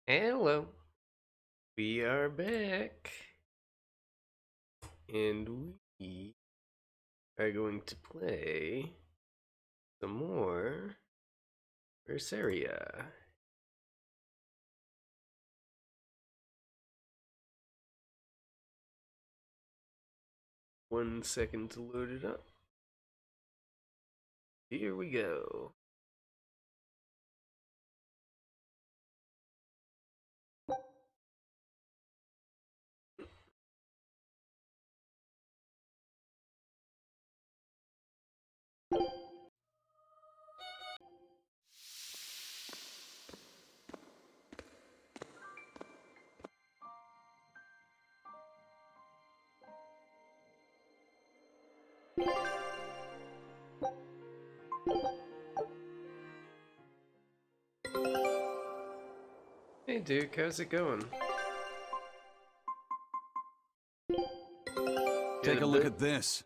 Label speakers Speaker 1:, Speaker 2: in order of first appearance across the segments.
Speaker 1: Hello, we are back, and we are going to play some more Berseria. 1 second to load it up. Here we go. Hey Duke, how's it going?
Speaker 2: Take a look at this.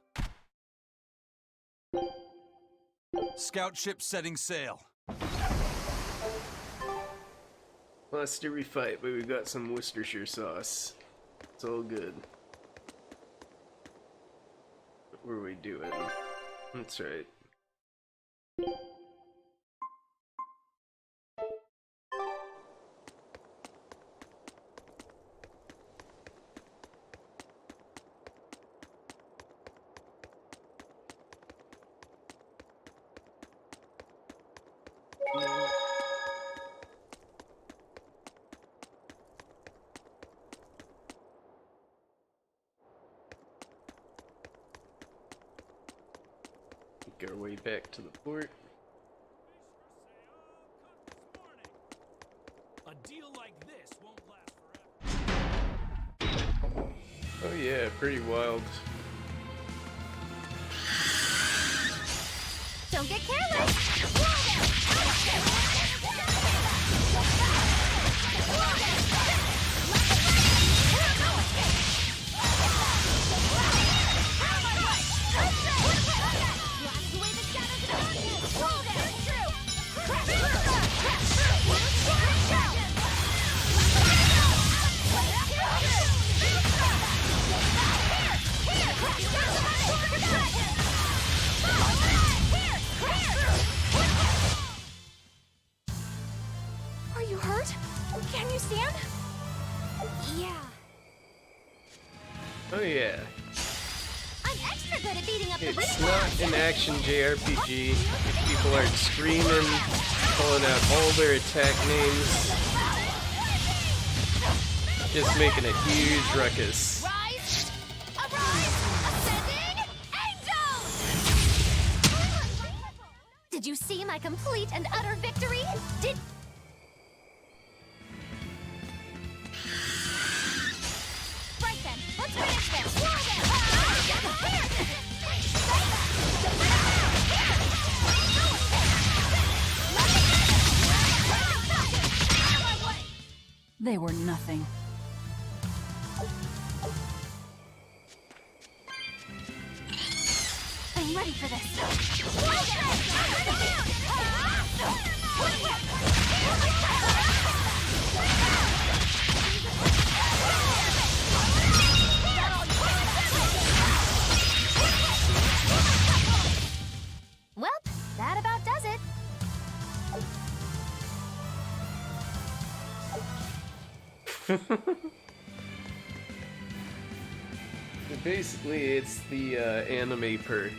Speaker 2: Scout ship setting sail.
Speaker 1: Lost every fight, but we've got some Worcestershire sauce. It's all good. What were we doing? That's right. Make our way back to the port.
Speaker 3: A deal like this won't last forever.
Speaker 1: Oh yeah, pretty wild.
Speaker 4: Don't get careless! Are you hurt? Can you stand? Yeah.
Speaker 1: Oh yeah.
Speaker 4: I'm extra good at beating up the
Speaker 1: It's not an action JRPG. If people aren't screaming, calling out all their attack names, just making a huge ruckus.
Speaker 4: Rise! Arise! Ascending! Angels! Did you see my complete and utter victory? Right then, let's finish this!
Speaker 5: They were nothing.
Speaker 4: I'm ready for this. Well, that about does it.
Speaker 1: Basically, it's the anime perk.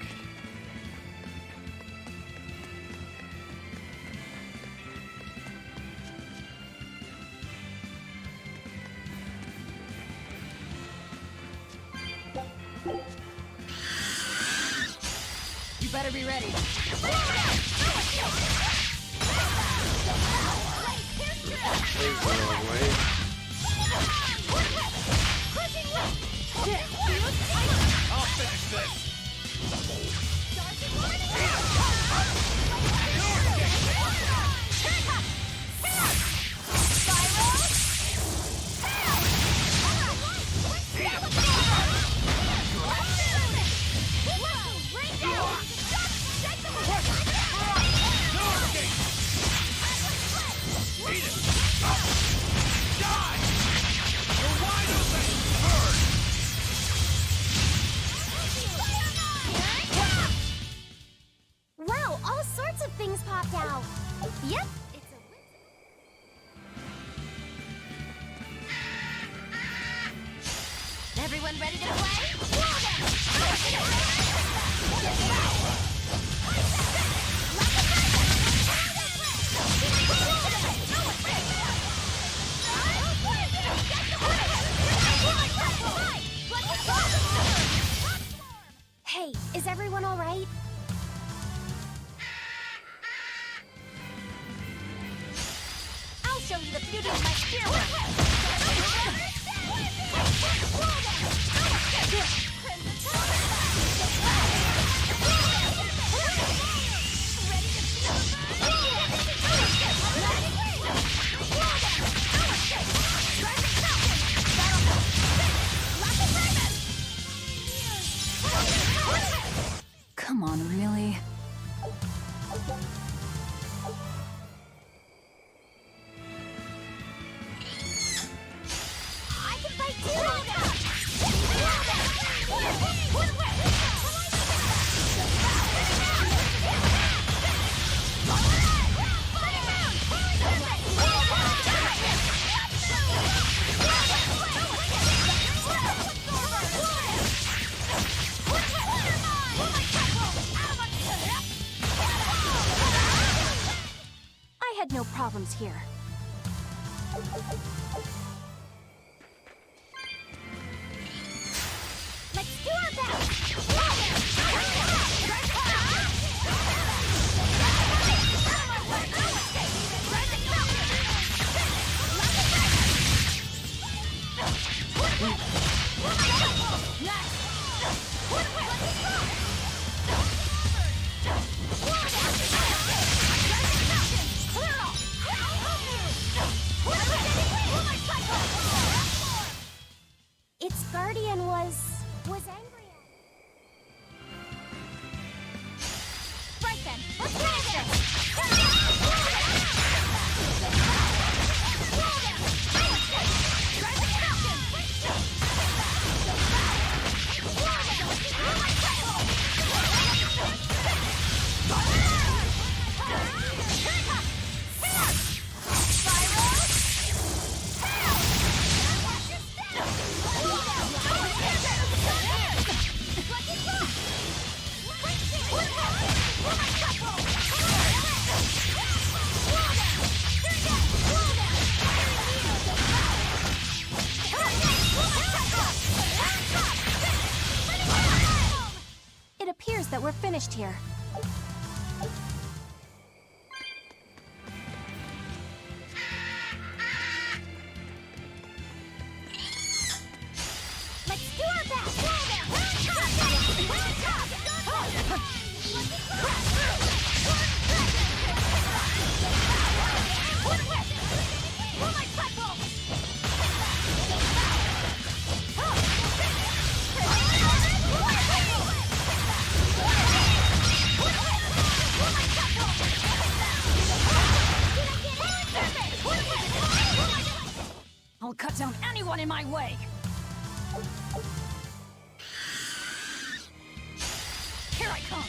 Speaker 5: You better be ready.
Speaker 1: There's the wrong way.
Speaker 2: I'll finish this.
Speaker 4: Wow, all sorts of things popped out. Yep, it's a Everyone ready to play? Hey, is everyone all right? I'll show you the beauty of my
Speaker 5: Come on, really?
Speaker 4: I can fight I had no problems here. Let's do our best! Its guardian was angry at it. Right then, let's finish It appears that we're finished here. Let's do our best!
Speaker 5: I'll cut down anyone in my way! Here I come!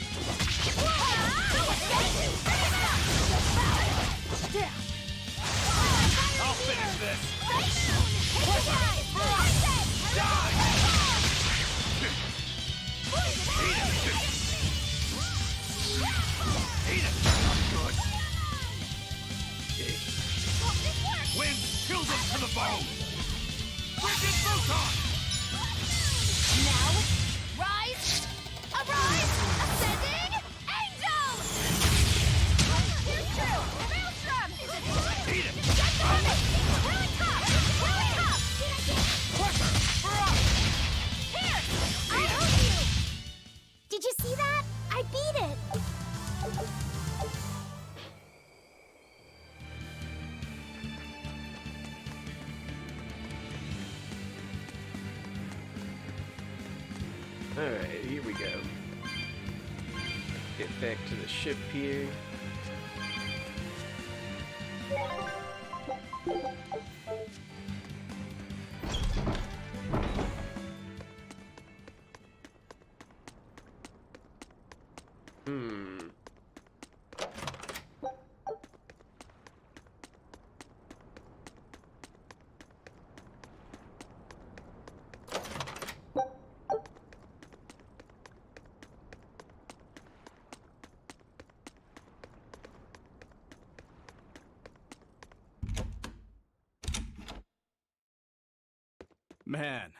Speaker 2: I'll finish this. the bone! Frigid Photon!
Speaker 4: Now, rise, arise, ascending, angel! Here's true, Maelstrom!
Speaker 2: Eat it!
Speaker 4: Get the limit! Really tough! Really tough!
Speaker 2: Crusher! For us!
Speaker 4: Here! I'll help you! Did you see that? I beat it!
Speaker 1: Alright, here we go. Get back to the ship here.
Speaker 6: Man,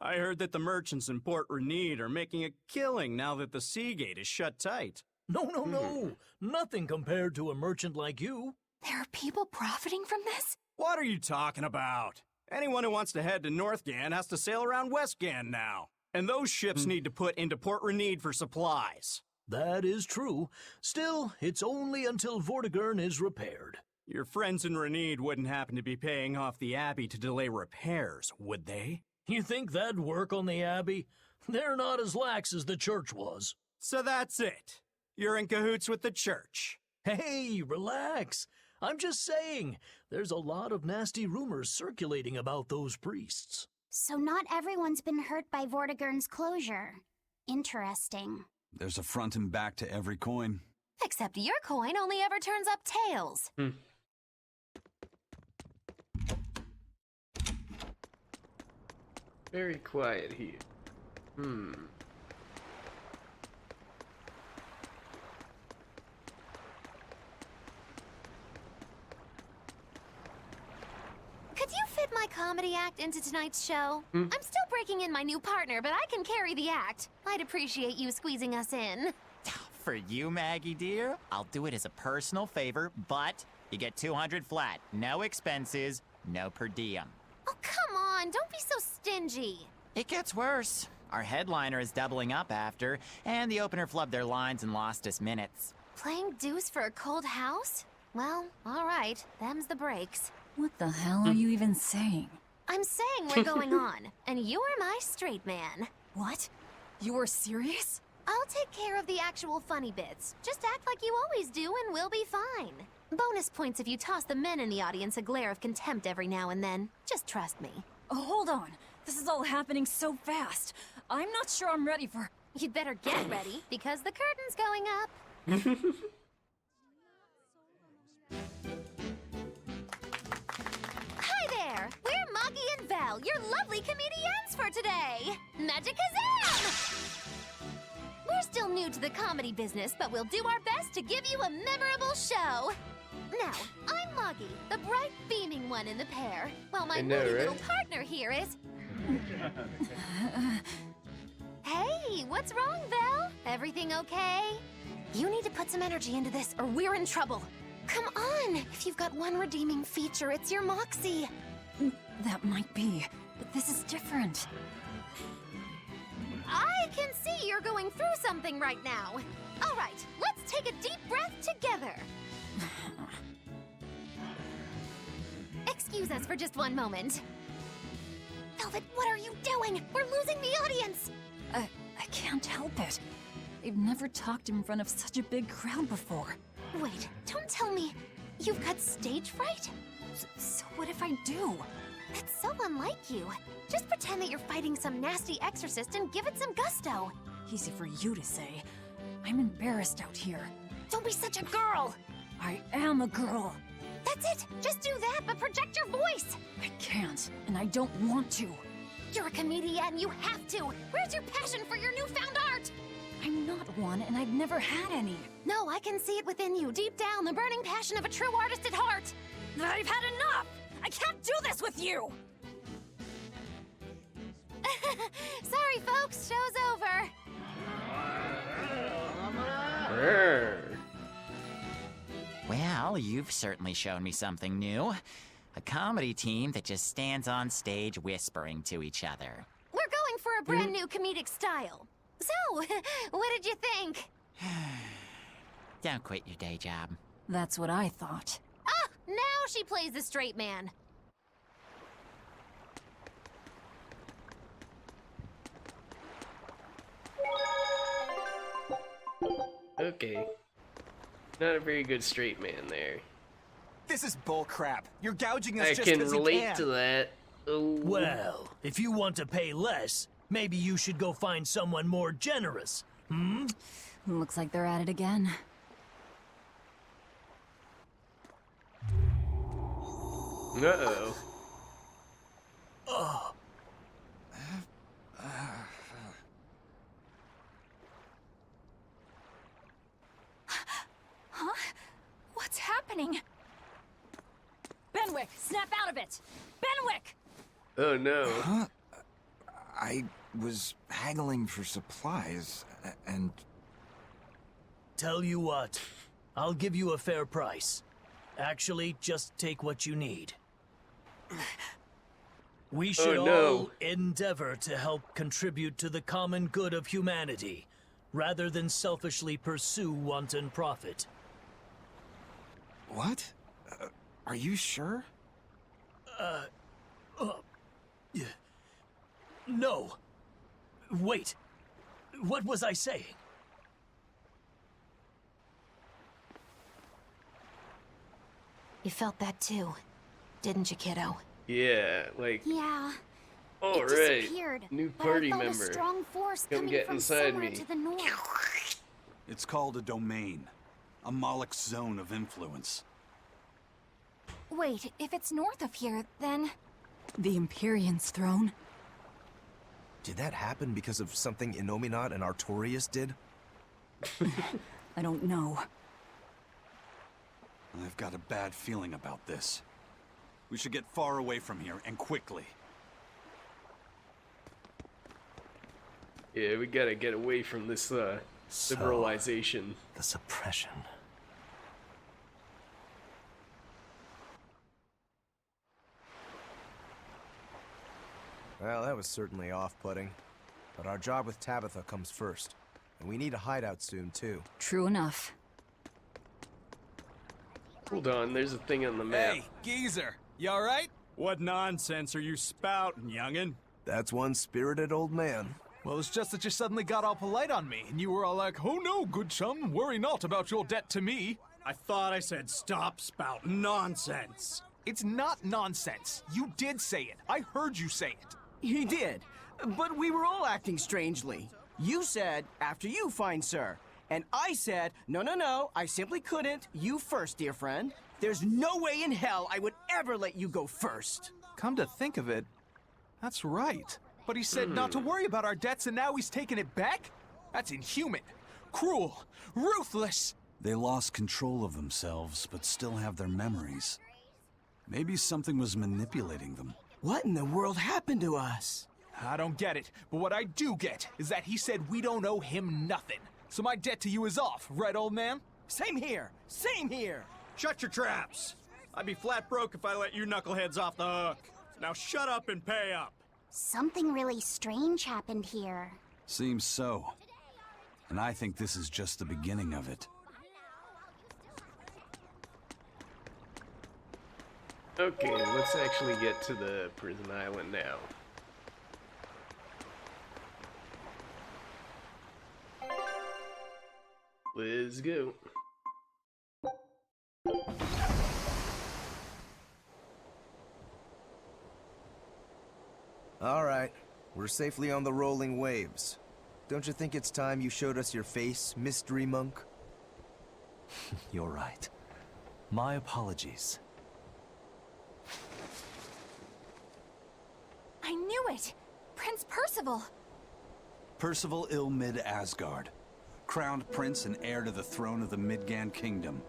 Speaker 6: I heard that the merchants in Port Renede are making a killing now that the Seagate is shut tight.
Speaker 7: No. Nothing compared to a merchant like you.
Speaker 5: There are people profiting from this?
Speaker 6: What are you talking about? Anyone who wants to head to Northgan has to sail around Westgan now. And those ships need to put into Port Renede for supplies.
Speaker 7: That is true. Still, it's only until Vortigern is repaired.
Speaker 6: Your friends in Renede wouldn't happen to be paying off the Abbey to delay repairs, would they?
Speaker 7: You think that'd work on the Abbey? They're not as lax as the church was.
Speaker 6: So that's it. You're in cahoots with the church.
Speaker 7: Hey, relax. I'm just saying, there's a lot of nasty rumors circulating about those priests.
Speaker 4: So not everyone's been hurt by Vortigern's closure. Interesting.
Speaker 8: There's a front and back to every coin.
Speaker 5: Except your coin only ever turns up tails.
Speaker 1: Very quiet here.
Speaker 5: Could you fit my comedy act into tonight's show? I'm still breaking in my new partner, but I can carry the act. I'd appreciate you squeezing us in.
Speaker 9: For you, Maggie dear, I'll do it as a personal favor, but you get 200 flat. No expenses, no per diem.
Speaker 5: Oh, come on, don't be so stingy.
Speaker 9: It gets worse. Our headliner is doubling up after, and the opener flubbed their lines and lost us minutes.
Speaker 5: Playing deuce for a cold house? Well, all right, them's the breaks.
Speaker 10: What the hell are you even saying?
Speaker 5: I'm saying we're going on, and you're my straight man.
Speaker 10: What? You are serious?
Speaker 5: I'll take care of the actual funny bits. Just act like you always do and we'll be fine. Bonus points if you toss the men in the audience a glare of contempt every now and then. Just trust me.
Speaker 10: Oh, hold on. This is all happening so fast. I'm not sure I'm ready for...
Speaker 5: You'd better get ready, because the curtain's going up. Hi there! We're Moggy and Val, your lovely comedians for today! Magicazam! We're still new to the comedy business, but we'll do our best to give you a memorable show. Now, I'm Moggy, the bright, beaming one in the pair, while my moody little partner here is... Hey, what's wrong, Val? Everything okay? You need to put some energy into this, or we're in trouble. Come on! If you've got one redeeming feature, it's your moxie.
Speaker 10: That might be, but this is different.
Speaker 5: I can see you're going through something right now. All right, let's take a deep breath together. Excuse us for just one moment. Velvet, what are you doing? We're losing the audience.
Speaker 10: I can't help it. I've never talked in front of such a big crowd before.
Speaker 5: Wait, don't tell me you've got stage fright?
Speaker 10: So what if I do?
Speaker 5: That's so unlike you. Just pretend that you're fighting some nasty exorcist and give it some gusto.
Speaker 10: Easy for you to say. I'm embarrassed out here.
Speaker 5: Don't be such a girl.
Speaker 10: I am a girl.
Speaker 5: That's it. Just do that, but project your voice.
Speaker 10: I can't, and I don't want to.
Speaker 5: You're a comedian. You have to. Where's your passion for your newfound art?
Speaker 10: I'm not one, and I've never had any.
Speaker 5: No, I can see it within you, deep down, the burning passion of a true artist at heart.
Speaker 10: I've had enough! I can't do this with you!
Speaker 5: Sorry, folks. Show's over.
Speaker 1: Brr.
Speaker 9: Well, you've certainly shown me something new. A comedy team that just stands on stage whispering to each other.
Speaker 5: We're going for a brand new comedic style. So, what did you think?
Speaker 9: Don't quit your day job.
Speaker 10: That's what I thought.
Speaker 5: Ah, now she plays the straight man.
Speaker 1: Okay. Not a very good straight man there.
Speaker 11: This is bullcrap. You're gouging us
Speaker 1: I
Speaker 11: just
Speaker 1: can
Speaker 11: because you
Speaker 1: relate
Speaker 11: can.
Speaker 1: to that. Oh.
Speaker 7: Well, if you want to pay less, maybe you should go find someone more generous. Hmm?
Speaker 10: Looks like they're at it again.
Speaker 1: Uh-oh.
Speaker 10: What's happening? Benwick, snap out of it! Benwick!
Speaker 1: Oh no.
Speaker 11: I was haggling for supplies, and...
Speaker 7: Tell you what, I'll give you a fair price. Actually, just take what you need. We should all endeavor to help contribute to the common good of humanity, rather than selfishly pursue wanton profit.
Speaker 11: What? Are you sure?
Speaker 7: No. Wait. What was I saying?
Speaker 5: You felt that too, didn't you, kiddo?
Speaker 1: Yeah, like,
Speaker 4: Yeah.
Speaker 1: all
Speaker 4: It
Speaker 1: right.
Speaker 4: disappeared,
Speaker 1: New
Speaker 4: but
Speaker 1: party
Speaker 4: I felt
Speaker 1: member.
Speaker 4: a strong force
Speaker 1: Come
Speaker 4: coming
Speaker 1: get
Speaker 4: from
Speaker 1: inside
Speaker 4: somewhere
Speaker 1: me.
Speaker 4: to the north.
Speaker 8: It's called a domain. A Moloch zone of influence.
Speaker 10: Wait, if it's north of here, then... The Empyrean's throne?
Speaker 12: Did that happen because of something Innominat and Artorias did?
Speaker 10: I don't know.
Speaker 8: I've got a bad feeling about this. We should get far away from here, and quickly.
Speaker 1: Yeah, we gotta get away from this, liberalization.
Speaker 12: The suppression. Well, that was certainly off-putting. But our job with Tabitha comes first. And we need a hideout soon, too.
Speaker 10: True enough.
Speaker 1: Hold on, there's a thing on the map.
Speaker 11: Hey, geezer, you alright?
Speaker 6: What nonsense are you spouting, youngin'?
Speaker 12: That's one spirited old man.
Speaker 11: Well, it's just that you suddenly got all polite on me, and you were all like, "Oh no, good chum, worry not about your debt to me."
Speaker 6: I thought I said stop spouting nonsense.
Speaker 11: It's not nonsense. You did say it. I heard you say it.
Speaker 13: He did, but we were all acting strangely. You said, after you, fine sir. And I said, no, I simply couldn't. You first, dear friend. There's no way in hell I would ever let you go first.
Speaker 11: Come to think of it, that's right. But he said not to worry about our debts, and now he's taking it back? That's inhuman, cruel, ruthless.
Speaker 8: They lost control of themselves, but still have their memories. Maybe something was manipulating them.
Speaker 13: What in the world happened to us?
Speaker 11: I don't get it, but what I do get is that he said we don't owe him nothing. So my debt to you is off, right, old man?
Speaker 13: Same here, same here.
Speaker 6: Shut your traps. I'd be flat broke if I let you knuckleheads off the hook. Now shut up and pay up.
Speaker 4: Something really strange happened here.
Speaker 8: Seems so. And I think this is just the beginning of it.
Speaker 1: Okay, let's actually get to the prison island now. Let's go.
Speaker 12: All right, we're safely on the rolling waves. Don't you think it's time you showed us your face, mystery monk?
Speaker 14: You're right. My apologies.
Speaker 10: I knew it! Prince Percival!
Speaker 8: Percival Ilmid Asgard, crowned prince and heir to the throne of the Midgand Kingdom.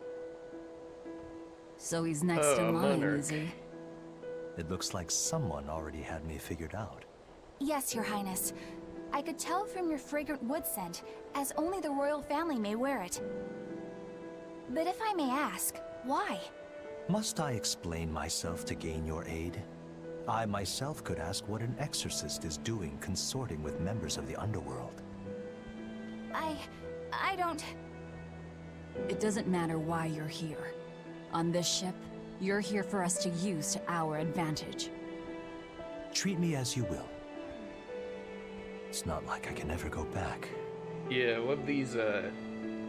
Speaker 10: So he's next in line,
Speaker 1: monarch.
Speaker 10: is he?
Speaker 14: It looks like someone already had me figured out.
Speaker 4: Yes, Your Highness. I could tell from your fragrant wood scent, as only the royal family may wear it. But if I may ask, why?
Speaker 14: Must I explain myself to gain your aid? I myself could ask what an exorcist is doing consorting with members of the underworld.
Speaker 4: I don't...
Speaker 10: It doesn't matter why you're here. On this ship, you're here for us to use to our advantage.
Speaker 14: Treat me as you will. It's not like I can ever go back.
Speaker 1: Yeah, I love these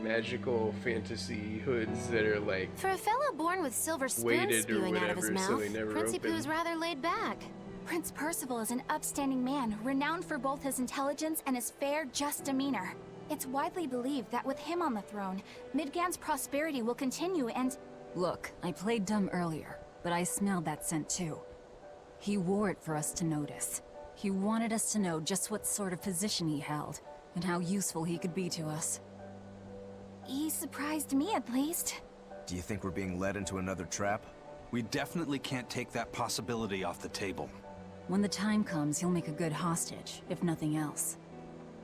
Speaker 1: magical fantasy hoods that are like
Speaker 5: For a fellow born with silver spoons
Speaker 1: weighted or
Speaker 5: spewing out of his
Speaker 1: whatever, so
Speaker 5: mouth,
Speaker 1: they never
Speaker 5: Princie
Speaker 1: open.
Speaker 5: Poo's rather laid back.
Speaker 4: Prince Percival is an upstanding man, renowned for both his intelligence and his fair, just demeanor. It's widely believed that with him on the throne, Midgand's prosperity will continue and...
Speaker 10: Look, I played dumb earlier, but I smelled that scent too. He wore it for us to notice. He wanted us to know just what sort of position he held, and how useful he could be to us.
Speaker 4: He surprised me, at least.
Speaker 12: Do you think we're being led into another trap?
Speaker 8: We definitely can't take that possibility off the table.
Speaker 10: When the time comes, he'll make a good hostage, if nothing else.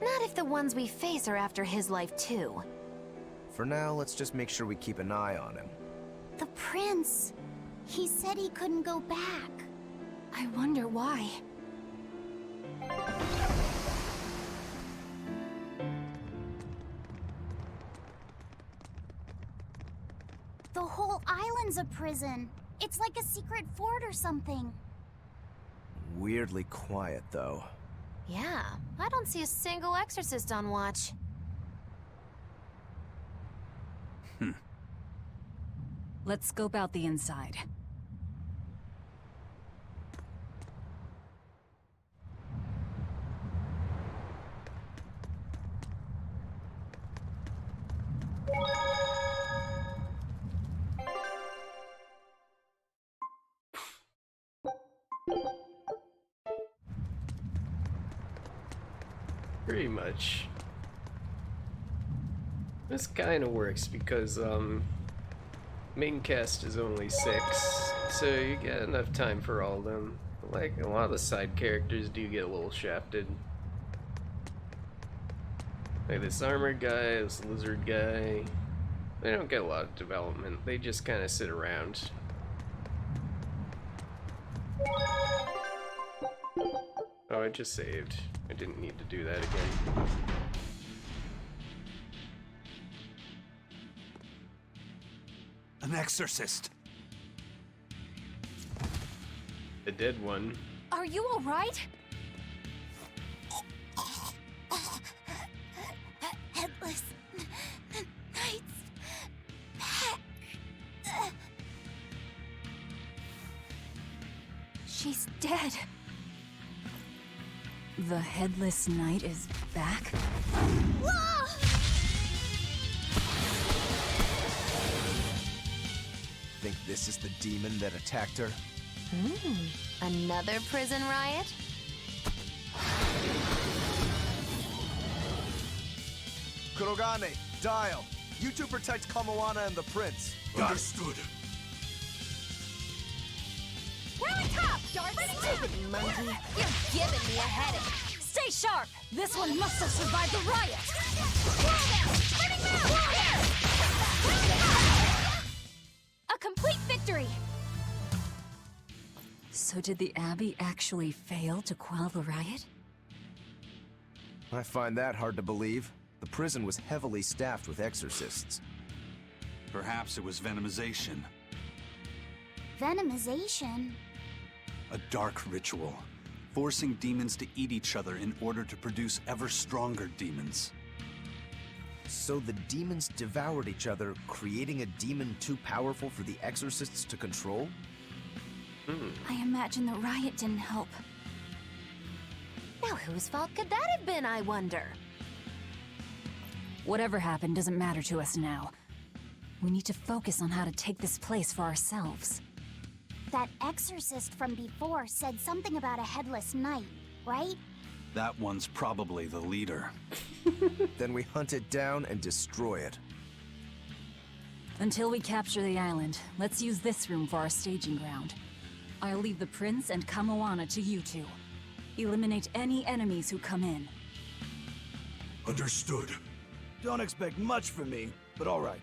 Speaker 5: Not if the ones we face are after his life too.
Speaker 12: For now, let's just make sure we keep an eye on him.
Speaker 4: The prince. He said he couldn't go back.
Speaker 10: I wonder why.
Speaker 4: The whole island's a prison. It's like a secret fort or something.
Speaker 12: Weirdly quiet, though.
Speaker 5: Yeah, I don't see a single exorcist on watch.
Speaker 10: Let's scope out the inside.
Speaker 1: Pretty much. This kind of works because main cast is only 6, so you get enough time for all of them. Like a lot of the side characters do get a little shafted. Like this armored guy, this lizard guy. They don't get a lot of development. They just kind of sit around. Oh, I just saved. I didn't need to do that again.
Speaker 8: An exorcist!
Speaker 1: The dead one.
Speaker 4: Are you all right? Headless Knight's back.
Speaker 10: She's dead. The Headless Knight is back?
Speaker 12: Think this is the demon that attacked her?
Speaker 5: Another prison riot?
Speaker 12: Kurogane, Dial. You two protect Kamoana and the prince.
Speaker 2: Understood.
Speaker 4: Really tough, Darcy!
Speaker 5: Monkey, you're giving me a headache.
Speaker 10: Stay sharp! This one must have survived the riot!
Speaker 4: A complete victory!
Speaker 10: So did the Abbey actually fail to quell the riot?
Speaker 12: I find that hard to believe. The prison was heavily staffed with exorcists.
Speaker 8: Perhaps it was venomization.
Speaker 4: Venomization?
Speaker 8: A dark ritual, forcing demons to eat each other in order to produce ever stronger demons.
Speaker 12: So the demons devoured each other, creating a demon too powerful for the exorcists to control?
Speaker 4: I imagine the riot didn't help.
Speaker 5: Now whose fault could that have been, I wonder?
Speaker 10: Whatever happened doesn't matter to us now. We need to focus on how to take this place for ourselves.
Speaker 4: That exorcist from before said something about a headless knight, right?
Speaker 8: That one's probably the leader.
Speaker 12: Then we hunt it down and destroy it.
Speaker 10: Until we capture the island, let's use this room for our staging ground. I'll leave the prince and Kamoana to you two. Eliminate any enemies who come in.
Speaker 14: Understood.
Speaker 15: Don't expect much from me, but all right.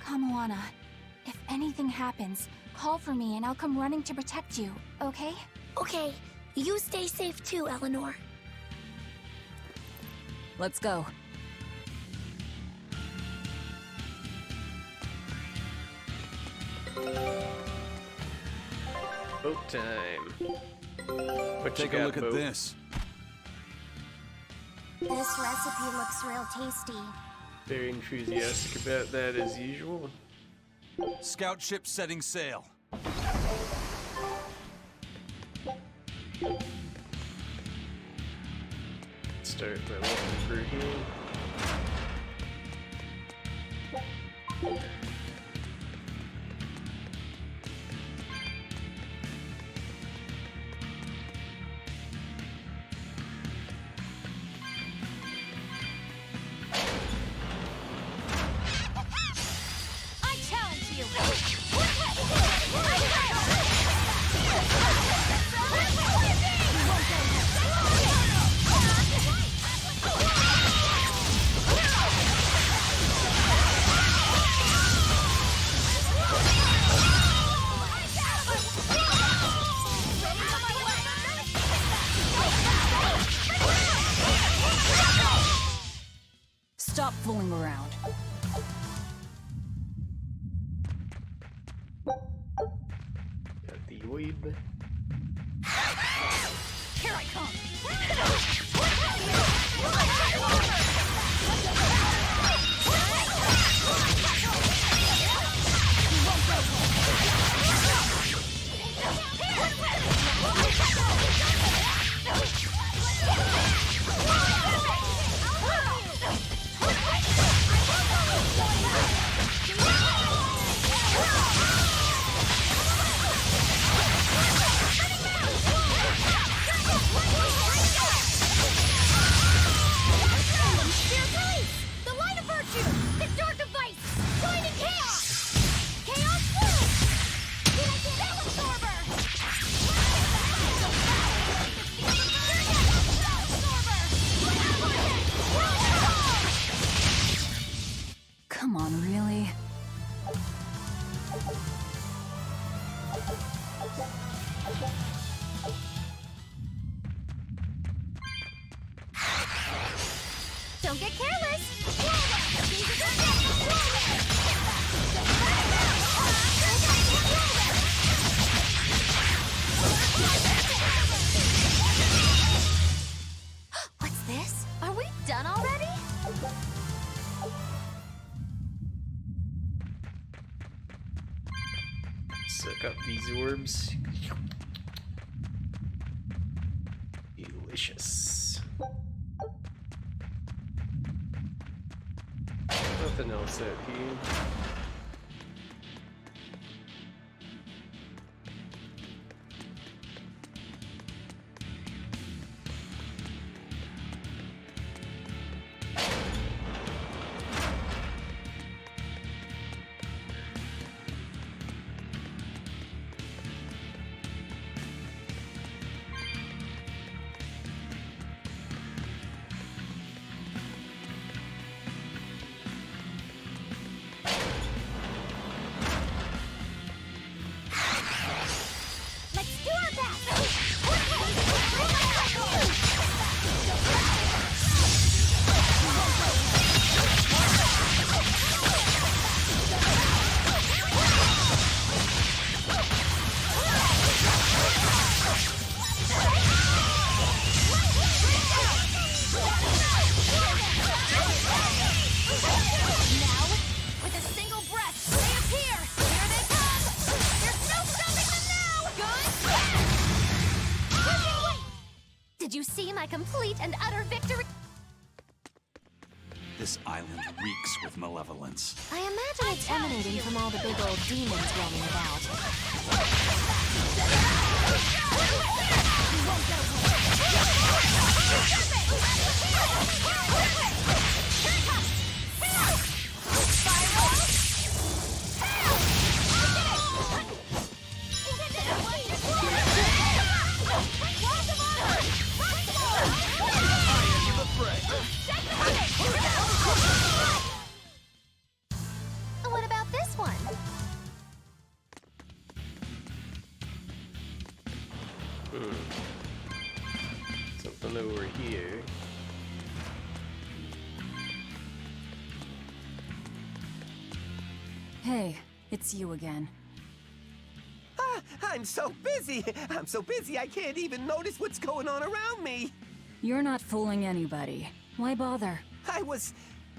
Speaker 4: Kamoana, if anything happens, call for me and I'll come running to protect you, okay?
Speaker 5: Okay, you stay safe too, Eleanor.
Speaker 10: Let's go.
Speaker 1: Boat time. What
Speaker 8: Take
Speaker 1: you
Speaker 8: a
Speaker 1: got,
Speaker 8: look at
Speaker 1: Boat?
Speaker 8: this.
Speaker 5: This recipe looks real tasty.
Speaker 1: Very enthusiastic about that as usual.
Speaker 8: Scout ship setting sail.
Speaker 1: Start by looking for here.
Speaker 5: I challenge you!
Speaker 10: Stop fooling around.
Speaker 1: Got the weeb.
Speaker 5: Here I come! The light of virtue! The dark device! Join in chaos! Chaos Blue! Spell absorber!
Speaker 10: Come on, really?
Speaker 5: Don't get careless! What's this? Are we done already?
Speaker 1: Suck up these orbs. Delicious. Nothing else out here.
Speaker 5: Let's do our best! Now, with a single breath, they appear! Here they come! There's no stopping them now! Good! Did you see my complete and utter victory?
Speaker 8: This island reeks with malevolence.
Speaker 5: I imagine it's emanating from all the big old demons roaming about.
Speaker 1: Something over here.
Speaker 10: Hey, it's you again.
Speaker 16: I'm so busy. I'm so busy I can't even notice what's going on around me.
Speaker 10: You're not fooling anybody. Why bother?
Speaker 16: I was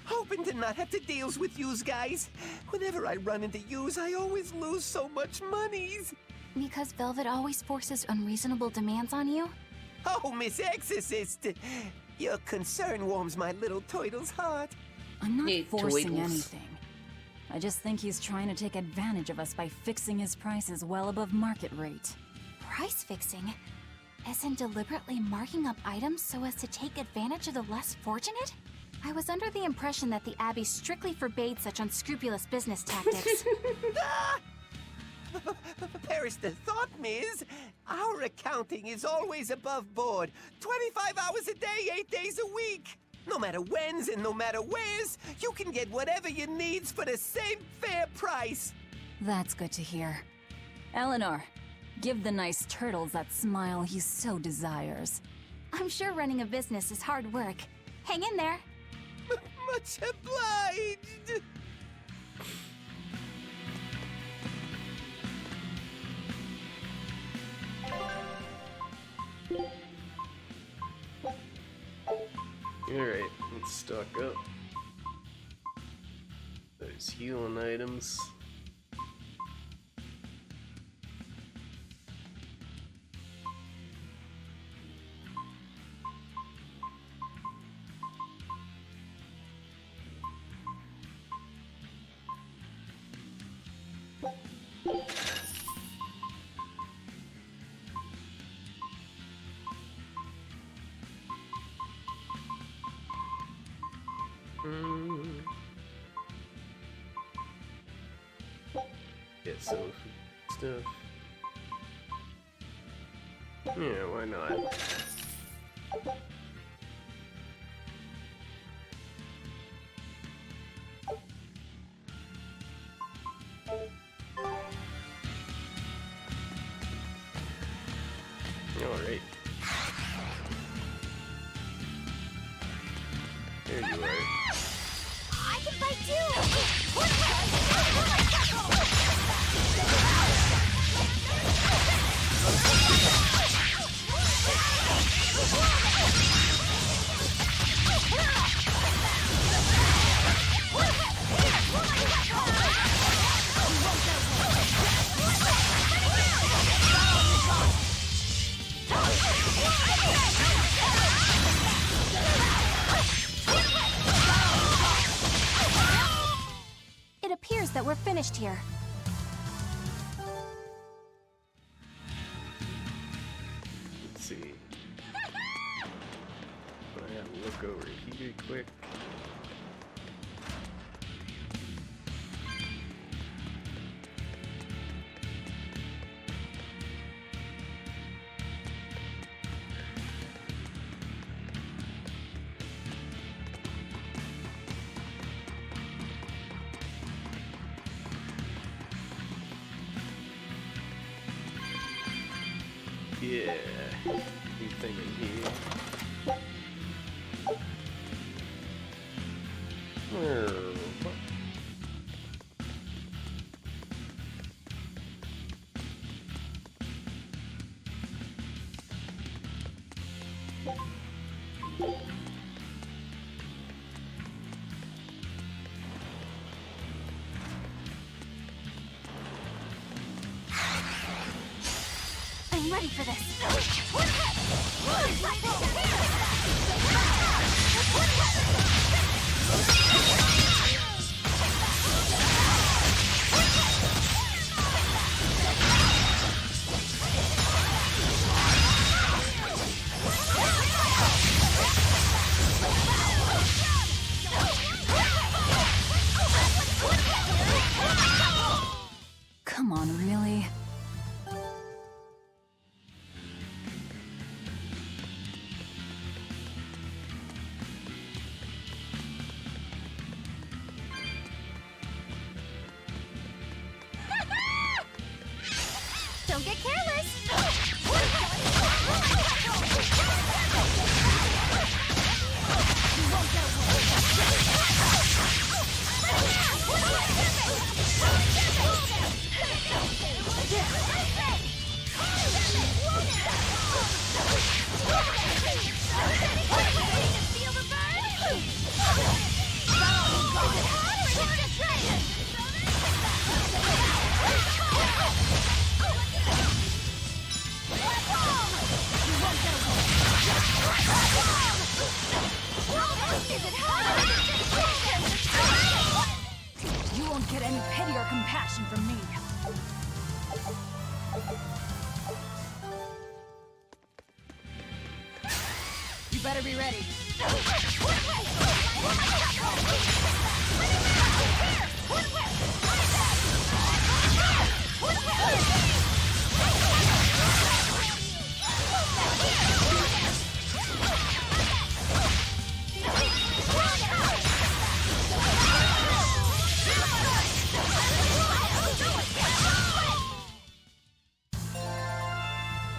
Speaker 16: hoping to not have to deal with yous guys. Whenever I run into yous, I always lose so much monies.
Speaker 4: Because Velvet always forces unreasonable demands on you?
Speaker 16: Oh, Miss Exorcist! Your concern warms my little turtle's heart.
Speaker 10: I'm not
Speaker 16: Hey,
Speaker 10: forcing
Speaker 16: Twiddles.
Speaker 10: anything. I just think he's trying to take advantage of us by fixing his prices well above market rate.
Speaker 4: Price fixing? As in deliberately marking up items so as to take advantage of the less fortunate? I was under the impression that the Abbey strictly forbade such unscrupulous business tactics.
Speaker 16: Perish the thought, Miss. Our accounting is always above board. 25 hours a day, 8 days a week. No matter when's and no matter where's, you can get whatever you needs for the same fair price.
Speaker 10: That's good to hear. Eleanor, give the nice turtles that smile he so desires.
Speaker 4: I'm sure running a business is hard work. Hang in there.
Speaker 16: Much obliged.
Speaker 1: Alright, let's stock up. Those healing items. Get some stuff. Yeah, why not? Alright. There you are.
Speaker 5: I can fight too!
Speaker 4: It appears that we're finished here.
Speaker 1: Let's see. I have to look over here quick. Yeah, anything in here?
Speaker 4: I'm ready for this.
Speaker 10: Come on, really?
Speaker 5: Don't get careless!
Speaker 10: get any pity or compassion from me. You better be ready.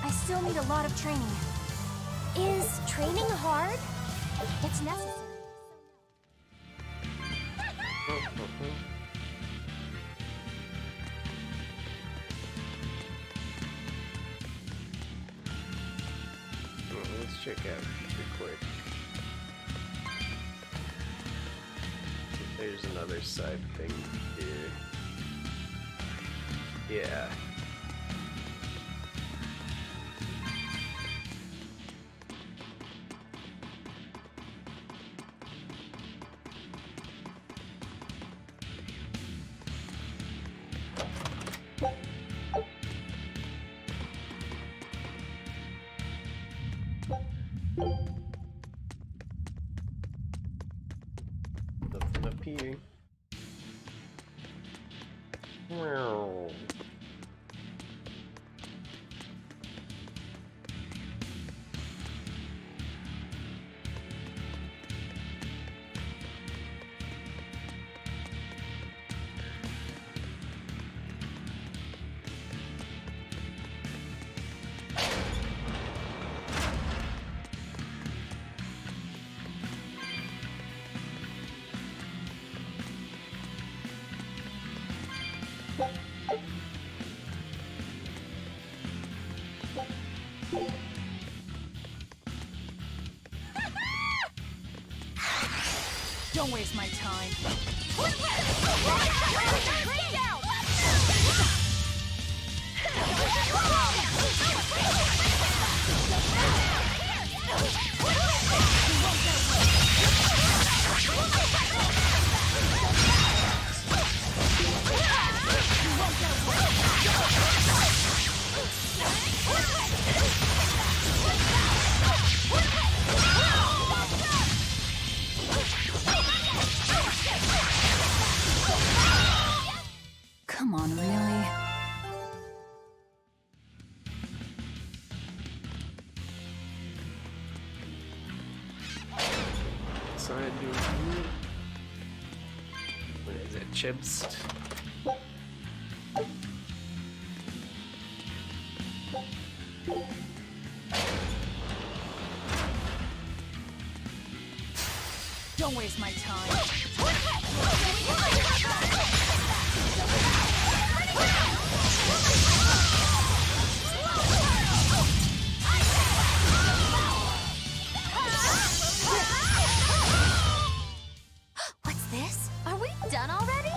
Speaker 4: I still need a lot of training.
Speaker 5: Is training hard?
Speaker 4: It's necessary.
Speaker 1: Let's check out real quick. There's another side thing here. Yeah. Nothing up here. Wow.
Speaker 10: Don't waste my time. Come on, really?
Speaker 1: Side door. What is it? Chips?
Speaker 10: Don't waste my time.
Speaker 5: What's this? Are we done already?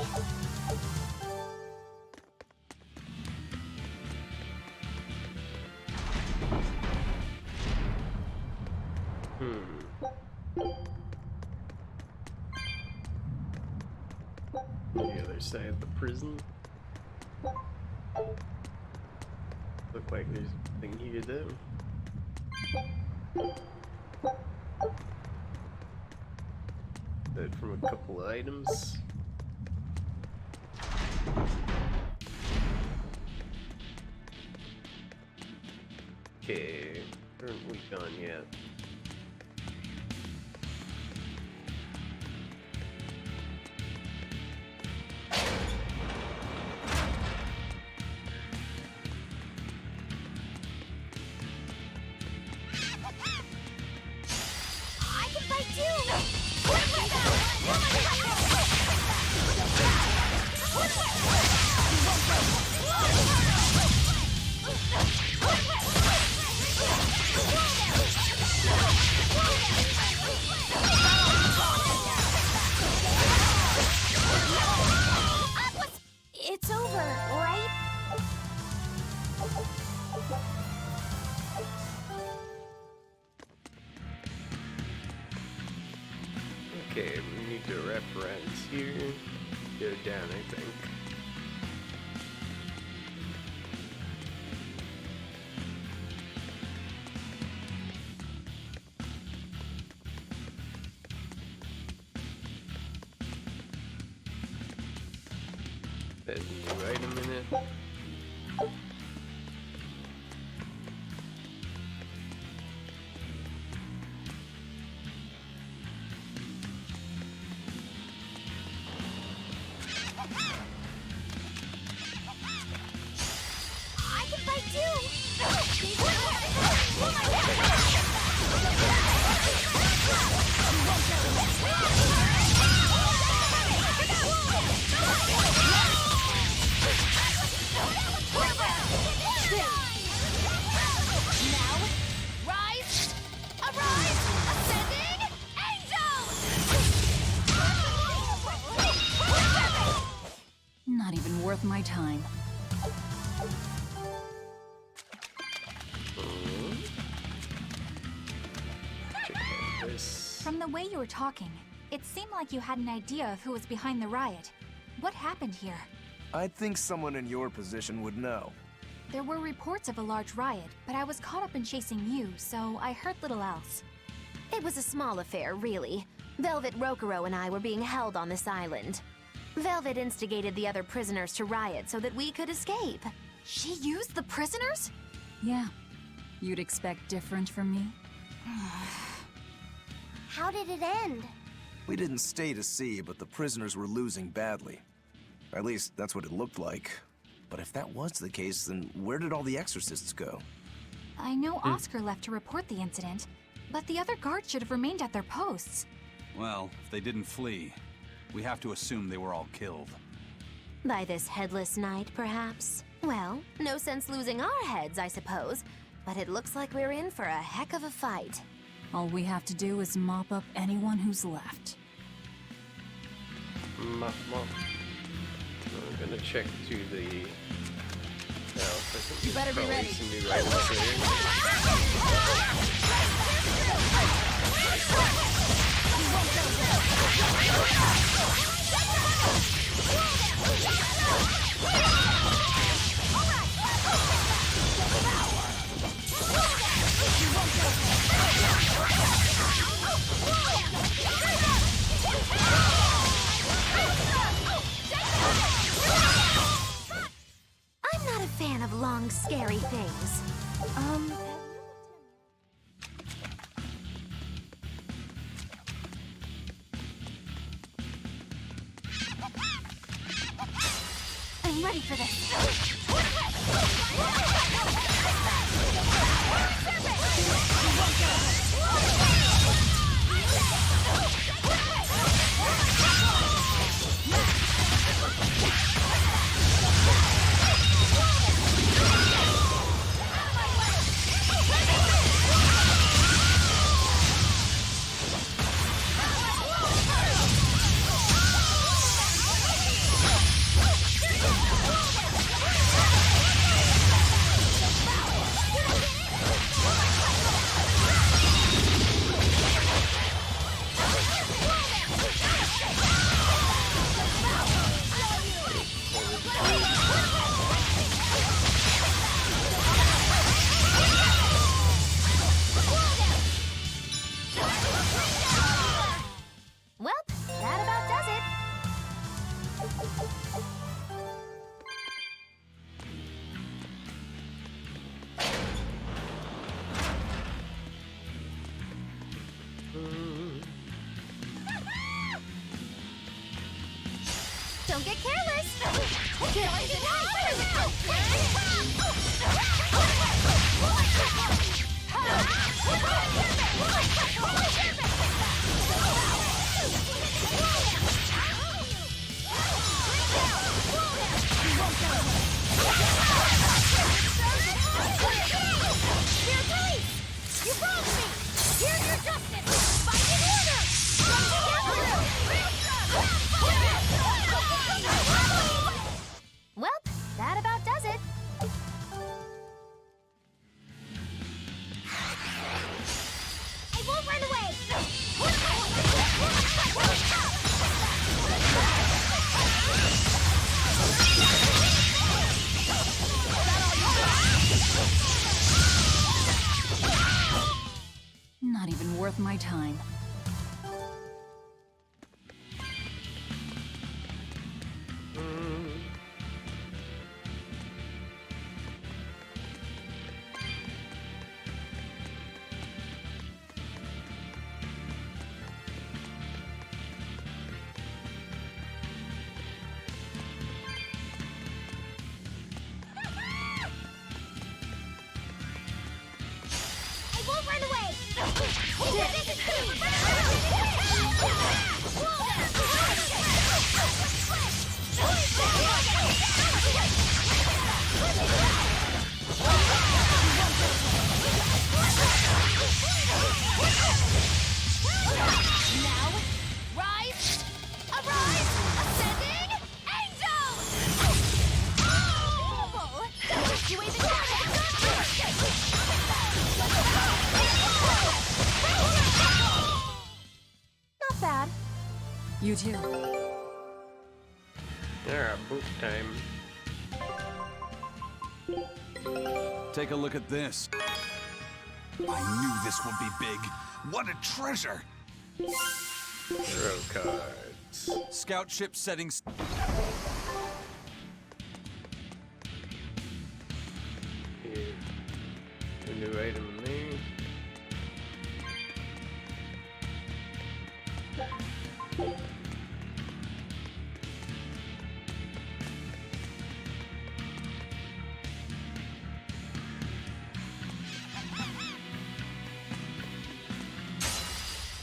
Speaker 1: The other side of the prison. Look like there's a thing here though. That from a couple of items. Okay, aren't we gone yet?
Speaker 5: I can fight too!
Speaker 4: It's over, right?
Speaker 1: Okay, we need to wrap around here. go down, I think. There's a new item in it.
Speaker 5: I can fight too! Now, rise! Arise! Ascending angel!
Speaker 10: Not even worth my time.
Speaker 1: Check out this.
Speaker 4: From the way you were talking, it seemed like you had an idea of who was behind the riot. What happened here?
Speaker 12: I think someone in your position would know.
Speaker 4: There were reports of a large riot, but I was caught up in chasing you, so I heard little else.
Speaker 5: It was a small affair, really. Velvet Rokuro and I were being held on this island. Velvet instigated the other prisoners to riot so that we could escape.
Speaker 4: She used the prisoners?
Speaker 10: Yeah. You'd expect different from me?
Speaker 5: How did it end?
Speaker 12: We didn't stay to see, but the prisoners were losing badly. At least, that's what it looked like. But if that was the case, then where did all the exorcists go?
Speaker 4: I know Oscar left to report the incident, but the other guards should have remained at their posts.
Speaker 8: Well, if they didn't flee, we have to assume they were all killed.
Speaker 5: By this headless knight, perhaps? Well, no sense losing our heads, I suppose. But it looks like we're in for a heck of a fight.
Speaker 10: All we have to do is mop up anyone who's left.
Speaker 1: Mop. I'm gonna check through the... No, I think
Speaker 10: You better be
Speaker 1: probably
Speaker 10: ready.
Speaker 1: some new items there.
Speaker 5: I'm not a fan of long, scary things.
Speaker 4: I'm ready for this.
Speaker 5: Well, that about does it. Don't get careless.
Speaker 2: You wronged me! Here's your justice! Fight in order!
Speaker 5: Well, that about does it.
Speaker 2: I won't run away!
Speaker 10: worth my time.
Speaker 2: I won't run away!
Speaker 5: Now, rise! Arise! Ascending! Angel! Oh! You even got
Speaker 4: Not bad.
Speaker 10: You too.
Speaker 1: Alright, boot time.
Speaker 8: Take a look at this. I knew this would be big. What a treasure!
Speaker 1: Throw cards.
Speaker 8: Scout ship settings.
Speaker 1: Here. A new item there.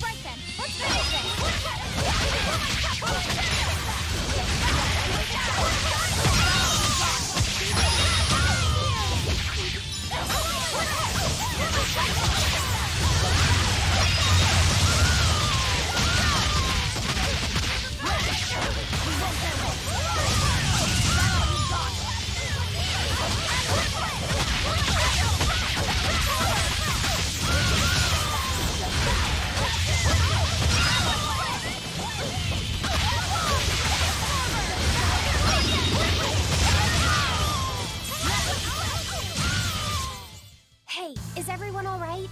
Speaker 2: Right then, let's finish
Speaker 5: Hey, is everyone all right?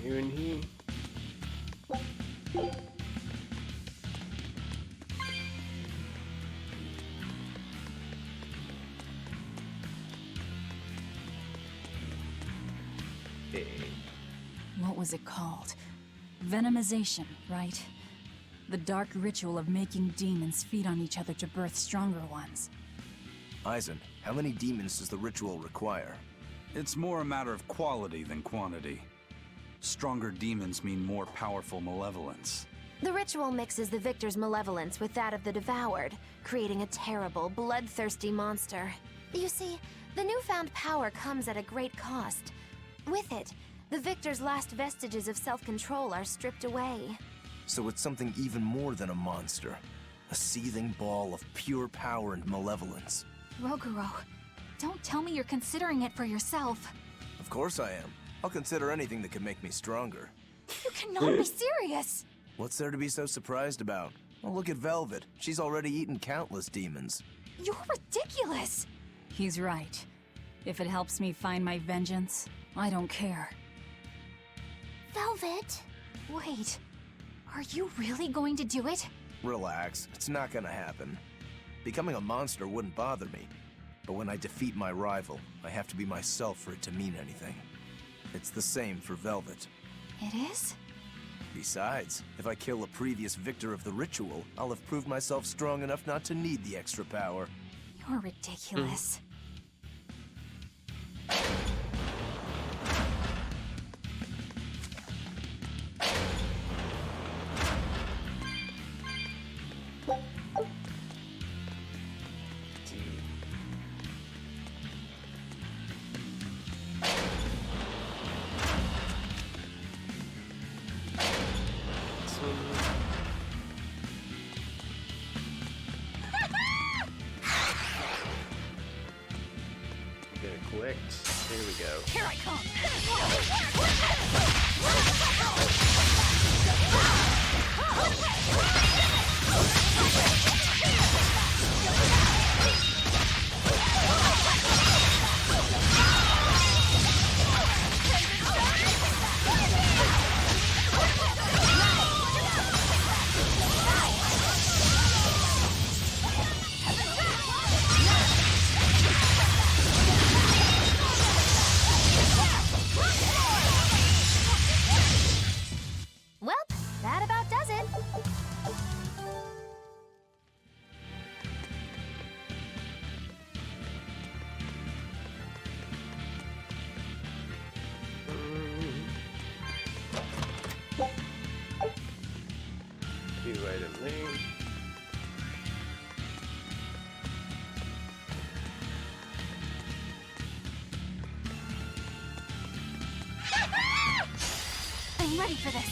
Speaker 1: You and he. Hey.
Speaker 10: What was it called? Venomization, right? The dark ritual of making demons feed on each other to birth stronger ones.
Speaker 12: Eisen, how many demons does the ritual require?
Speaker 8: It's more a matter of quality than quantity. Stronger demons mean more powerful malevolence.
Speaker 5: The ritual mixes the victor's malevolence with that of the devoured, creating a terrible, bloodthirsty monster. You see, the newfound power comes at a great cost. With it, the victor's last vestiges of self-control are stripped away.
Speaker 12: So it's something even more than a monster. A seething ball of pure power and malevolence.
Speaker 4: Roguro, don't tell me you're considering it for yourself.
Speaker 12: Of course I am. I'll consider anything that can make me stronger.
Speaker 4: You cannot be serious!
Speaker 12: What's there to be so surprised about? Well, look at Velvet. She's already eaten countless demons.
Speaker 4: You're ridiculous!
Speaker 10: He's right. If it helps me find my vengeance, I don't care.
Speaker 4: Velvet? Wait, are you really going to do it?
Speaker 12: Relax, it's not gonna happen. Becoming a monster wouldn't bother me. But when I defeat my rival, I have to be myself for it to mean anything. It's the same for Velvet.
Speaker 4: It is?
Speaker 12: Besides, if I kill a previous victor of the ritual, I'll have proved myself strong enough not to need the extra power.
Speaker 4: You're ridiculous.
Speaker 1: Collect. Here we go.
Speaker 2: Here I come!
Speaker 5: Well, that about does it.
Speaker 1: View item name.
Speaker 4: I'm ready for this.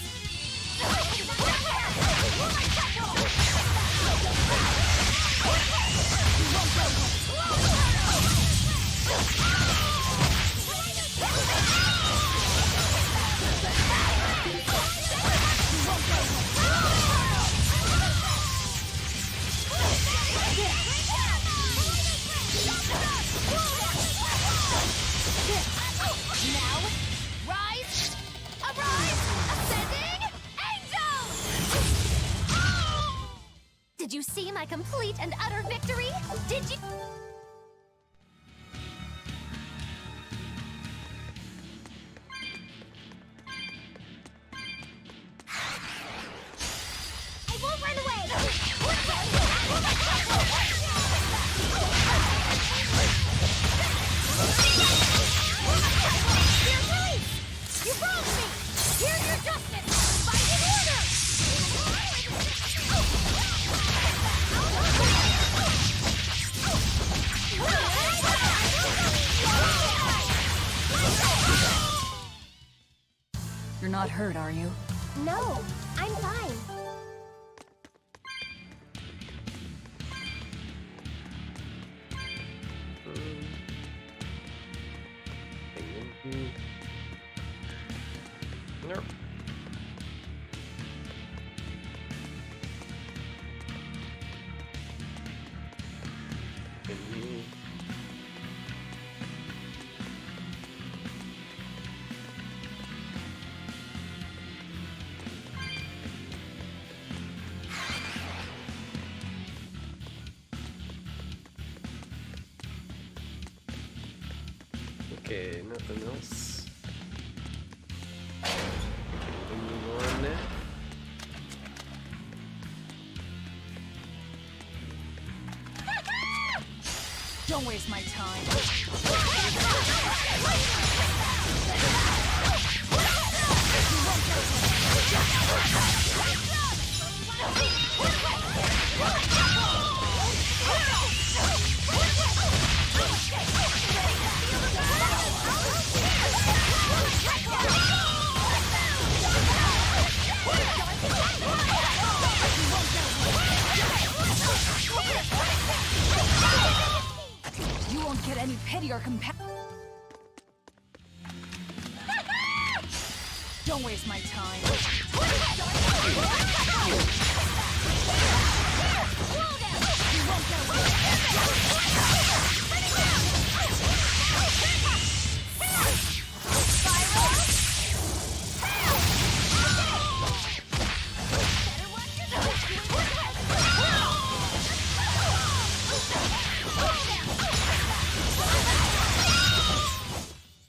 Speaker 5: Now, rise, arise, ascending angel! Did you see my complete and utter victory? Did you? I won't run away! You wronged me! Here's your justice! Fight in order!
Speaker 10: You're not hurt, are you?
Speaker 5: No, I'm fine.
Speaker 1: Nope. Okay, nothing else. Continue on there.
Speaker 10: Don't waste my time. You won't get any pity or compassion. Don't waste my time.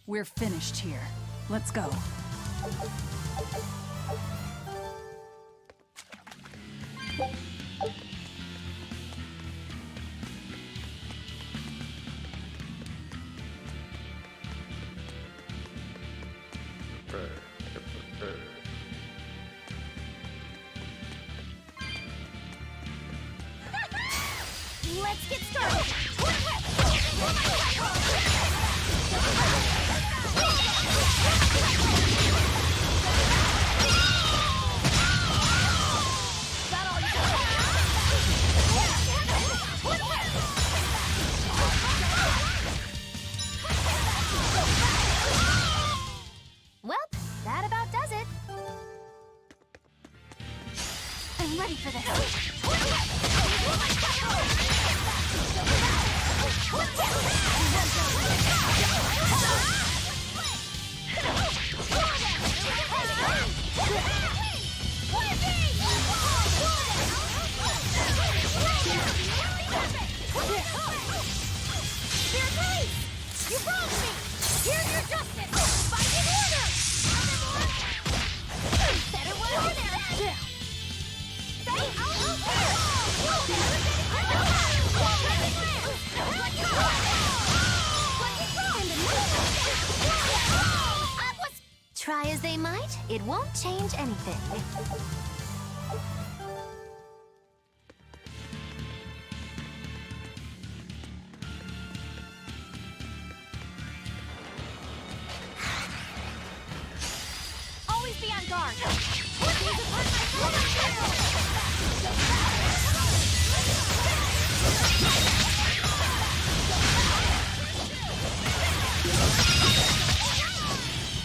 Speaker 10: We're finished here. Let's go.
Speaker 5: Let's get started! Well, that about does it.
Speaker 2: You wronged me! Here's your justice! Fight in order! Better one over there! Stay out of here!
Speaker 5: Try as they might, it won't change anything.
Speaker 2: Always be on guard!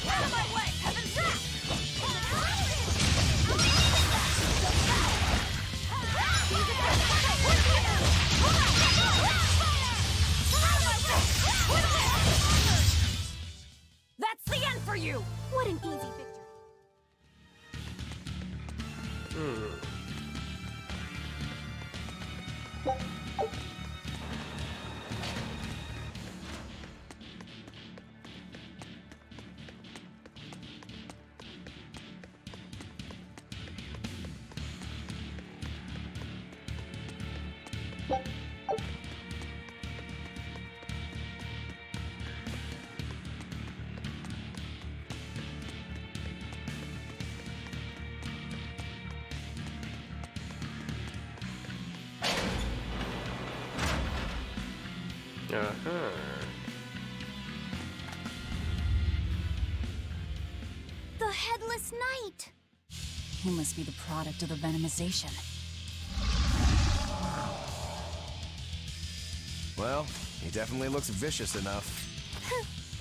Speaker 2: Out of my way! Heaven's wrath! That's the end for you!
Speaker 4: What an easy victory.
Speaker 1: Uh-huh.
Speaker 4: The Headless Knight!
Speaker 10: He must be the product of the venomization.
Speaker 12: Well, he definitely looks vicious enough.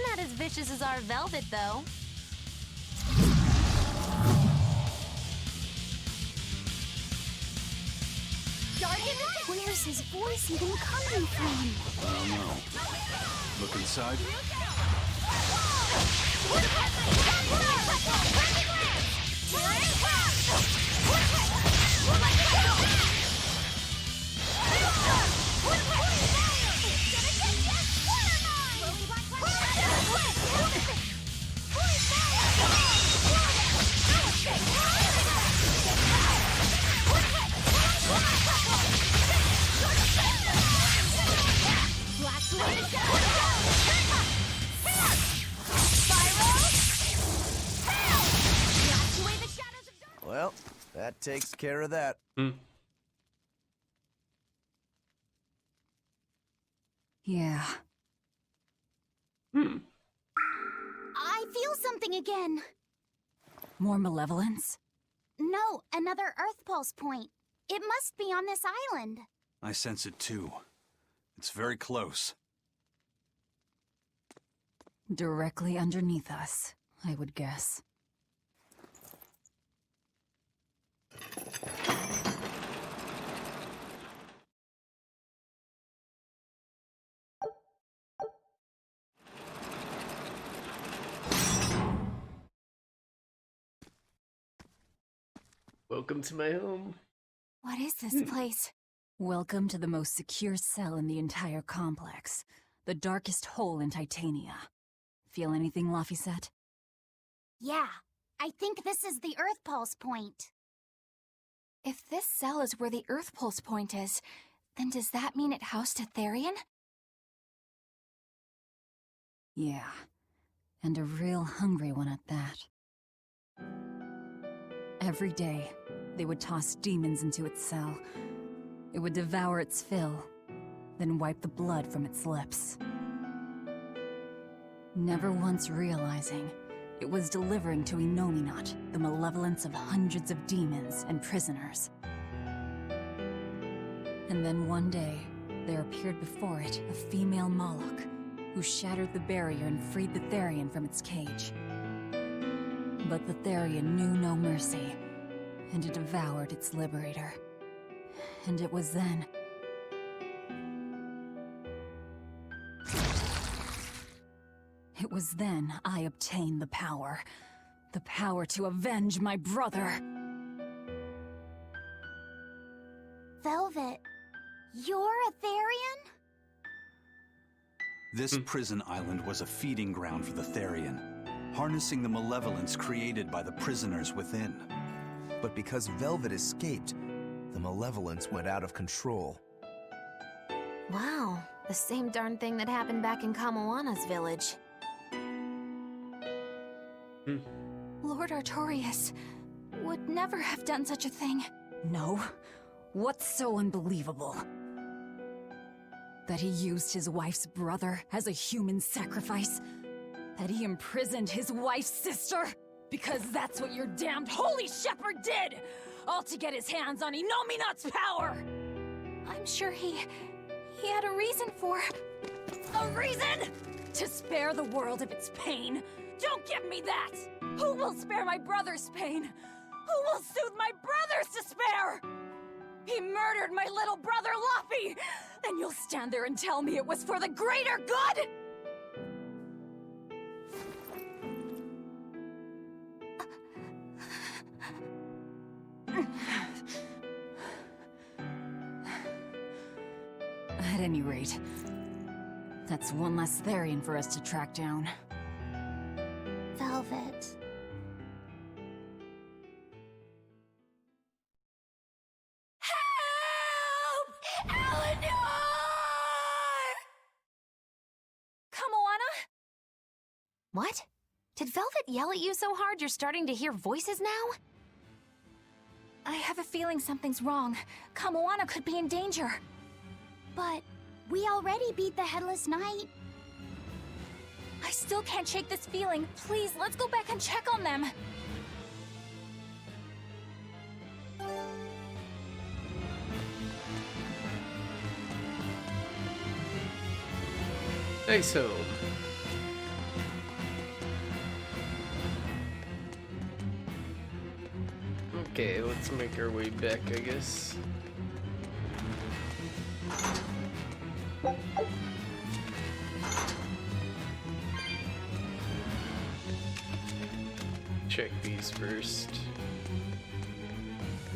Speaker 5: Not as vicious as our Velvet, though.
Speaker 4: Where's his voice even coming from?
Speaker 8: I don't know. Look inside.
Speaker 12: Well, that takes care of that.
Speaker 10: Yeah.
Speaker 4: I feel something again.
Speaker 10: More malevolence?
Speaker 4: No, another Earth Pulse point. It must be on this island.
Speaker 8: I sense it too. It's very close.
Speaker 10: Directly underneath us, I would guess.
Speaker 1: Welcome to my home.
Speaker 4: What is this place?
Speaker 10: Welcome to the most secure cell in the entire complex. The darkest hole in Titania. Feel anything, Laphicet?
Speaker 4: Yeah, I think this is the Earth Pulse point. If this cell is where the Earth Pulse point is, then does that mean it housed a Therian?
Speaker 10: Yeah. And a real hungry one at that. Every day, they would toss demons into its cell. It would devour its fill, then wipe the blood from its lips. Never once realizing, it was delivering to Inominat the malevolence of hundreds of demons and prisoners. And then one day, there appeared before it a female Moloch, who shattered the barrier and freed the Therian from its cage. But the Therian knew no mercy, and it devoured its liberator. And it was then... It was then I obtained the power. The power to avenge my brother.
Speaker 4: Velvet, you're a Therian?
Speaker 8: This prison island was a feeding ground for the Therian, harnessing the malevolence created by the prisoners within.
Speaker 12: But because Velvet escaped, the malevolence went out of control.
Speaker 5: Wow, the same darn thing that happened back in Kamoana's village.
Speaker 4: Lord Artorias would never have done such a thing.
Speaker 10: No. What's so unbelievable? That he used his wife's brother as a human sacrifice? That he imprisoned his wife's sister? Because that's what your damned Holy Shepherd did! All to get his hands on Inominat's power!
Speaker 4: I'm sure he had a reason for...
Speaker 10: A reason? To spare the world of its pain? Don't give me that! Who will spare my brother's pain? Who will soothe my brother's despair? He murdered my little brother Luffy! And you'll stand there and tell me it was for the greater good?! At any rate, that's one less Therian for us to track down.
Speaker 5: Velvet.
Speaker 4: Help! Eleanor! Kamoana?
Speaker 5: What? Did Velvet yell at you so hard you're starting to hear voices now?
Speaker 4: I have a feeling something's wrong. Kamoana could be in danger.
Speaker 2: But we already beat the Headless Knight.
Speaker 4: I still can't shake this feeling. Please, let's go back and check on them.
Speaker 1: Nice home. Okay, let's make our way back, I guess. Check these first.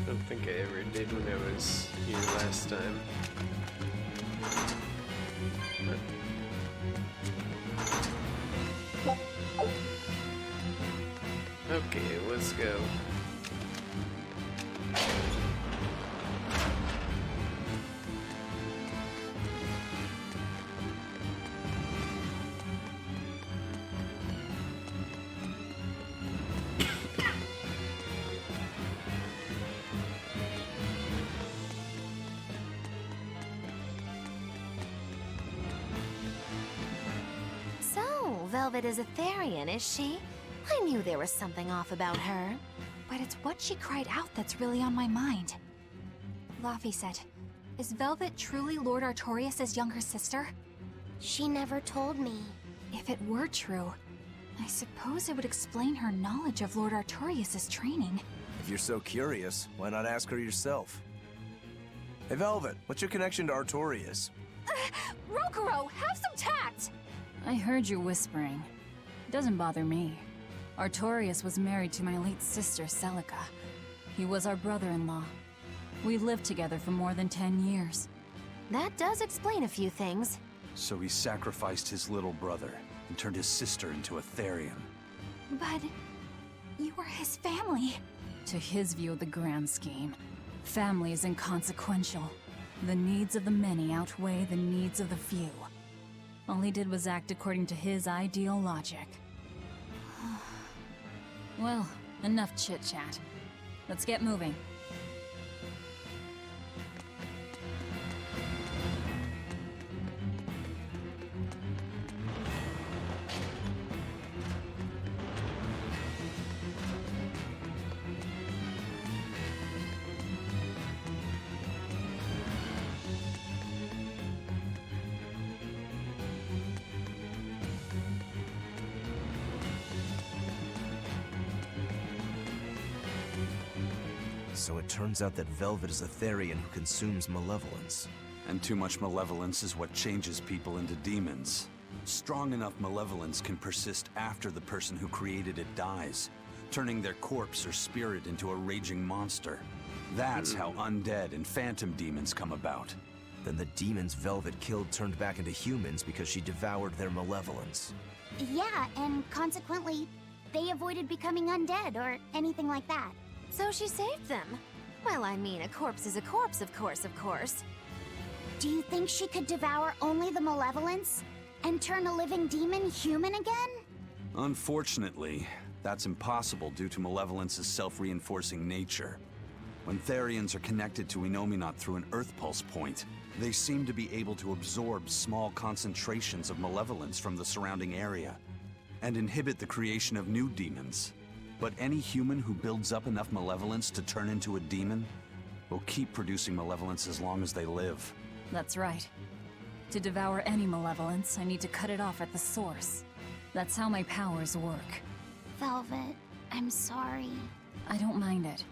Speaker 1: I don't think I ever did when I was here last time. Okay, let's go.
Speaker 5: Velvet is a Therian, is she? I knew there was something off about her.
Speaker 4: But it's what she cried out that's really on my mind. Laffy said, is Velvet truly Lord Artorias' younger sister?
Speaker 2: She never told me.
Speaker 4: If it were true, I suppose it would explain her knowledge of Lord Artorias' training.
Speaker 12: If you're so curious, why not ask her yourself? Hey Velvet, what's your connection to Artorias?
Speaker 4: Rokuro, have some tact!
Speaker 10: I heard you whispering. It doesn't bother me. Artorias was married to my late sister, Celica. He was our brother-in-law. We lived together for more than 10 years.
Speaker 5: That does explain a few things.
Speaker 8: So he sacrificed his little brother and turned his sister into a Therian.
Speaker 4: But you were his family.
Speaker 10: To his view of the grand scheme, family is inconsequential. The needs of the many outweigh the needs of the few. All he did was act according to his ideal logic. Well, enough chit-chat. Let's get moving.
Speaker 12: So it turns out that Velvet is a Therian who consumes malevolence.
Speaker 8: And too much malevolence is what changes people into demons. Strong enough malevolence can persist after the person who created it dies, turning their corpse or spirit into a raging monster. That's how undead and phantom demons come about.
Speaker 12: Then the demons Velvet killed turned back into humans because she devoured their malevolence.
Speaker 2: Yeah, and consequently, they avoided becoming undead or anything like that.
Speaker 5: So she saved them. Well, I mean, a corpse is a corpse, of course, of course.
Speaker 2: Do you think she could devour only the malevolence and turn a living demon human again?
Speaker 8: Unfortunately, that's impossible due to Malevolence's self-reinforcing nature. When Therians are connected to Enominat through an Earth Pulse point, they seem to be able to absorb small concentrations of malevolence from the surrounding area and inhibit the creation of new demons. But any human who builds up enough malevolence to turn into a demon will keep producing malevolence as long as they live.
Speaker 10: That's right. To devour any malevolence, I need to cut it off at the source. That's how my powers work.
Speaker 2: Velvet, I'm sorry.
Speaker 10: I don't mind it.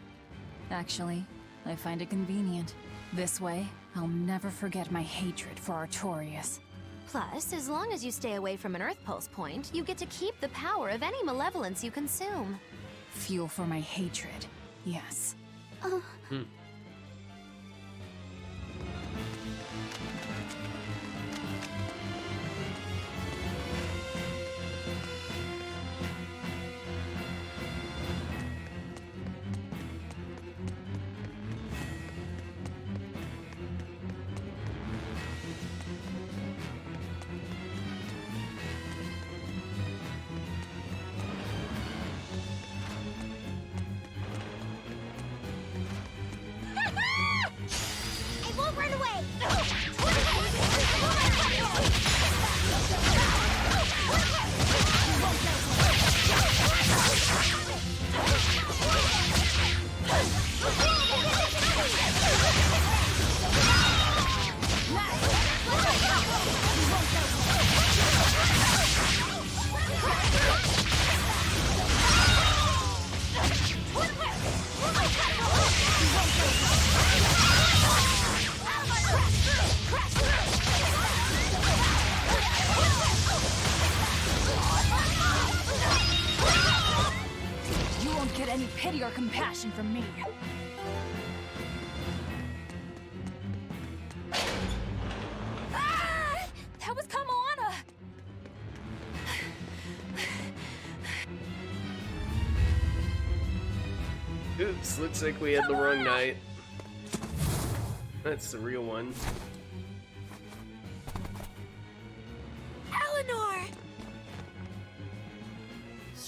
Speaker 10: Actually, I find it convenient. This way, I'll never forget my hatred for Artorias.
Speaker 5: Plus, as long as you stay away from an Earth Pulse point, you get to keep the power of any malevolence you consume.
Speaker 10: Fuel for my hatred, yes.
Speaker 2: I won't run away!
Speaker 10: You won't get any pity or compassion from me. Ah! That was Kamala!
Speaker 1: Oops, looks like we had the wrong night. That's the real one.
Speaker 2: Eleanor!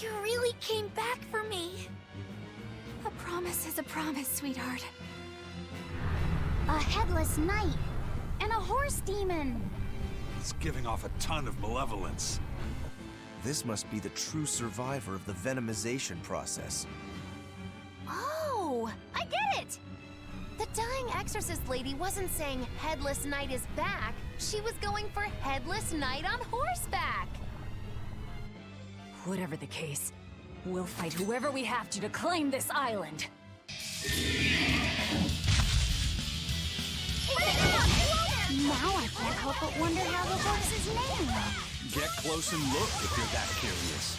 Speaker 2: You really came back for me.
Speaker 4: A promise is a promise, sweetheart.
Speaker 2: A headless knight and a horse demon.
Speaker 8: It's giving off a ton of malevolence.
Speaker 12: This must be the true survivor of the venomization process.
Speaker 5: Oh, I get it! The dying exorcist lady wasn't saying Headless Knight is back. She was going for Headless Knight on horseback.
Speaker 10: Whatever the case, we'll fight whoever we have to claim this island.
Speaker 2: Now I can't help but wonder how the horse's name.
Speaker 8: Get close and look if you're that curious.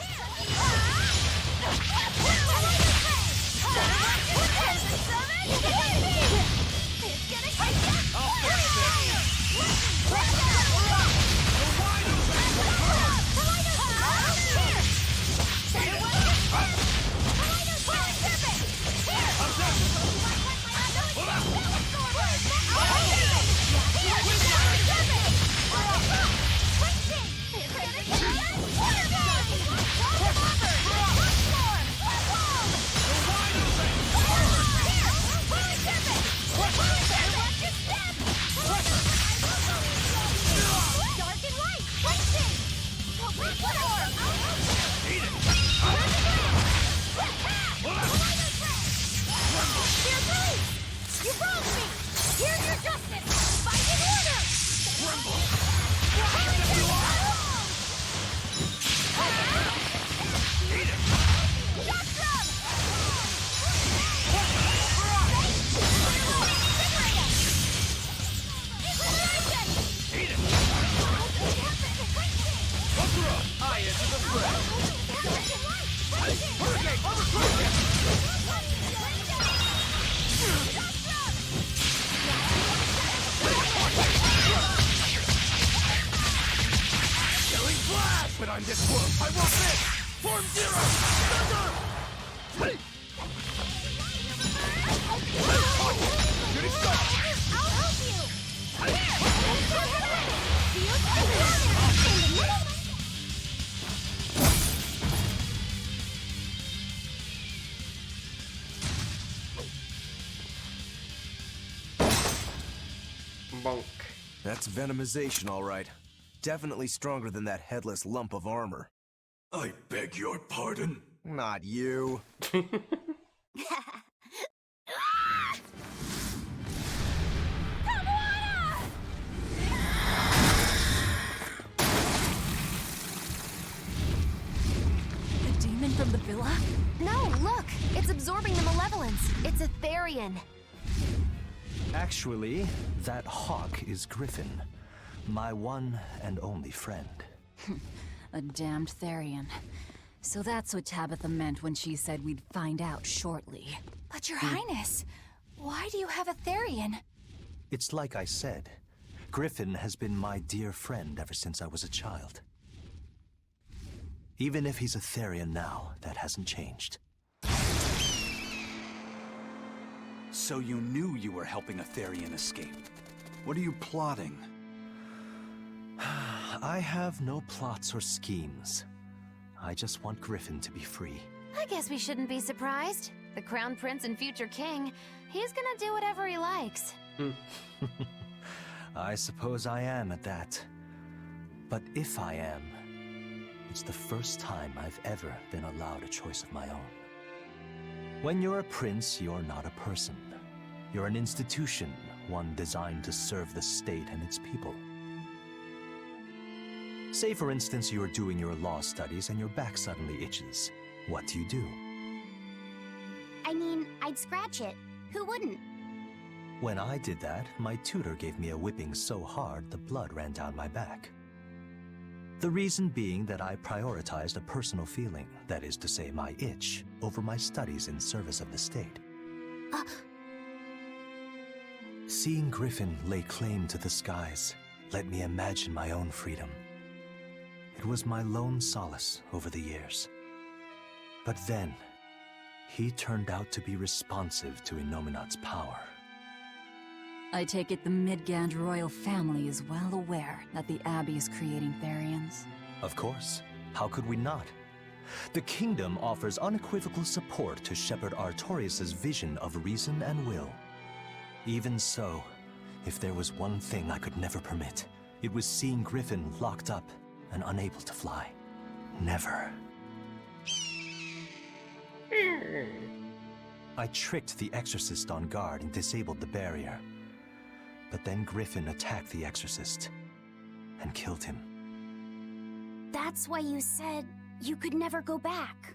Speaker 2: You broke me! Here's your justice! Fight in order!
Speaker 15: I'm this world. I want this! Form Zero! Stagger! Shooting star!
Speaker 5: I'll help you!
Speaker 1: Bonk.
Speaker 12: That's venomization, all right. Definitely stronger than that headless lump of armor.
Speaker 15: I beg your pardon?
Speaker 12: Not you.
Speaker 4: The demon from the villa?
Speaker 5: No, look! It's absorbing the malevolence. It's a Therian.
Speaker 14: Actually, that hawk is Griffin, my one and only friend.
Speaker 10: A damned Therian. So that's what Tabitha meant when she said we'd find out shortly.
Speaker 4: But Your Highness, why do you have a Therian?
Speaker 14: It's like I said. Griffin has been my dear friend ever since I was a child. Even if he's a Therian now, that hasn't changed.
Speaker 8: So you knew you were helping a Therian escape. What are you plotting?
Speaker 14: I have no plots or schemes. I just want Griffin to be free.
Speaker 5: I guess we shouldn't be surprised. The Crown Prince and future king, he's gonna do whatever he likes.
Speaker 14: I suppose I am at that. But if I am, it's the first time I've ever been allowed a choice of my own. When you're a prince, you're not a person. You're an institution, one designed to serve the state and its people. Say, for instance, you're doing your law studies and your back suddenly itches. What do you do?
Speaker 2: I mean, I'd scratch it. Who wouldn't?
Speaker 14: When I did that, my tutor gave me a whipping so hard the blood ran down my back. The reason being that I prioritized a personal feeling, that is to say my itch, over my studies in service of the state. Seeing Griffin lay claim to the skies let me imagine my own freedom. It was my lone solace over the years. But then, he turned out to be responsive to Innominat's power.
Speaker 10: I take it the Midgand royal family is well aware that the Abbey is creating Therians.
Speaker 14: Of course. How could we not? The kingdom offers unequivocal support to Shepherd Artorius' vision of reason and will. Even so, if there was one thing I could never permit, it was seeing Griffin locked up and unable to fly. Never. I tricked the Exorcist on guard and disabled the barrier. But then Griffin attacked the Exorcist and killed him.
Speaker 2: That's why you said you could never go back.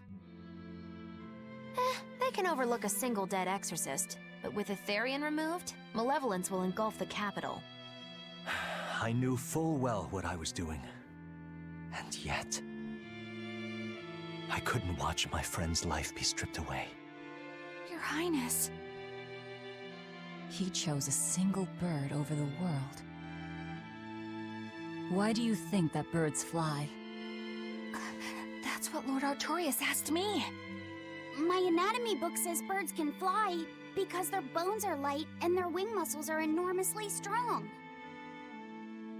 Speaker 5: They can overlook a single dead exorcist, but with a Therian removed, malevolence will engulf the capital.
Speaker 14: I knew full well what I was doing. And yet, I couldn't watch my friend's life be stripped away.
Speaker 4: Your Highness.
Speaker 10: He chose a single bird over the world. Why do you think that birds fly?
Speaker 4: That's what Lord Artorius asked me.
Speaker 2: My anatomy book says birds can fly because their bones are light and their wing muscles are enormously strong.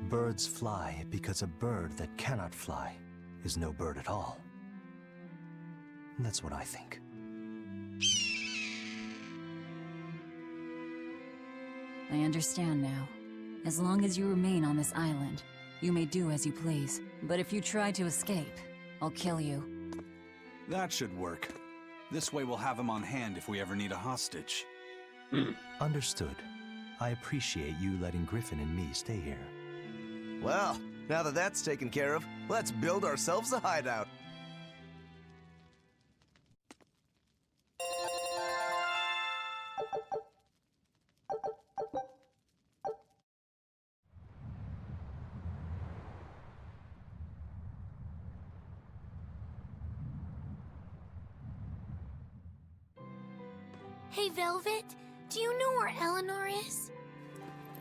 Speaker 14: Birds fly because a bird that cannot fly is no bird at all. That's what I think.
Speaker 10: I understand now. As long as you remain on this island, you may do as you please. But if you try to escape, I'll kill you.
Speaker 8: That should work. This way we'll have him on hand if we ever need a hostage.
Speaker 14: Understood. I appreciate you letting Griffin and me stay here.
Speaker 12: Well, now that that's taken care of, let's build ourselves a hideout.
Speaker 2: Hey, Velvet, do you know where Eleanor is?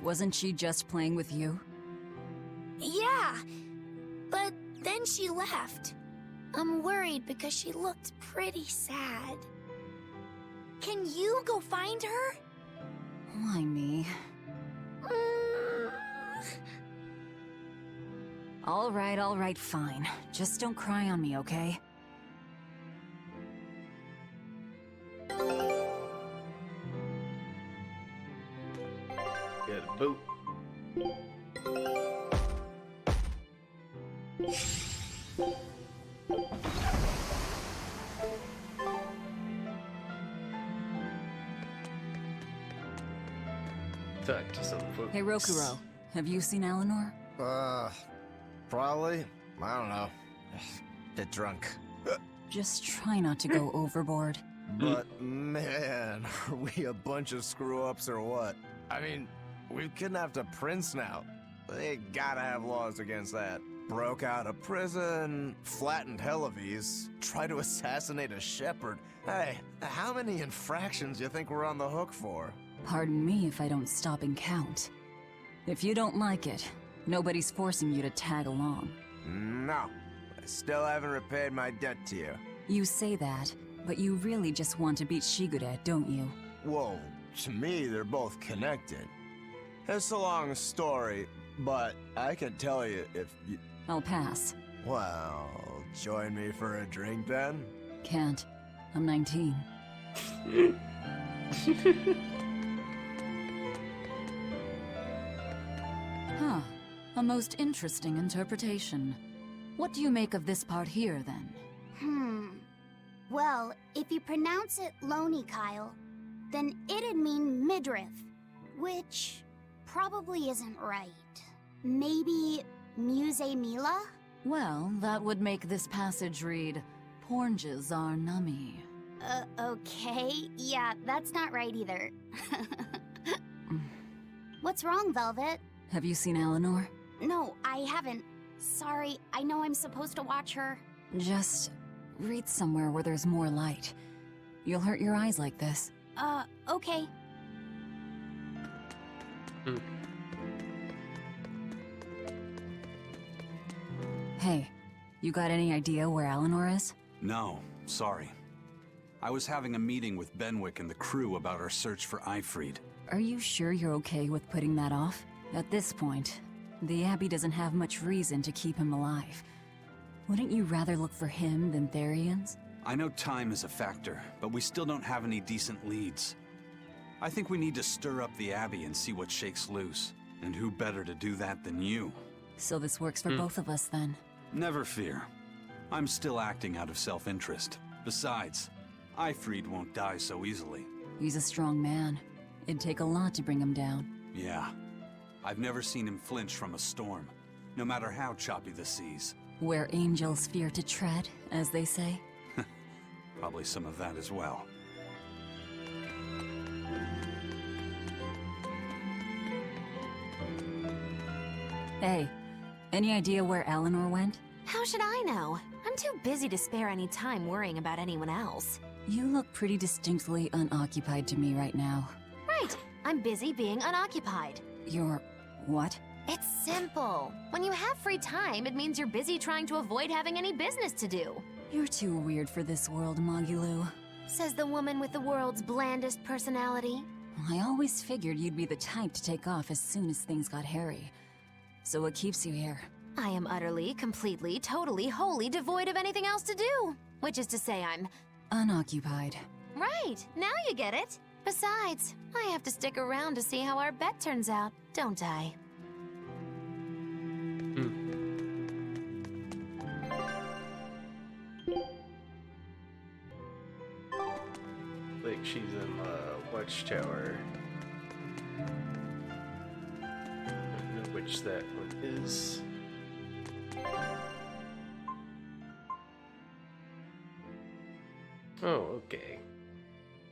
Speaker 10: Wasn't she just playing with you?
Speaker 2: Yeah, but then then she left. I'm worried because she looked pretty sad. Can you go find her?
Speaker 10: Why me? All right, fine. Just don't cry on me, okay?
Speaker 1: Got a boot. Talk to some folks.
Speaker 10: Hey, Rokuro, have you seen Eleanor?
Speaker 12: Probably. I don't know. Bit drunk.
Speaker 10: Just try not to go overboard.
Speaker 12: But man, are we a bunch of screw-ups or what? I mean, we've kidnapped a prince now. They gotta have laws against that. Broke out of prison, flattened Helavis, tried to assassinate a shepherd. Hey, how many infractions you think we're on the hook for?
Speaker 10: Pardon me if I don't stop and count. If you don't like it, nobody's forcing you to tag along.
Speaker 12: No. I still haven't repaid my debt to you.
Speaker 10: You say that, but you really just want to beat Shigure, don't you?
Speaker 12: Whoa, to me, they're both connected. It's a long story, but I can tell you if you...
Speaker 10: I'll pass.
Speaker 12: Well, join me for a drink then?
Speaker 10: Can't. I'm 19. Huh. A most interesting interpretation. What do you make of this part here, then?
Speaker 2: Well, if you pronounce it Loney Kyle, then it'd mean midriff, which probably isn't right. Maybe Muse Mila?
Speaker 10: Well, that would make this passage read, Pornges are nummy.
Speaker 2: Okay. Yeah, that's not right either. What's wrong, Velvet?
Speaker 10: Have you seen Eleanor?
Speaker 2: No, I haven't. Sorry, I know I'm supposed to watch her.
Speaker 10: Just read somewhere where there's more light. You'll hurt your eyes like this.
Speaker 2: Okay.
Speaker 10: Hey, you got any idea where Eleanor is?
Speaker 8: No, sorry. I was having a meeting with Benwick and the crew about our search for Ifrid.
Speaker 10: Are you sure you're okay with putting that off? At this point, the Abbey doesn't have much reason to keep him alive. Wouldn't you rather look for him than Therians?
Speaker 8: I know time is a factor, but we still don't have any decent leads. I think we need to stir up the Abbey and see what shakes loose. And who better to do that than you?
Speaker 10: So this works for both of us, then?
Speaker 8: Never fear. I'm still acting out of self-interest. Besides, Ifrid won't die so easily.
Speaker 10: He's a strong man. It'd take a lot to bring him down.
Speaker 8: Yeah. I've never seen him flinch from a storm, no matter how choppy the seas.
Speaker 10: Where angels fear to tread, as they say.
Speaker 8: Probably some of that as well.
Speaker 10: Hey, any idea where Eleanor went?
Speaker 5: How should I know? I'm too busy to spare any time worrying about anyone else.
Speaker 10: You look pretty distinctly unoccupied to me right now.
Speaker 5: Right. I'm busy being unoccupied.
Speaker 10: You're... what?
Speaker 5: It's simple. When you have free time, it means you're busy trying to avoid having any business to do.
Speaker 10: You're too weird for this world, Magilu.
Speaker 5: Says the woman with the world's blandest personality.
Speaker 10: I always figured you'd be the type to take off as soon as things got hairy. So what keeps you here?
Speaker 5: I am utterly, completely, totally, wholly devoid of anything else to do. Which is to say I'm...
Speaker 10: unoccupied.
Speaker 5: Right, now you get it. Besides, I have to stick around to see how our bet turns out, don't I?
Speaker 1: Like she's in the watchtower. Don't know which that one is. Oh, okay.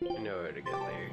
Speaker 1: I know how to get there.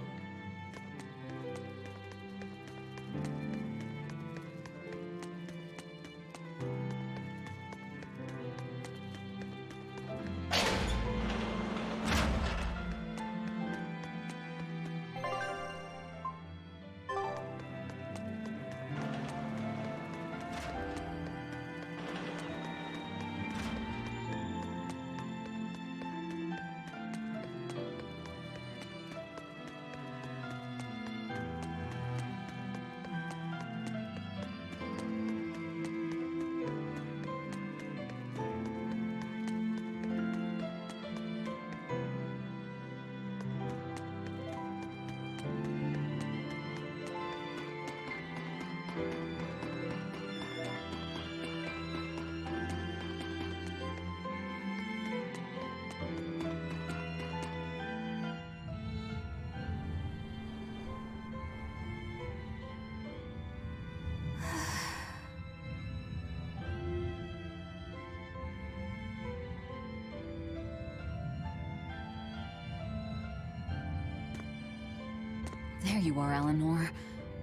Speaker 10: There you are, Eleanor.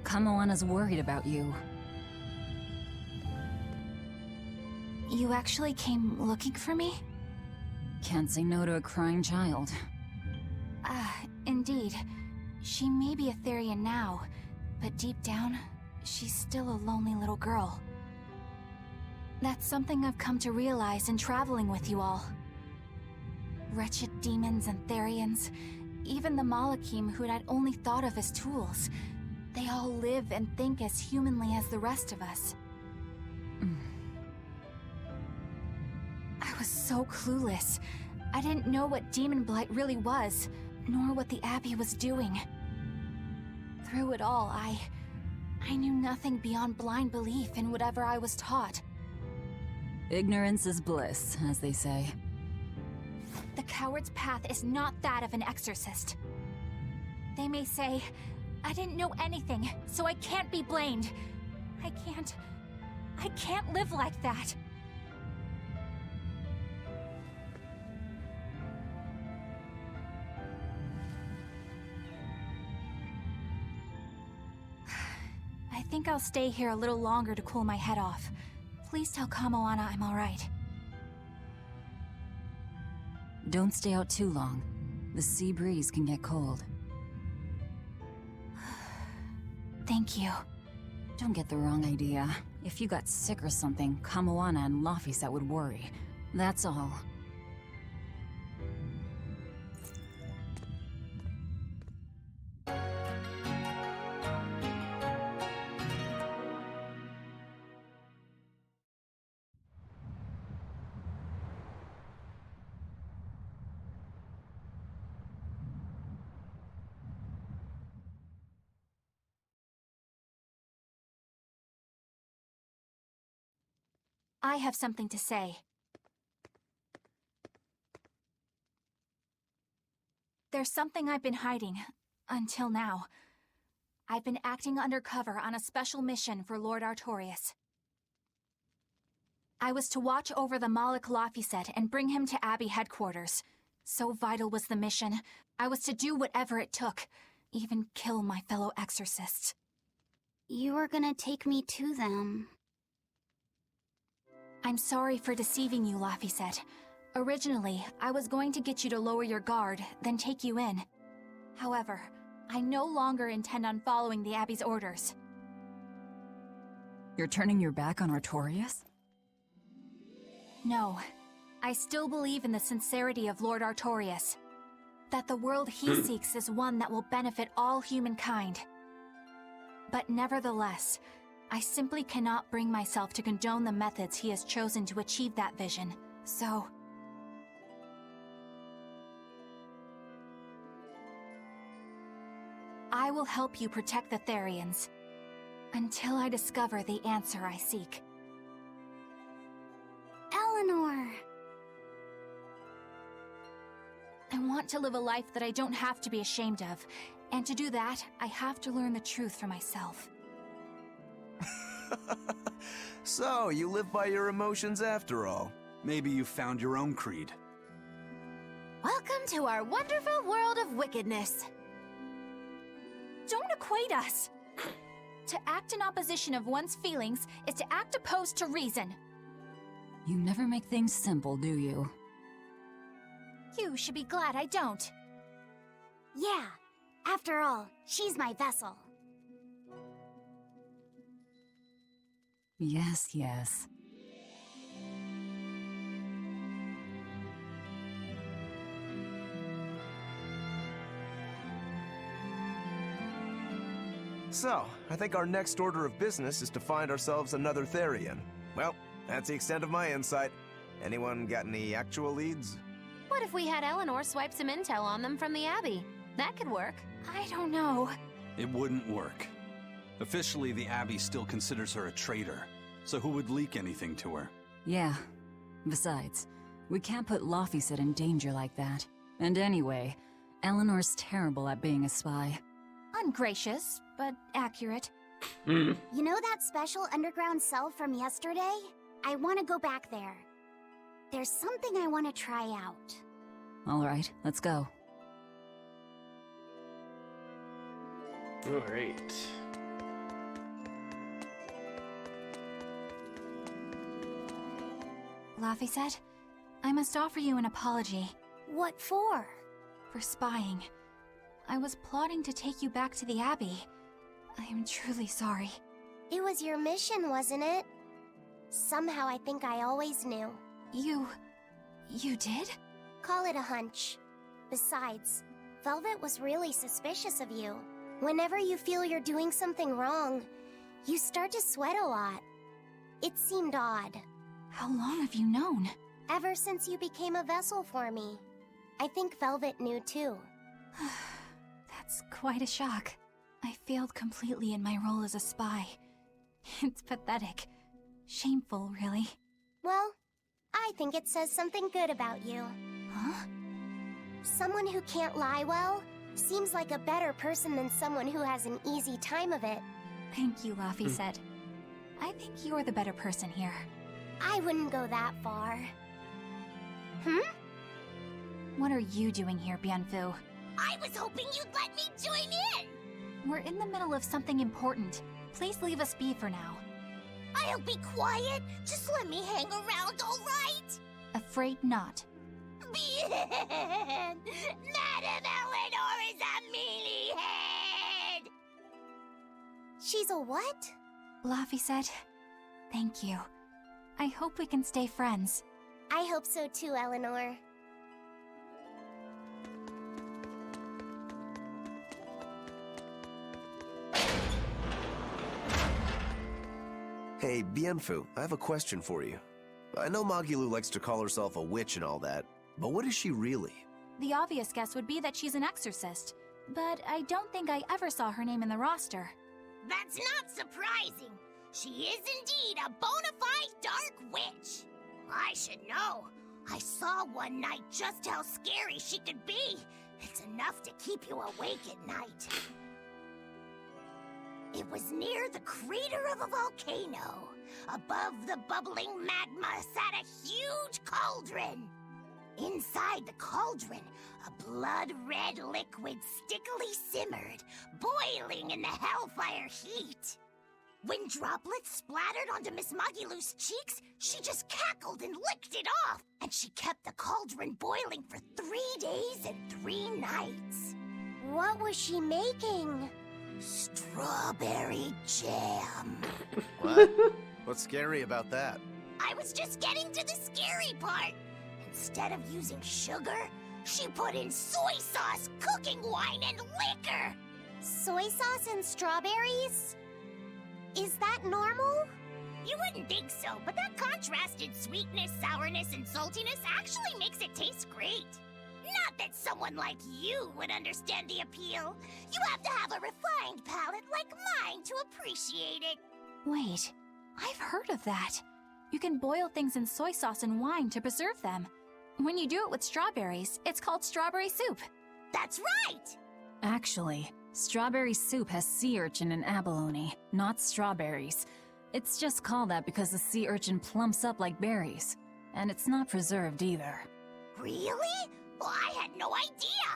Speaker 10: Kamoana's worried about you.
Speaker 4: You actually came looking for me?
Speaker 10: Can't say no to a crying child.
Speaker 4: Indeed. She may be a Therian now, but deep down, she's still a lonely little girl. That's something I've come to realize in traveling with you all. Wretched demons and Therians, even the Malakim who I'd only thought of as tools, they all live and think as humanly as the rest of us. I was so clueless. I didn't know what Demon Blight really was, nor what the Abbey was doing. Through it all, I knew nothing beyond blind belief in whatever I was taught.
Speaker 10: Ignorance is bliss, as they say.
Speaker 4: The coward's path is not that of an exorcist. They may say, I didn't know anything, so I can't be blamed. I can't live like that. I think I'll stay here a little longer to cool my head off. Please tell Kamoana I'm alright.
Speaker 10: Don't stay out too long. The sea breeze can get cold.
Speaker 4: Thank you.
Speaker 10: Don't get the wrong idea. If you got sick or something, Kamoana and Laphicet would worry. That's all.
Speaker 4: I have something to say. There's something I've been hiding, until now. I've been acting undercover on a special mission for Lord Artorias. I was to watch over the Malik Laphicet and bring him to Abbey headquarters. So vital was the mission, I was to do whatever it took, even kill my fellow exorcists.
Speaker 2: You were gonna take me to them.
Speaker 4: I'm sorry for deceiving you, Laphicet. Originally, I was going to get you to lower your guard, then take you in. However, I no longer intend on following the Abbey's orders.
Speaker 10: You're turning your back on Artorias?
Speaker 4: No. I still believe in the sincerity of Lord Artorias. That the world he seeks is one that will benefit all humankind. But nevertheless, I simply cannot bring myself to condone the methods he has chosen to achieve that vision, so... I will help you protect the Therians, until I discover the answer I seek.
Speaker 2: Eleanor!
Speaker 4: I want to live a life that I don't have to be ashamed of, and to do that, I have to learn the truth for myself.
Speaker 12: So, you live by your emotions after all.
Speaker 8: Maybe you found your own creed.
Speaker 5: Welcome to our wonderful world of wickedness.
Speaker 4: Don't equate us! To act in opposition of one's feelings is to act opposed to reason.
Speaker 10: You never make things simple, do you?
Speaker 4: You should be glad I don't.
Speaker 2: Yeah. After all, she's my vessel.
Speaker 10: Yes, yes.
Speaker 12: So, I think our next order of business is to find ourselves another Therian. Well, that's the extent of my insight. Anyone got any actual leads?
Speaker 5: What if we had Eleanor swipe some intel on them from the Abbey? That could work.
Speaker 4: I don't know.
Speaker 8: It wouldn't work. Officially, the Abbey still considers her a traitor. So who would leak anything to her?
Speaker 10: Yeah. Besides, we can't put Laphicet in danger like that. And anyway, Eleanor's terrible at being a spy.
Speaker 4: Ungracious, but accurate.
Speaker 2: You know that special underground cell from yesterday? I want to go back there. There's something I want to try out.
Speaker 10: All right, let's go.
Speaker 1: Alright.
Speaker 4: Laffy said, I must offer you an apology.
Speaker 2: What for?
Speaker 4: For spying. I was plotting to take you back to the Abbey. I am truly sorry.
Speaker 2: It was your mission, wasn't it? Somehow I think I always knew.
Speaker 4: You did?
Speaker 2: Call it a hunch. Besides, Velvet was really suspicious of you. Whenever you feel you're doing something wrong, you start to sweat a lot. It seemed odd.
Speaker 4: How long have you known?
Speaker 2: Ever since you became a vessel for me. I think Velvet knew too.
Speaker 4: That's quite a shock. I failed completely in my role as a spy. It's pathetic. Shameful, really.
Speaker 2: Well, I think it says something good about you.
Speaker 4: Huh?
Speaker 2: Someone who can't lie well seems like a better person than someone who has an easy time of it.
Speaker 4: Thank you, Laffy said. I think you're the better person here.
Speaker 2: I wouldn't go that far.
Speaker 4: What are you doing here, Bienfu?
Speaker 5: I was hoping you'd let me join in!
Speaker 4: We're in the middle of something important. Please leave us be for now.
Speaker 5: I'll be quiet. Just let me hang around, all right?
Speaker 4: Afraid not.
Speaker 5: Bien! Madame Eleanor is a mealy-head!
Speaker 2: She's a what?
Speaker 4: Laffy said, thank you. I hope we can stay friends.
Speaker 2: I hope so too, Eleanor.
Speaker 12: Hey, Bienfu, I have a question for you. I know Magilu likes to call herself a witch and all that, but what is she really?
Speaker 4: The obvious guess would be that she's an exorcist, but I don't think I ever saw her name in the roster.
Speaker 5: That's not surprising. She is indeed a bona fide dark witch. I should know. I saw one night just how scary she could be. It's enough to keep you awake at night. It was near the crater of a volcano. Above the bubbling magma sat a huge cauldron. Inside the cauldron, a blood-red liquid stickily simmered, boiling in the hellfire heat. When droplets splattered onto Miss Magilu's cheeks, she just cackled and licked it off. And she kept the cauldron boiling for 3 days and 3 nights.
Speaker 2: What was she making?
Speaker 5: Strawberry jam.
Speaker 12: What? What's scary about that?
Speaker 5: I was just getting to the scary part. Instead of using sugar, she put in soy sauce, cooking wine, and liquor.
Speaker 2: Soy sauce and strawberries? Is that normal?
Speaker 5: You wouldn't think so, but that contrasted sweetness, sourness, and saltiness actually makes it taste great. Not that someone like you would understand the appeal. You have to have a refined palate like mine to appreciate it.
Speaker 4: Wait, I've heard of that. You can boil things in soy sauce and wine to preserve them. When you do it with strawberries, it's called strawberry soup.
Speaker 5: That's right!
Speaker 10: Actually, strawberry soup has sea urchin and abalone, not strawberries. It's just called that because the sea urchin plumps up like berries. And it's not preserved either.
Speaker 5: Really? Well, I had no idea.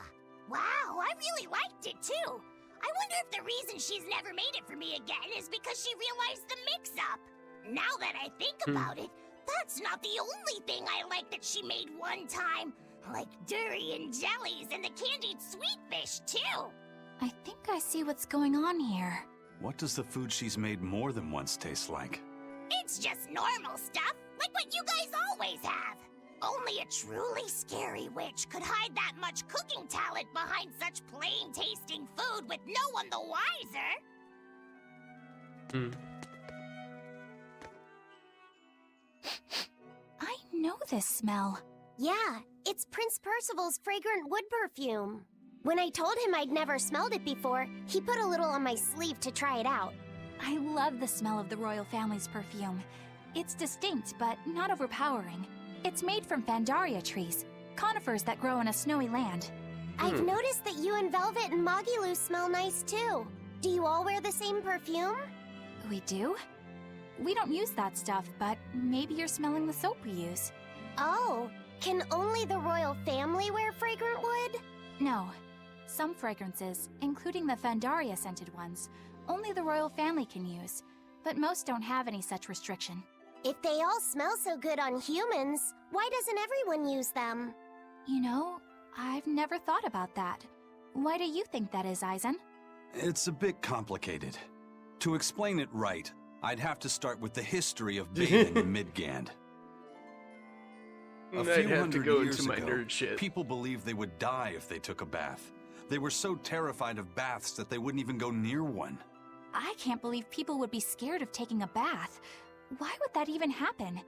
Speaker 5: Wow, I really liked it too. I wonder if the reason she's never made it for me again is because she realized the mix-up. Now that I think about it, that's not the only thing I like that she made one time. Like durian jellies and the candied sweet fish too.
Speaker 4: I think I see what's going on here.
Speaker 8: What does the food she's made more than once taste like?
Speaker 5: It's just normal stuff, like what you guys always have. Only a truly scary witch could hide that much cooking talent behind such plain-tasting food with no one the wiser.
Speaker 4: I know this smell.
Speaker 2: Yeah, it's Prince Percival's fragrant wood perfume. When I told him I'd never smelled it before, he put a little on my sleeve to try it out.
Speaker 4: I love the smell of the royal family's perfume. It's distinct, but not overpowering. It's made from Fandaria trees, conifers that grow in a snowy land.
Speaker 2: I've noticed that you and Velvet and Magilu smell nice too. Do you all wear the same perfume?
Speaker 4: We do? We don't use that stuff, but maybe you're smelling the soap we use.
Speaker 2: Oh, can only the royal family wear fragrant wood?
Speaker 4: No. Some fragrances, including the Fandaria-scented ones, only the royal family can use, but most don't have any such restriction.
Speaker 2: If they all smell so good on humans, why doesn't everyone use them?
Speaker 4: You know, I've never thought about that. Why do you think that is, Eisen?
Speaker 8: It's a bit complicated. To explain it right, I'd have to start with the history of bathing in Midgand. A
Speaker 1: I'd
Speaker 8: few
Speaker 1: have to
Speaker 8: hundred
Speaker 1: go
Speaker 8: years
Speaker 1: into my
Speaker 8: ago,
Speaker 1: nerd shit.
Speaker 8: people believed they would die if they took a bath. They were so terrified of baths that they wouldn't even go near one.
Speaker 4: I can't believe people would be scared of taking a bath. Why would that even happen?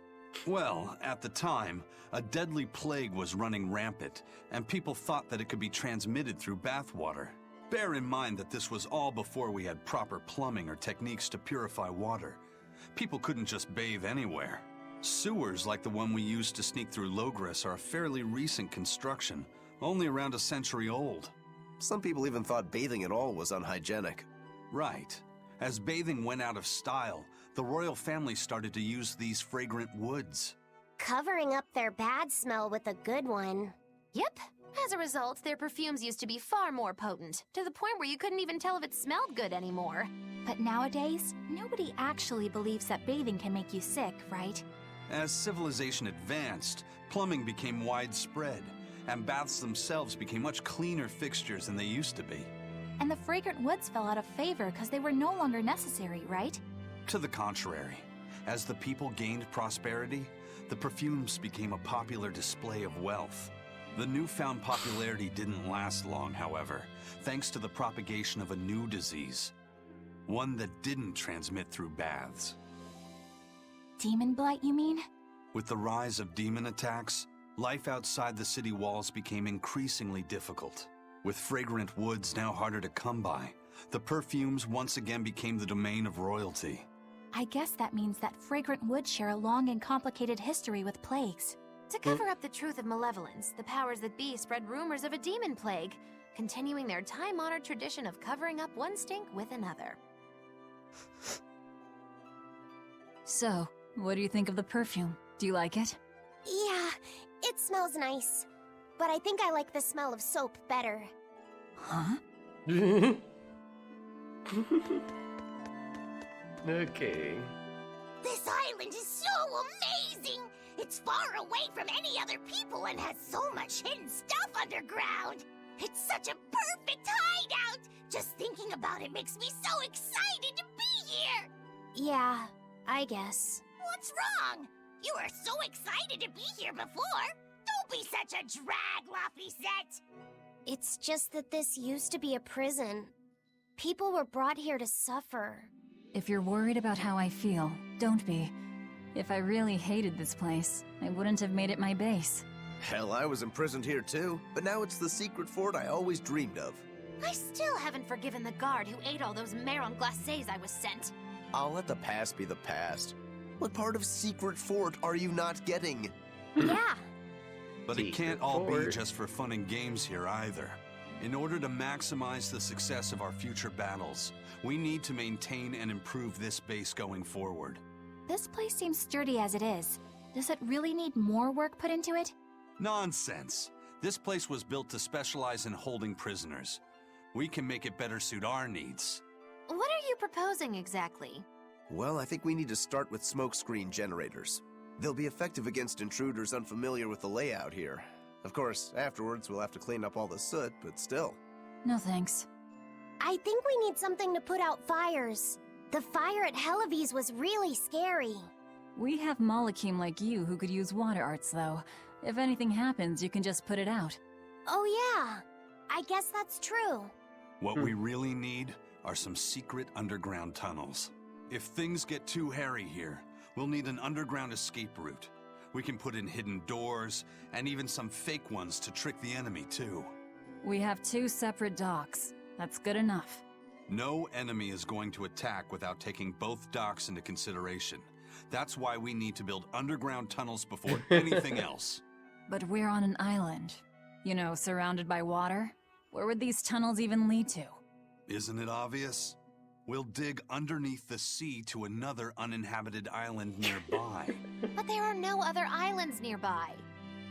Speaker 8: Well, at the time, a deadly plague was running rampant, and people thought that it could be transmitted through bathwater. Bear in mind that this was all before we had proper plumbing or techniques to purify water. People couldn't just bathe anywhere. Sewers like the one we used to sneak through Logres are a fairly recent construction, only around a century old.
Speaker 12: Some people even thought bathing at all was unhygienic.
Speaker 8: Right. As bathing went out of style, the royal family started to use these fragrant woods.
Speaker 2: Covering up their bad smell with a good one.
Speaker 5: Yep. As a result, their perfumes used to be far more potent, to the point where you couldn't even tell if it smelled good anymore.
Speaker 4: But nowadays, nobody actually believes that bathing can make you sick, right?
Speaker 8: As civilization advanced, plumbing became widespread, and baths themselves became much cleaner fixtures than they used to be.
Speaker 4: And the fragrant woods fell out of favor because they were no longer necessary, right?
Speaker 8: To the contrary, as the people gained prosperity, the perfumes became a popular display of wealth. The newfound popularity didn't last long, however, thanks to the propagation of a new disease. One that didn't transmit through baths.
Speaker 4: Demon blight, you mean?
Speaker 8: With the rise of demon attacks, life outside the city walls became increasingly difficult. With fragrant woods now harder to come by, the perfumes once again became the domain of royalty.
Speaker 4: I guess that means that fragrant woods share a long and complicated history with plagues.
Speaker 5: To cover up the truth of malevolence, the powers that be spread rumors of a demon plague, continuing their time-honored tradition of covering up one stink with another.
Speaker 10: So, what do you think of the perfume? Do you like it?
Speaker 2: Yeah, it smells nice. But I think I like the smell of soap better.
Speaker 10: Huh?
Speaker 1: Okay.
Speaker 2: This island is so amazing! It's far away from any other people and has so much hidden stuff underground! It's such a perfect hideout! Just thinking about it makes me so excited to be here! Yeah, I guess. What's wrong? You were so excited to be here before! Don't be such a drag, Laphicet! It's just that this used to be a prison. People were brought here to suffer.
Speaker 10: If you're worried about how I feel, don't be. If I really hated this place, I wouldn't have made it my base.
Speaker 12: Hell, I was imprisoned here too, but now it's the secret fort I always dreamed of.
Speaker 5: I still haven't forgiven the guard who ate all those marron glacés I was sent.
Speaker 12: I'll let the past be the past. What part of secret fort are you not getting?
Speaker 2: Yeah.
Speaker 8: But it can't all be just for fun and games here either. In order to maximize the success of our future battles, we need to maintain and improve this base going forward.
Speaker 4: This place seems sturdy as it is. Does it really need more work put into it?
Speaker 8: Nonsense. This place was built to specialize in holding prisoners. We can make it better suit our needs.
Speaker 5: What are you proposing exactly?
Speaker 12: Well, I think we need to start with smokescreen generators. They'll be effective against intruders unfamiliar with the layout here. Of course, afterwards we'll have to clean up all the soot, but still.
Speaker 10: No thanks.
Speaker 2: I think we need something to put out fires. The fire at Helavi's was really scary.
Speaker 10: We have Malakim like you who could use water arts, though. If anything happens, you can just put it out.
Speaker 2: Oh yeah, I guess that's true.
Speaker 8: What we really need are some secret underground tunnels. If things get too hairy here, we'll need an underground escape route. We can put in hidden doors, and even some fake ones to trick the enemy, too.
Speaker 10: We have 2 separate docks. That's good enough.
Speaker 8: No enemy is going to attack without taking both docks into consideration. That's why we need to build underground tunnels before anything else.
Speaker 10: But we're on an island. You know, surrounded by water. Where would these tunnels even lead to?
Speaker 8: Isn't it obvious? We'll dig underneath the sea to another uninhabited island nearby.
Speaker 5: But there are no other islands nearby.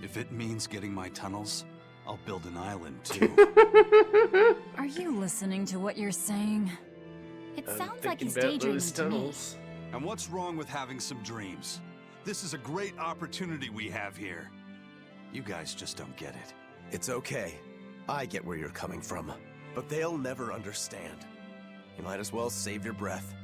Speaker 8: If it means getting my tunnels, I'll build an island too.
Speaker 10: Are you listening to what you're saying?
Speaker 4: It
Speaker 1: I'm
Speaker 4: sounds like
Speaker 1: thinking
Speaker 4: he's
Speaker 1: about
Speaker 4: daydreaming
Speaker 1: those
Speaker 4: to me.
Speaker 1: tunnels.
Speaker 8: And what's wrong with having some dreams? This is a great opportunity we have here. You guys just don't get it.
Speaker 12: It's okay. I get where you're coming from. But they'll never understand. You might as well save your breath.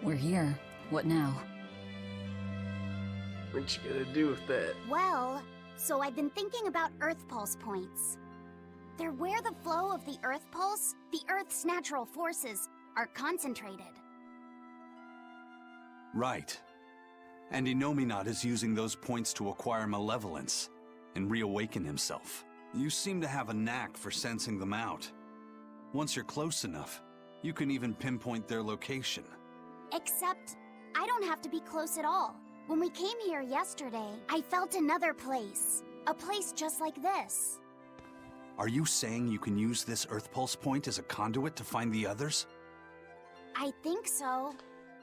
Speaker 10: We're here. What now?
Speaker 1: What you gonna do with that?
Speaker 2: Well, so I've been thinking about Earth Pulse points. They're where the flow of the Earth Pulse, the Earth's natural forces, are concentrated.
Speaker 8: Right. And Inominat is using those points to acquire malevolence and reawaken himself. You seem to have a knack for sensing them out. Once you're close enough, you can even pinpoint their location.
Speaker 2: Except, I don't have to be close at all. When we came here yesterday, I felt another place. A place just like this.
Speaker 8: Are you saying you can use this Earth Pulse point as a conduit to find the others?
Speaker 2: I think so.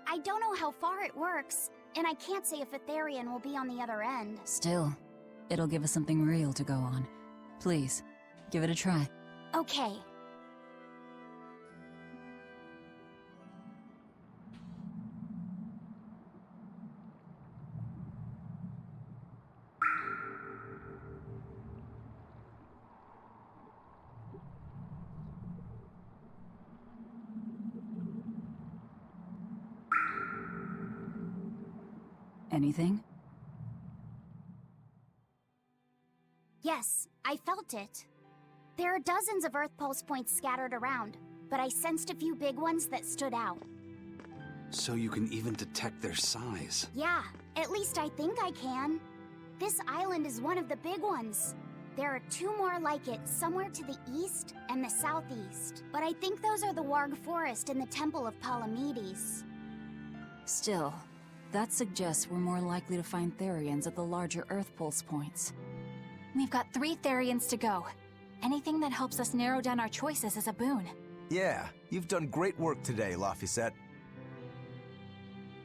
Speaker 2: I don't know how far it works, and I can't say if Etherian will be on the other end.
Speaker 10: Still, it'll give us something real to go on. Please, give it a try.
Speaker 2: Okay.
Speaker 10: Anything?
Speaker 2: Yes, I felt it. There are dozens of Earth Pulse points scattered around, but I sensed a few big ones that stood out.
Speaker 8: So you can even detect their size.
Speaker 2: Yeah, at least I think I can. This island is one of the big ones. There are two more like it somewhere to the east and the southeast. But I think those are the Warg Forest and the Temple of Palamedes.
Speaker 10: Still, that suggests we're more likely to find Therians at the larger Earth Pulse points.
Speaker 4: We've got 3 Therians to go. Anything that helps us narrow down our choices is a boon.
Speaker 12: Yeah, you've done great work today, Laphicet.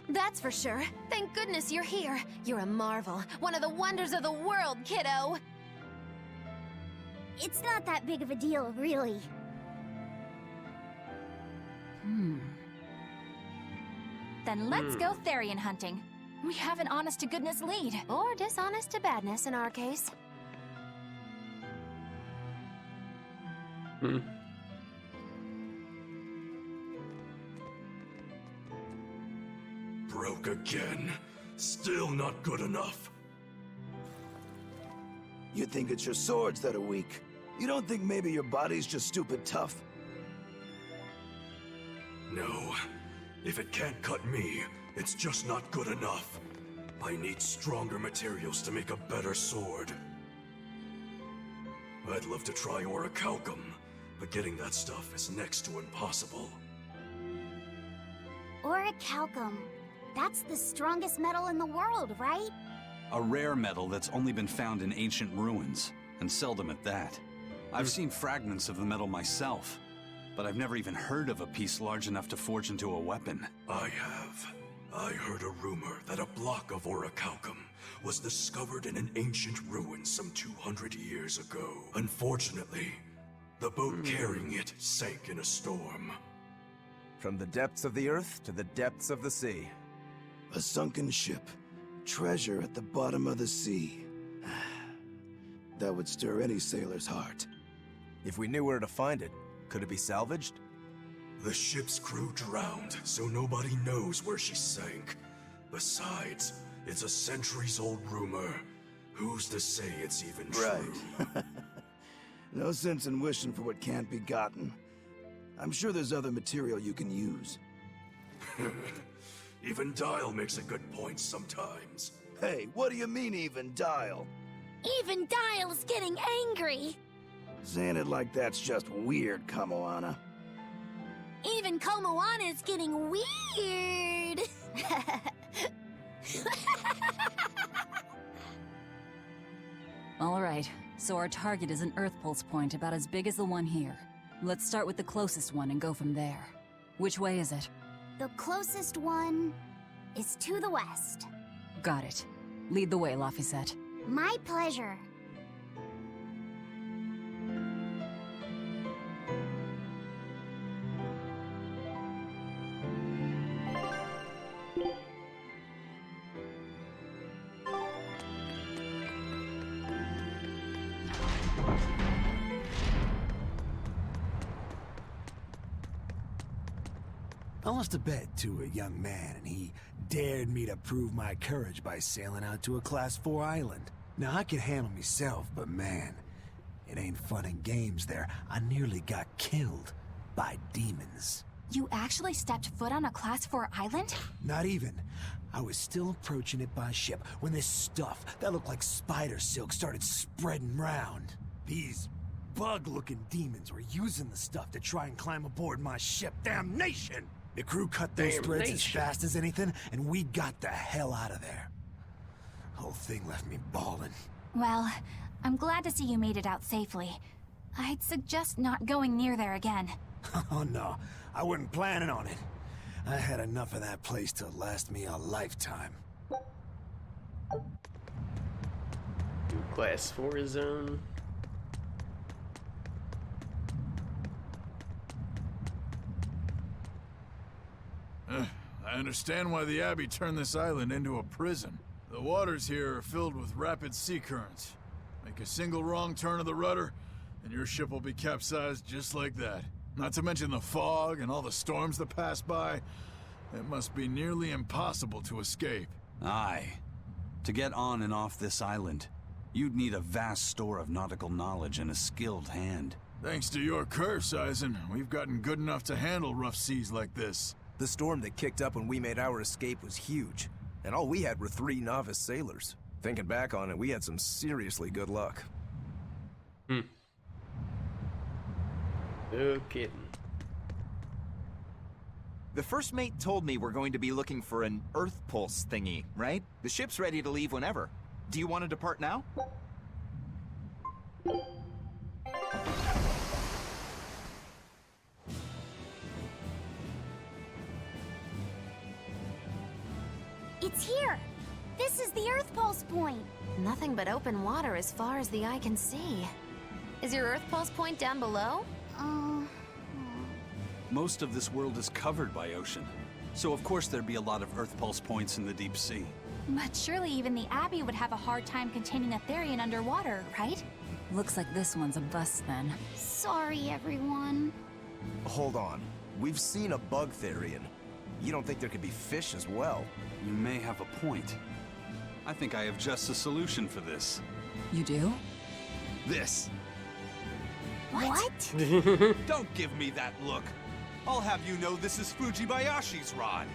Speaker 5: That's for sure. Thank goodness you're here. You're a marvel. One of the wonders of the world, kiddo.
Speaker 2: It's not that big of a deal, really.
Speaker 4: Then let's go Therian hunting. We have an honest-to-goodness lead.
Speaker 5: Or dishonest to badness in our case.
Speaker 15: Broke again. Still not good enough.
Speaker 17: You think it's your swords that are weak. You don't think maybe your body's just stupid tough?
Speaker 15: No. If it can't cut me, it's just not good enough. I need stronger materials to make a better sword. I'd love to try orichalcum, but getting that stuff is next to impossible.
Speaker 2: Orichalcum. That's the strongest metal in the world, right?
Speaker 8: A rare metal that's only been found in ancient ruins, and seldom at that. I've seen fragments of the metal myself, but I've never even heard of a piece large enough to forge into a weapon.
Speaker 15: I have. I heard a rumor that a block of orichalcum was discovered in an ancient ruin some 200 years ago. Unfortunately, the boat carrying it sank in a storm.
Speaker 12: From the depths of the earth to the depths of the sea.
Speaker 17: A sunken ship. Treasure at the bottom of the sea. That would stir any sailor's heart.
Speaker 12: If we knew where to find it, could it be salvaged?
Speaker 15: The ship's crew drowned, so nobody knows where she sank. Besides, it's a centuries-old rumor. Who's to say it's even true?
Speaker 17: Right. No sense in wishing for what can't be gotten. I'm sure there's other material you can use.
Speaker 15: Even Dial makes a good point sometimes.
Speaker 17: Hey, what do you mean, even Dial?
Speaker 2: Even Dial's getting angry.
Speaker 17: Saying it like that's just weird, Kamoana.
Speaker 2: Even Komoana's getting weird.
Speaker 10: All right, so our target is an Earth Pulse point about as big as the one here. Let's start with the closest one and go from there. Which way is it?
Speaker 2: The closest one is to the west.
Speaker 10: Got it. Lead the way, Laphicet.
Speaker 2: My pleasure.
Speaker 18: I lost a bet to a young man, and he dared me to prove my courage by sailing out to a Class 4 island. Now, I can handle myself, but man, it ain't fun and games there. I nearly got killed by demons.
Speaker 4: You actually stepped foot on a Class 4 island?
Speaker 18: Not even. I was still approaching it by ship when this stuff that looked like spider silk started spreading round. These bug-looking demons were using the stuff to try and climb aboard my ship. Damnation! The crew cut those threads as fast as anything, and we got the hell out of there. Whole thing left me bawling.
Speaker 4: Well, I'm glad to see you made it out safely. I'd suggest not going near there again.
Speaker 18: Oh no, I wasn't planning on it. I had enough of that place to last me a lifetime.
Speaker 1: Class 4 zone.
Speaker 19: I understand why the Abbey turned this island into a prison. The waters here are filled with rapid sea currents. Make a single wrong turn of the rudder, and your ship will be capsized just like that. Not to mention the fog and all the storms that pass by. It must be nearly impossible to escape.
Speaker 8: Aye. To get on and off this island, you'd need a vast store of nautical knowledge and a skilled hand.
Speaker 19: Thanks to your curse, Eisen, we've gotten good enough to handle rough seas like this.
Speaker 12: The storm that kicked up when we made our escape was huge, and all we had were 3 novice sailors. Thinking back on it, we had some seriously good luck.
Speaker 1: No kidding.
Speaker 20: The first mate told me we're going to be looking for an Earth Pulse thingy, right? The ship's ready to leave whenever. Do you want to depart now?
Speaker 2: It's here! This is the Earth Pulse point!
Speaker 5: Nothing but open water as far as the eye can see. Is your Earth Pulse point down below?
Speaker 8: Most of this world is covered by ocean, so of course there'd be a lot of Earth Pulse points in the deep sea.
Speaker 4: But surely even the Abbey would have a hard time containing a Therian underwater, right?
Speaker 10: Looks like this one's a bust then.
Speaker 2: Sorry, everyone.
Speaker 12: Hold on. We've seen a bug Therian. You don't think there could be fish as well?
Speaker 8: You may have a point. I think I have just a solution for this.
Speaker 10: You do?
Speaker 8: This.
Speaker 2: What?
Speaker 8: Don't give me that look. I'll have you know this is Fujibayashi's rod.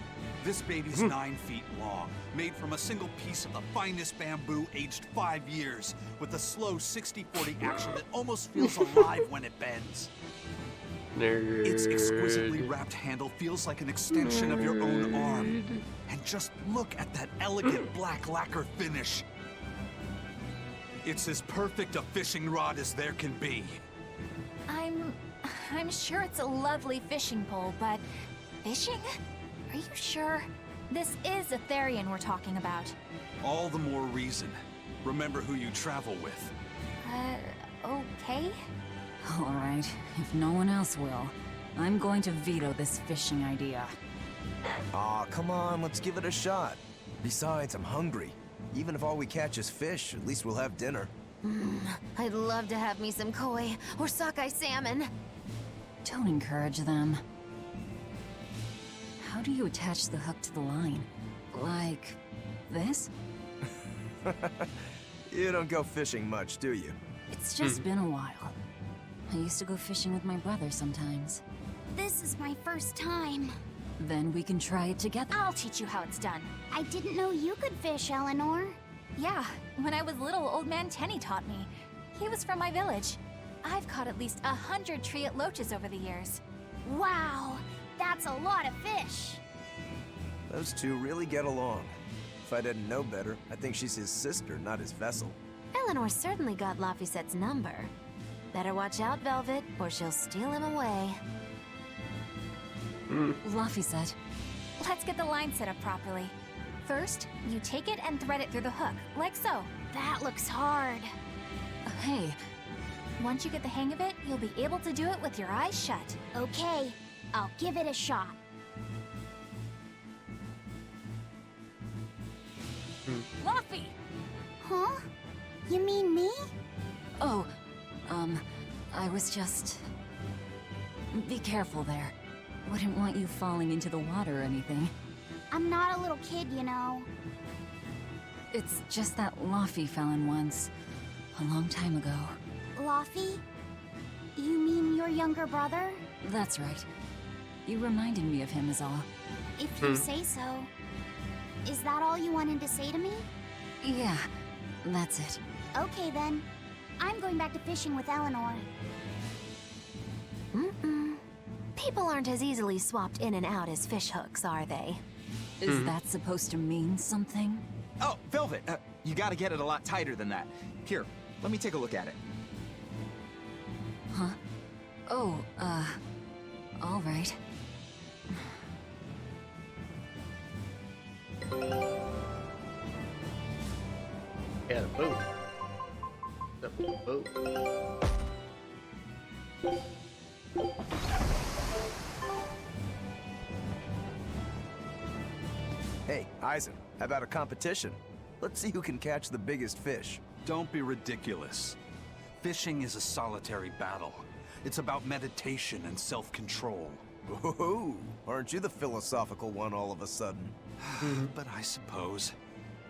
Speaker 8: This baby's 9 feet long, made from a single piece of the finest bamboo aged 5 years, with a slow 60-40 action that almost feels alive when it bends.
Speaker 1: Nerd.
Speaker 8: Its exquisitely wrapped handle feels like an extension of your own arm. And just look at that elegant black lacquer finish. It's as perfect a fishing rod as there can be.
Speaker 4: I'm sure it's a lovely fishing pole, but fishing? Are you sure? This is a Therian we're talking about.
Speaker 8: All the more reason. Remember who you travel with.
Speaker 4: Okay?
Speaker 10: All right, if no one else will, I'm going to veto this fishing idea.
Speaker 12: Aw, come on, let's give it a shot. Besides, I'm hungry. Even if all we catch is fish, at least we'll have dinner.
Speaker 5: I'd love to have me some koi or sockeye salmon.
Speaker 10: Don't encourage them. How do you attach the hook to the line? Like this?
Speaker 12: You don't go fishing much, do you?
Speaker 10: It's just been a while. I used to go fishing with my brother sometimes.
Speaker 2: This is my first time.
Speaker 10: Then we can try it together.
Speaker 4: I'll teach you how it's done.
Speaker 2: I didn't know you could fish, Eleanor.
Speaker 4: Yeah, when I was little, Old Man Tenny taught me. He was from my village. I've caught at least 100 treat loaches over the years.
Speaker 2: Wow, that's a lot of fish.
Speaker 12: Those two really get along. If I didn't know better, I think she's his sister, not his vessel.
Speaker 5: Eleanor certainly got Lafisette's number. Better watch out, Velvet, or she'll steal him away.
Speaker 10: Lafisette.
Speaker 4: Let's get the line set up properly. First, you take it and thread it through the hook, like so.
Speaker 2: That looks hard.
Speaker 10: Hey.
Speaker 4: Once you get the hang of it, you'll be able to do it with your eyes shut.
Speaker 2: Okay, I'll give it a shot.
Speaker 10: Laffy!
Speaker 2: Huh? You mean me?
Speaker 10: Oh, I was just... Be careful there. Wouldn't want you falling into the water or anything.
Speaker 2: I'm not a little kid, you know.
Speaker 10: It's just that Laffy fell in once. A long time ago.
Speaker 2: Laffy? You mean your younger brother?
Speaker 10: That's right. You reminded me of him is all.
Speaker 2: If you say so. Is that all you wanted to say to me?
Speaker 10: Yeah, that's it.
Speaker 2: Okay then. I'm going back to fishing with Eleanor.
Speaker 5: People aren't as easily swapped in and out as fish hooks, are they?
Speaker 10: Is that supposed to mean something?
Speaker 20: Oh, Velvet, you gotta get it a lot tighter than that. Here, let me take a look at it.
Speaker 10: Huh? Oh, all right.
Speaker 1: Got a boat. The boat.
Speaker 12: Hey, Eisen, how about a competition? Let's see who can catch the biggest fish.
Speaker 8: Don't be ridiculous. Fishing is a solitary battle. It's about meditation and self-control.
Speaker 12: Ooh, aren't you the philosophical one all of a sudden?
Speaker 8: But I suppose.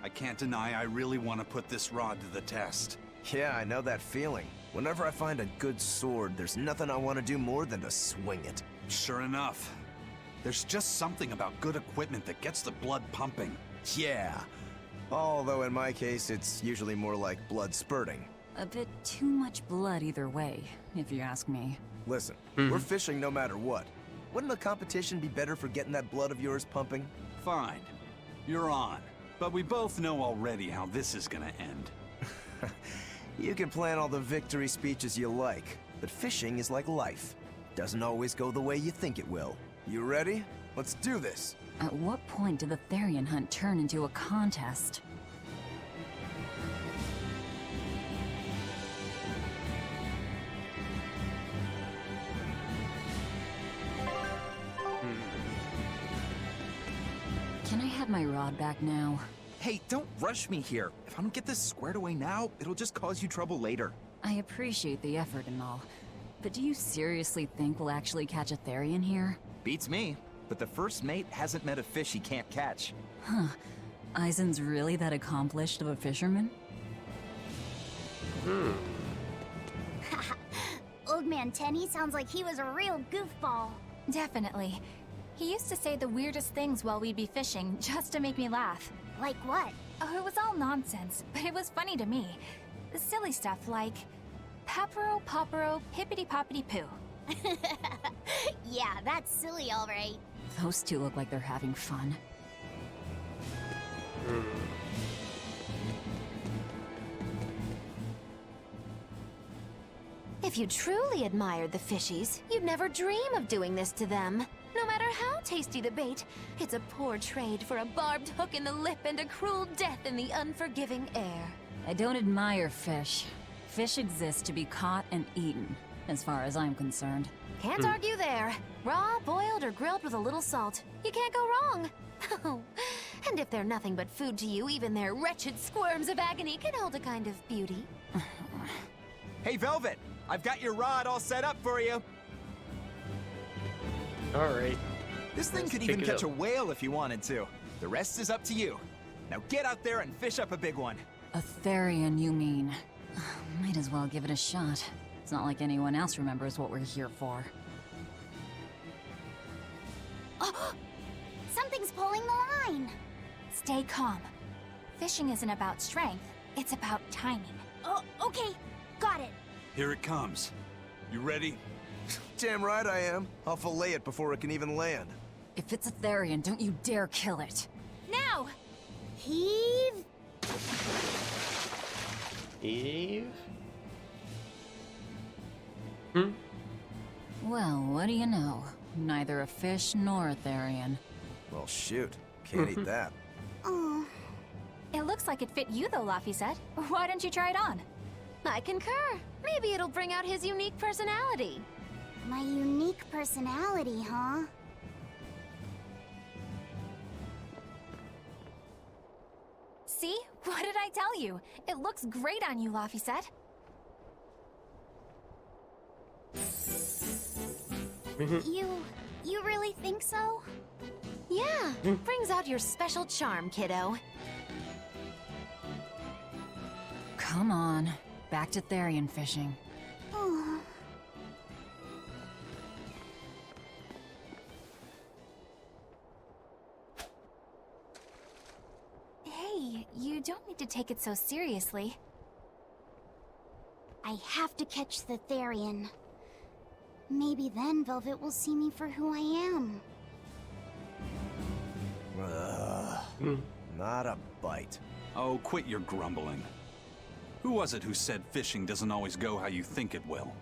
Speaker 8: I can't deny I really want to put this rod to the test.
Speaker 12: Yeah, I know that feeling. Whenever I find a good sword, there's nothing I want to do more than to swing it.
Speaker 8: Sure enough. There's just something about good equipment that gets the blood pumping.
Speaker 12: Yeah. Although in my case, it's usually more like blood spurting.
Speaker 10: A bit too much blood either way, if you ask me.
Speaker 12: Listen, we're fishing no matter what. Wouldn't a competition be better for getting that blood of yours pumping?
Speaker 8: Fine. You're on. But we both know already how this is gonna end.
Speaker 12: You can plan all the victory speeches you like, but fishing is like life. Doesn't always go the way you think it will. You ready? Let's do this!
Speaker 10: At what point did the Therian hunt turn into a contest? Can I have my rod back now?
Speaker 20: Hey, don't rush me here. If I don't get this squared away now, it'll just cause you trouble later.
Speaker 10: I appreciate the effort and all, but do you seriously think we'll actually catch a Therian here?
Speaker 20: Beats me, but the first mate hasn't met a fish he can't catch.
Speaker 10: Huh. Eisen's really that accomplished of a fisherman?
Speaker 2: Old Man Tenny sounds like he was a real goofball.
Speaker 4: Definitely. He used to say the weirdest things while we'd be fishing, just to make me laugh.
Speaker 2: Like what?
Speaker 4: Oh, it was all nonsense, but it was funny to me. Silly stuff like, papero, popero, hippity-poppity-poo.
Speaker 2: Yeah, that's silly, all right.
Speaker 10: Those two look like they're having fun.
Speaker 5: If you truly admired the fishies, you'd never dream of doing this to them. No matter how tasty the bait, it's a poor trade for a barbed hook in the lip and a cruel death in the unforgiving air.
Speaker 10: I don't admire fish. Fish exist to be caught and eaten, as far as I'm concerned.
Speaker 5: Can't argue there. Raw, boiled, or grilled with a little salt. You can't go wrong. Oh, and if they're nothing but food to you, even their wretched squirms of agony can hold a kind of beauty.
Speaker 20: Hey, Velvet! I've got your rod all set up for you.
Speaker 1: Alright.
Speaker 20: This thing could even catch a whale if you wanted to. The rest is up to you. Now get out there and fish up a big one.
Speaker 10: A Therian, you mean? Might as well give it a shot. It's not like anyone else remembers what we're here for.
Speaker 2: Oh, something's pulling the line.
Speaker 4: Stay calm. Fishing isn't about strength, it's about timing.
Speaker 2: Oh, okay. Got it.
Speaker 8: Here it comes. You ready?
Speaker 12: Damn right I am. I'll fillet it before it can even land.
Speaker 10: If it's a Therian, don't you dare kill it.
Speaker 4: Now!
Speaker 2: Heave!
Speaker 1: Eve?
Speaker 10: Well, what do you know? Neither a fish nor a Therian.
Speaker 12: Well, shoot. Can't eat that.
Speaker 2: Oh.
Speaker 4: It looks like it fit you though, Laphicet. Why don't you try it on?
Speaker 5: I concur. Maybe it'll bring out his unique personality.
Speaker 2: My unique personality, huh?
Speaker 4: See? What did I tell you? It looks great on you, Laphicet.
Speaker 2: You really think so?
Speaker 5: Yeah, brings out your special charm, kiddo.
Speaker 10: Come on. Back to Therian fishing.
Speaker 2: Oh.
Speaker 4: Hey, you don't need to take it so seriously.
Speaker 2: I have to catch the Therian. Maybe then Velvet will see me for who I am.
Speaker 12: Not a bite.
Speaker 8: Oh, quit your grumbling. Who was it who said fishing doesn't always go how you think it will?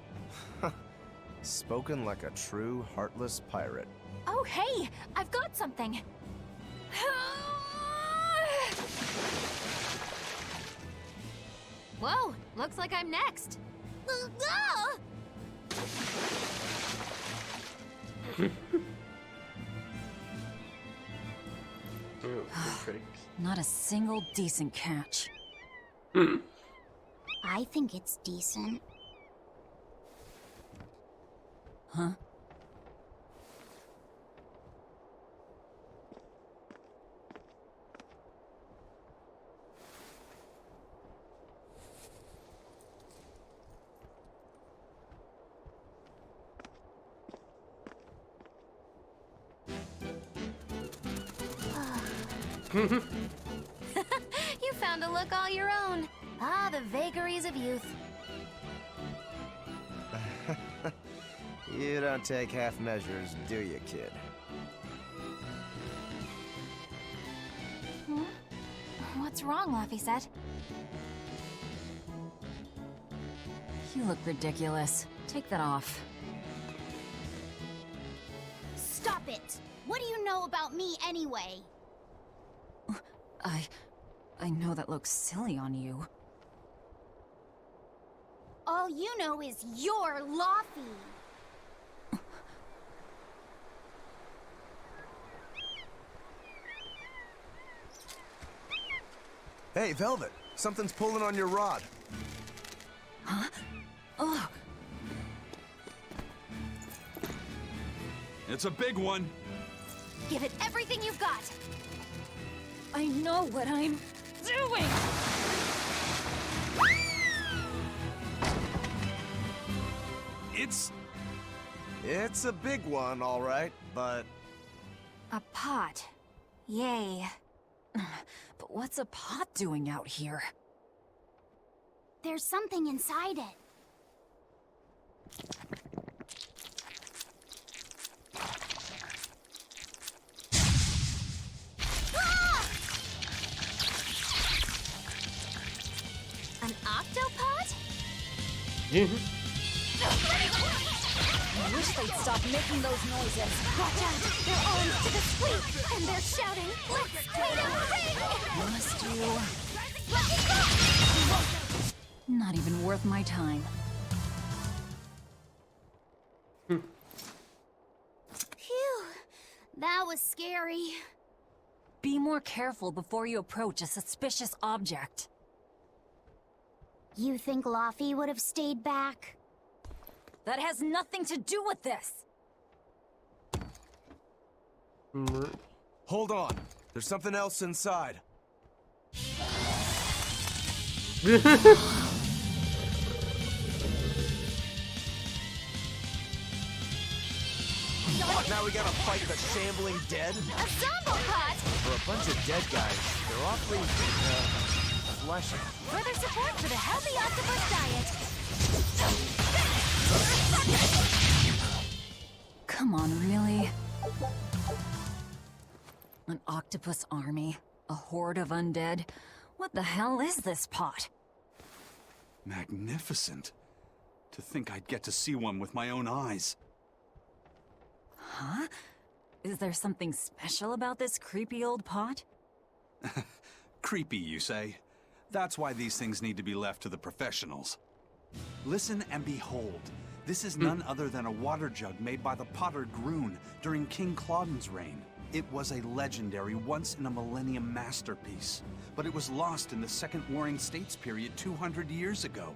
Speaker 12: Spoken like a true, heartless pirate.
Speaker 4: Oh, hey! I've got something!
Speaker 5: Whoa, looks like I'm next.
Speaker 10: Not a single decent catch.
Speaker 2: I think it's decent.
Speaker 10: Huh?
Speaker 5: You found a look all your own. Ah, the vagaries of youth.
Speaker 12: You don't take half measures, do you, kid?
Speaker 4: What's wrong, Laphicet?
Speaker 10: You look ridiculous. Take that off.
Speaker 2: Stop it! What do you know about me anyway?
Speaker 10: I know that looks silly on you.
Speaker 2: All you know is you're Laffy.
Speaker 12: Hey, Velvet. Something's pulling on your rod.
Speaker 10: Huh? Oh!
Speaker 8: It's a big one.
Speaker 5: Give it everything you've got.
Speaker 10: I know what I'm doing!
Speaker 12: It's a big one, all right, but
Speaker 4: A pot. Yay.
Speaker 10: But what's a pot doing out here?
Speaker 2: There's something inside it.
Speaker 5: An octopod?
Speaker 10: I wish they'd stop making those noises.
Speaker 5: Watch out! They're armed to the squeak! And they're shouting, "Let's create a ring!"
Speaker 10: Must you? Not even worth my time.
Speaker 2: Phew. That was scary.
Speaker 10: Be more careful before you approach a suspicious object.
Speaker 2: You think Laffy would have stayed back?
Speaker 10: That has nothing to do with this!
Speaker 12: Hold on. There's something else inside. What, now we gotta fight the shambling dead?
Speaker 5: A zombo pot!
Speaker 12: For a bunch of dead guys, they're awfully, fleshy.
Speaker 5: Further support for the healthy octopus diet.
Speaker 10: Come on, really? An octopus army? A horde of undead? What the hell is this pot?
Speaker 8: Magnificent. To think I'd get to see one with my own eyes.
Speaker 10: Huh? Is there something special about this creepy old pot?
Speaker 8: Creepy, you say? That's why these things need to be left to the professionals. Listen and behold. This is none other than a water jug made by the potter Groon during King Clauden's reign. It was a legendary, once-in-a-millennium masterpiece, but it was lost in the Second Warring States period 200 years ago.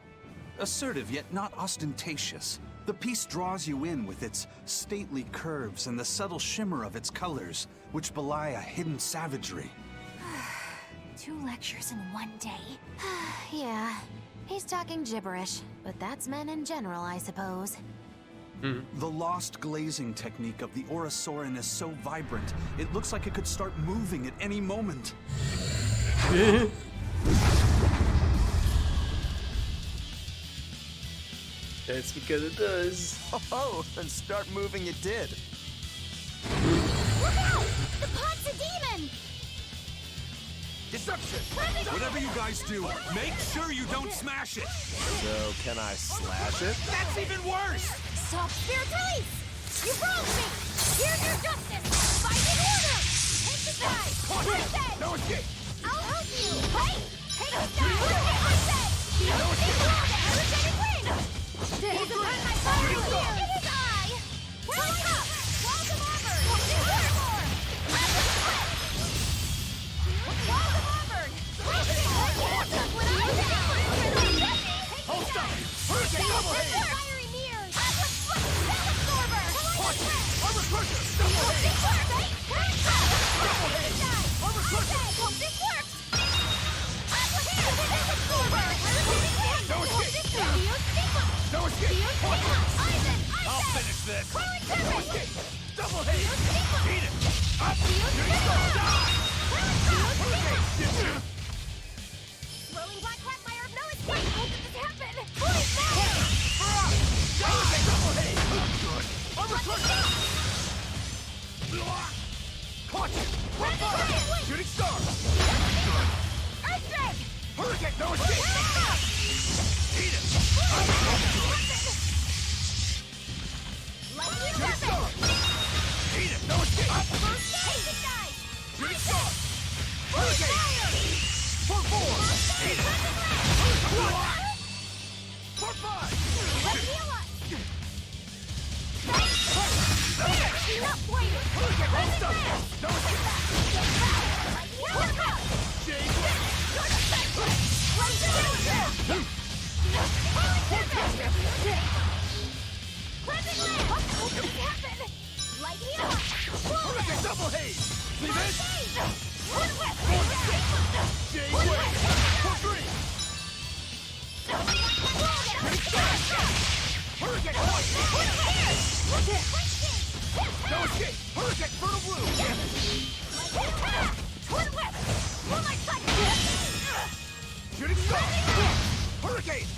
Speaker 8: Assertive yet not ostentatious, the piece draws you in with its stately curves and the subtle shimmer of its colors, which belie a hidden savagery.
Speaker 5: 2 lectures in one day. Yeah, he's talking gibberish, but that's men in general, I suppose.
Speaker 8: The lost glazing technique of the Orosaurin is so vibrant, it looks like it could start moving at any moment.
Speaker 1: That's because it does.
Speaker 12: Oh, and start moving it did.
Speaker 2: Look out! The pot's a demon!
Speaker 12: Destruction!
Speaker 8: Whatever you guys do, make sure you don't smash it!
Speaker 12: So, can I slash it?
Speaker 8: That's even worse!
Speaker 2: Stop! Spirit release! You broke me! Here's your justice! Fight in order! Take the guy! Reset!
Speaker 12: No escape!
Speaker 2: I'll help you! Hey! Take the guy! Reset! No escape! Energetic ring! He's upon my fire here! In his eye! Wake up! Walls of armor! More! Walls of armor! That's what I said!
Speaker 12: Hold up! Hurricane double haze!
Speaker 2: Fiery mirror! Spell absorber!
Speaker 12: Armor crusher! Double haze!
Speaker 2: Double haze!
Speaker 12: Armor crusher!
Speaker 2: Hope this works! Absorber!
Speaker 12: No escape! No escape! I'll finish this! No escape! Double haze! Eat it! Up! Die!
Speaker 2: Rolling black quagmire of no escape! How did this happen? Please,
Speaker 12: Double haze! Good! Armor crusher! Caught you! Shooting star! Good!
Speaker 2: Earthdrake!
Speaker 12: Hurricane! No escape! Eat it! Shooting star! Eat it! No escape! Shooting star! Hurricane! For 4! Eat it! For 5! Hurricane! No Hurricane double haze! Leave it! J-Way! For 3! Hurricane point!
Speaker 13: No escape! Hurricane! Fertile Blue!
Speaker 5: Twin whip! Moonlight strike!
Speaker 13: Shooting star! Hurricane!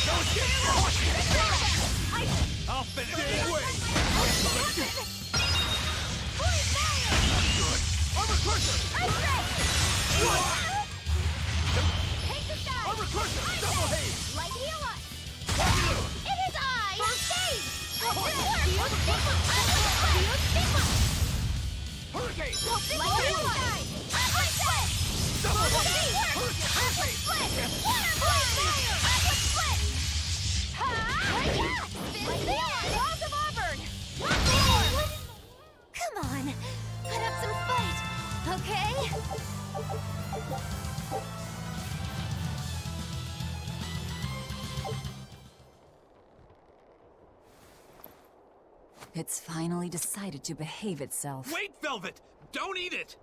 Speaker 13: No escape!
Speaker 19: I'll finish
Speaker 13: Stay
Speaker 19: it.
Speaker 13: away!
Speaker 19: Good.
Speaker 13: Armor Crusher!
Speaker 5: Take the sky!
Speaker 13: Armor Crusher! Double haze!
Speaker 5: Light heal us!
Speaker 13: Fabulous!
Speaker 5: It is I! First aid!
Speaker 13: Hurricane!
Speaker 5: Light heal us! Atlas split!
Speaker 13: Double haze!
Speaker 5: Atlas split! Water blade! Atlas split! Spin! Walls of Auburn! Come on! Put up some fight, okay?
Speaker 10: It's finally decided to behave itself.
Speaker 11: Wait, Velvet! Don't eat it!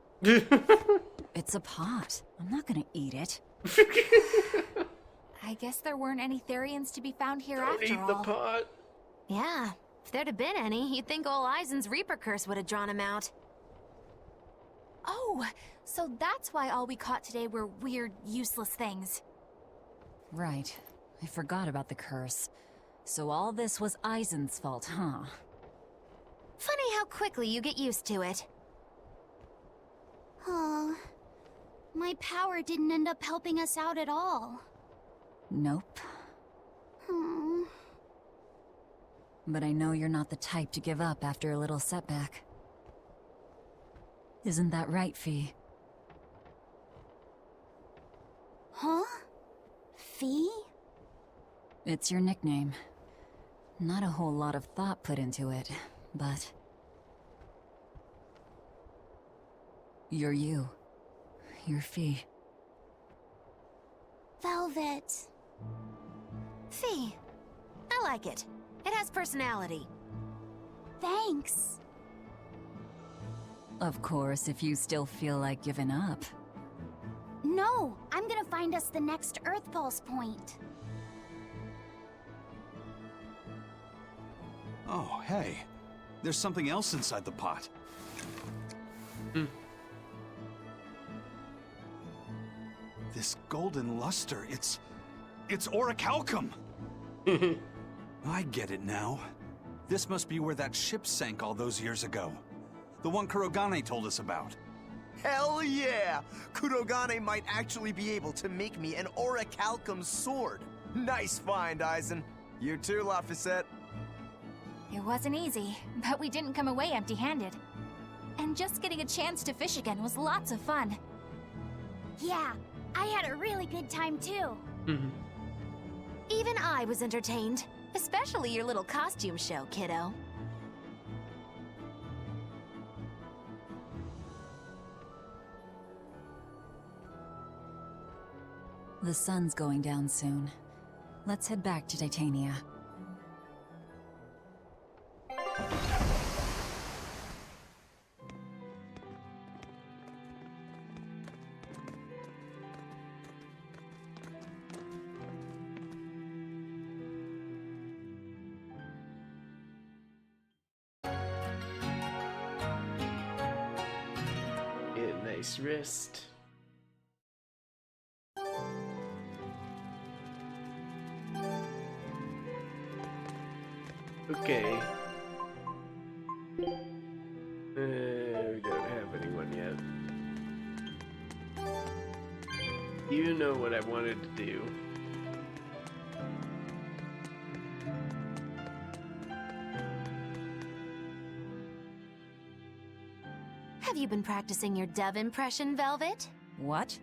Speaker 10: It's a pot. I'm not gonna eat it.
Speaker 4: I guess there weren't any Therians to be found here
Speaker 1: Don't
Speaker 4: after
Speaker 1: eat
Speaker 4: all.
Speaker 1: the pot.
Speaker 5: Yeah, if there'd have been any, you'd think ol' Eisen's Reaper curse would have drawn him out.
Speaker 4: Oh, so that's why all we caught today were weird, useless things.
Speaker 10: Right. I forgot about the curse. So all this was Eisen's fault, huh?
Speaker 5: Funny how quickly you get used to it.
Speaker 2: Oh, my power didn't end up helping us out at all.
Speaker 10: Nope.
Speaker 2: Hmm.
Speaker 10: But I know you're not the type to give up after a little setback. Isn't that right, Fee?
Speaker 2: Huh? Fee?
Speaker 10: It's your nickname. Not a whole lot of thought put into it, but... You're you. You're Fee.
Speaker 2: Velvet.
Speaker 5: Fee. I like it. It has personality.
Speaker 2: Thanks.
Speaker 10: Of course, if you still feel like giving up.
Speaker 2: No, I'm gonna find us the next Earth Pulse point.
Speaker 8: Oh, hey. There's something else inside the pot. This golden luster, it's orichalcum! I get it now. This must be where that ship sank all those years ago. The one Kurogane told us about.
Speaker 12: Hell yeah! Kurogane might actually be able to make me an orichalcum sword. Nice find, Eisen. You too, Laphicet.
Speaker 4: It wasn't easy, but we didn't come away empty-handed. And just getting a chance to fish again was lots of fun.
Speaker 2: Yeah, I had a really good time too.
Speaker 5: Even I was entertained. Especially your little costume show, kiddo.
Speaker 10: The sun's going down soon. Let's head back to Titania.
Speaker 1: Get a nice rest. Okay. We don't have anyone yet. You know what I wanted to do.
Speaker 5: Have you been practicing your dove impression, Velvet?
Speaker 10: What?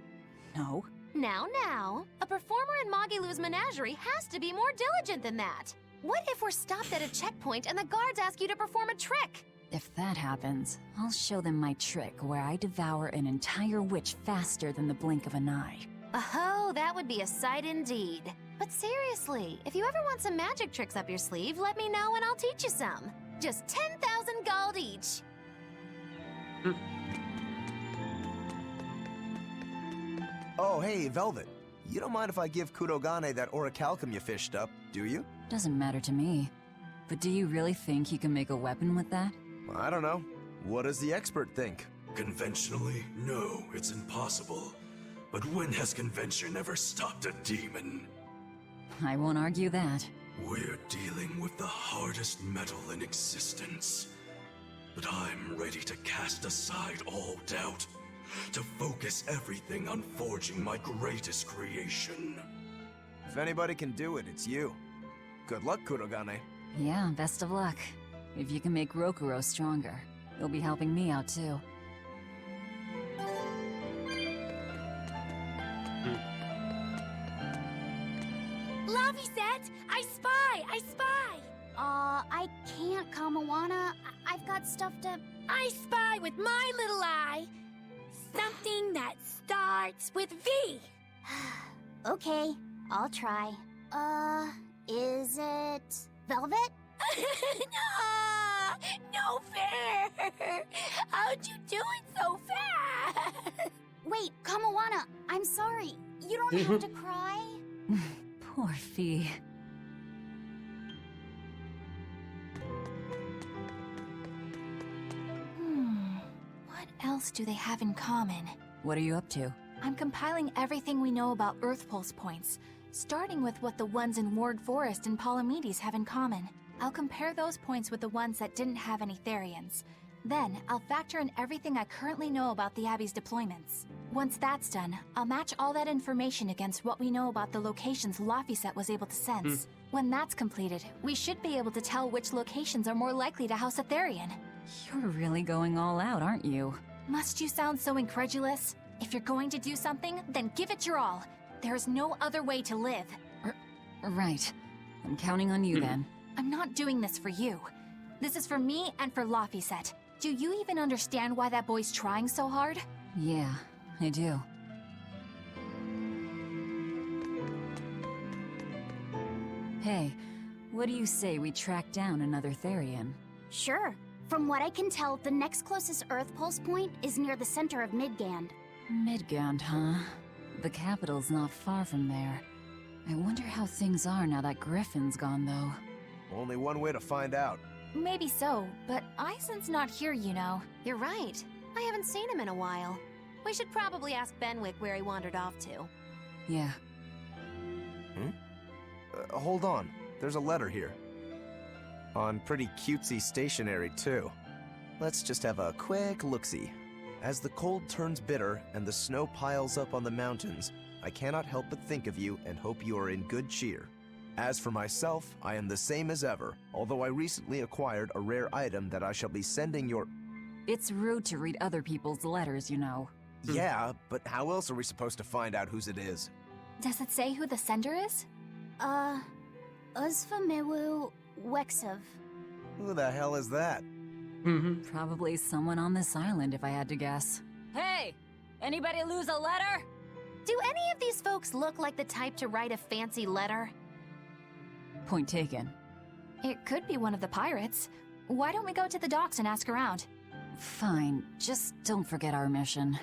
Speaker 10: No.
Speaker 5: Now, a performer in Magilou's menagerie has to be more diligent than that. What if we're stopped at a checkpoint and the guards ask you to perform a trick?
Speaker 10: If that happens, I'll show them my trick where I devour an entire witch faster than the blink of an eye.
Speaker 5: Oh, that would be a sight indeed. But seriously, if you ever want some magic tricks up your sleeve, let me know and I'll teach you some. Just 10,000 gold each.
Speaker 12: Oh, hey, Velvet. You don't mind if I give Kurogane that orichalcum you fished up, do you?
Speaker 10: Doesn't matter to me. But do you really think you can make a weapon with that?
Speaker 12: I don't know. What does the expert think?
Speaker 15: Conventionally, no, it's impossible. But when has convention ever stopped a demon?
Speaker 10: I won't argue that.
Speaker 15: We're dealing with the hardest metal in existence. But I'm ready to cast aside all doubt, to focus everything on forging my greatest creation.
Speaker 12: If anybody can do it, it's you. Good luck, Kurogane.
Speaker 10: Yeah, best of luck. If you can make Rokuro stronger, you'll be helping me out too.
Speaker 5: Laviset! I spy! I spy!
Speaker 2: I can't, Kamawana. I've got stuff to...
Speaker 5: I spy with my little eye! Something that starts with V!
Speaker 2: Okay, I'll try. Is it... Velvet?
Speaker 5: No fair! How'd you do it so fast?
Speaker 2: Wait, Kamawana, I'm sorry. You don't have to cry.
Speaker 10: Poor Fee.
Speaker 4: What else do they have in common?
Speaker 10: What are you up to?
Speaker 4: I'm compiling everything we know about Earth Pulse points, starting with what the ones in Ward Forest and Palamedes have in common. I'll compare those points with the ones that didn't have any Therians. Then, I'll factor in everything I currently know about the Abbey's deployments. Once that's done, I'll match all that information against what we know about the locations Laphicet was able to sense. When that's completed, we should be able to tell which locations are more likely to house a Therian.
Speaker 10: You're really going all out, aren't you?
Speaker 4: Must you sound so incredulous? If you're going to do something, then give it your all. There's no other way to live.
Speaker 10: Right. I'm counting on you then.
Speaker 4: I'm not doing this for you. This is for me and for Laphicet. Do you even understand why that boy's trying so hard?
Speaker 10: Yeah, I do. Hey, what do you say we track down another Therian?
Speaker 2: Sure. From what I can tell, the next closest Earth Pulse point is near the center of Midgand.
Speaker 10: Midgand, huh? The capital's not far from there. I wonder how things are now that Griffin's gone, though.
Speaker 12: Only one way to find out.
Speaker 4: Maybe so, but Eisen's not here, you know.
Speaker 5: You're right. I haven't seen him in a while. We should probably ask Benwick where he wandered off to.
Speaker 10: Yeah.
Speaker 12: Hold on. There's a letter here. On pretty cutesy stationery, too. Let's just have a quick look-see. As the cold turns bitter and the snow piles up on the mountains, I cannot help but think of you and hope you are in good cheer. As for myself, I am the same as ever, although I recently acquired a rare item that I shall be sending your...
Speaker 10: It's rude to read other people's letters, you know.
Speaker 12: Yeah, but how else are we supposed to find out whose it is?
Speaker 4: Does it say who the sender is?
Speaker 2: Uzfamewu Wexov.
Speaker 12: Who the hell is that?
Speaker 10: Probably someone on this island, if I had to guess. Hey! Anybody lose a letter?
Speaker 5: Do any of these folks look like the type to write a fancy letter?
Speaker 10: Point taken.
Speaker 4: It could be one of the pirates. Why don't we go to the docks and ask around?
Speaker 10: Fine, just don't forget our mission.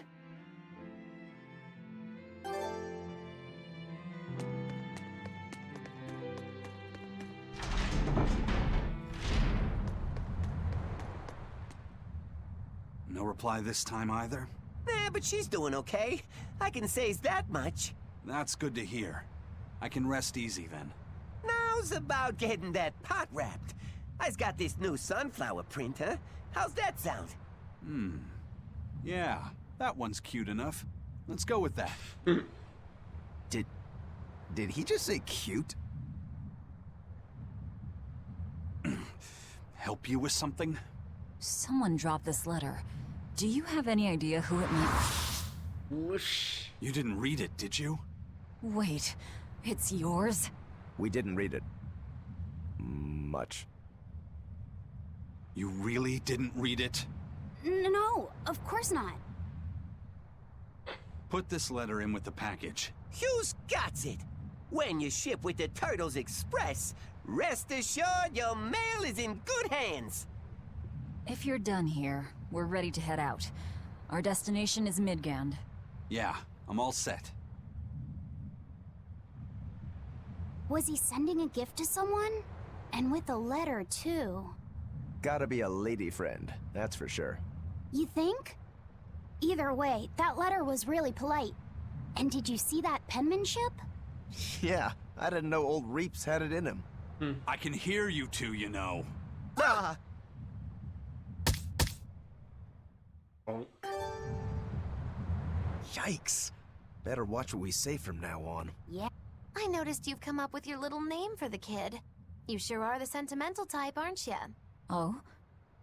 Speaker 8: No reply this time either?
Speaker 16: But she's doing okay. I can say's that much.
Speaker 8: That's good to hear. I can rest easy then.
Speaker 16: Now's about getting that pot wrapped. I's got this new sunflower printer. How's that sound?
Speaker 8: Yeah, that one's cute enough. Let's go with that.
Speaker 12: Did he just say cute?
Speaker 8: Help you with something?
Speaker 10: Someone dropped this letter. Do you have any idea who it might...
Speaker 1: Whoosh.
Speaker 8: You didn't read it, did you?
Speaker 10: Wait, it's yours?
Speaker 12: We didn't read it. Much.
Speaker 8: You really didn't read it?
Speaker 2: No, of course not.
Speaker 8: Put this letter in with the package.
Speaker 16: Who's got it? When you ship with the Turtles Express, rest assured your mail is in good hands.
Speaker 10: If you're done here, we're ready to head out. Our destination is Midgand.
Speaker 8: Yeah, I'm all set.
Speaker 2: Was he sending a gift to someone? And with a letter, too.
Speaker 12: Gotta be a lady friend, that's for sure.
Speaker 2: You think? Either way, that letter was really polite. And did you see that penmanship?
Speaker 12: Yeah, I didn't know old Reeps had it in him.
Speaker 8: I can hear you two, you know.
Speaker 12: Ah!
Speaker 1: Oh.
Speaker 12: Yikes. Better watch what we say from now on.
Speaker 5: Yeah. I noticed you've come up with your little name for the kid. You sure are the sentimental type, aren't you?
Speaker 10: Oh?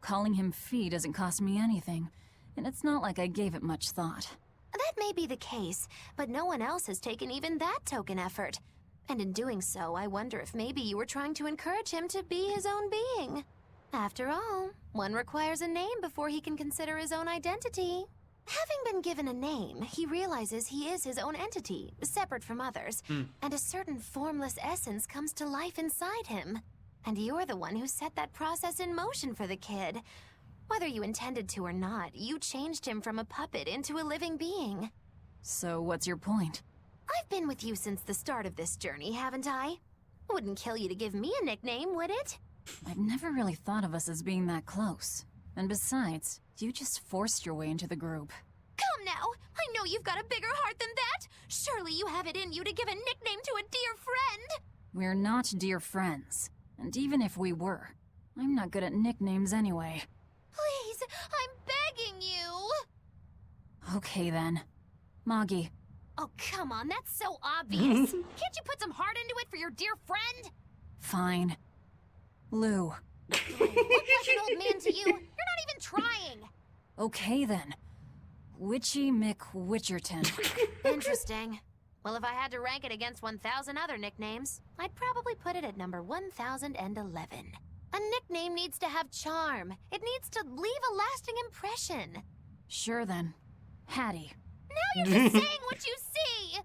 Speaker 10: Calling him Fee doesn't cost me anything, and it's not like I gave it much thought.
Speaker 5: That may be the case, but no one else has taken even that token effort. And in doing so, I wonder if maybe you were trying to encourage him to be his own being. After all, one requires a name before he can consider his own identity. Having been given a name, he realizes he is his own entity, separate from others, and a certain formless essence comes to life inside him. And you're the one who set that process in motion for the kid. Whether you intended to or not, you changed him from a puppet into a living being.
Speaker 10: So what's your point?
Speaker 5: I've been with you since the start of this journey, haven't I? Wouldn't kill you to give me a nickname, would it?
Speaker 10: I've never really thought of us as being that close. And besides, you just forced your way into the group.
Speaker 5: Come now! I know you've got a bigger heart than that! Surely you have it in you to give a nickname to a dear friend!
Speaker 10: We're not dear friends. And even if we were, I'm not good at nicknames anyway.
Speaker 5: Please, I'm begging you!
Speaker 10: Okay then. Moggy.
Speaker 5: Oh, come on, that's so obvious. Can't you put some heart into it for your dear friend?
Speaker 10: Fine. Lou.
Speaker 5: Look like an old man to you. You're not even trying.
Speaker 10: Okay then. Witchy McWitcherton.
Speaker 5: Interesting. Well, if I had to rank it against 1,000 other nicknames, I'd probably put it at number 1011. A nickname needs to have charm. It needs to leave a lasting impression.
Speaker 10: Sure then. Hattie.
Speaker 5: Now you're just saying what you see!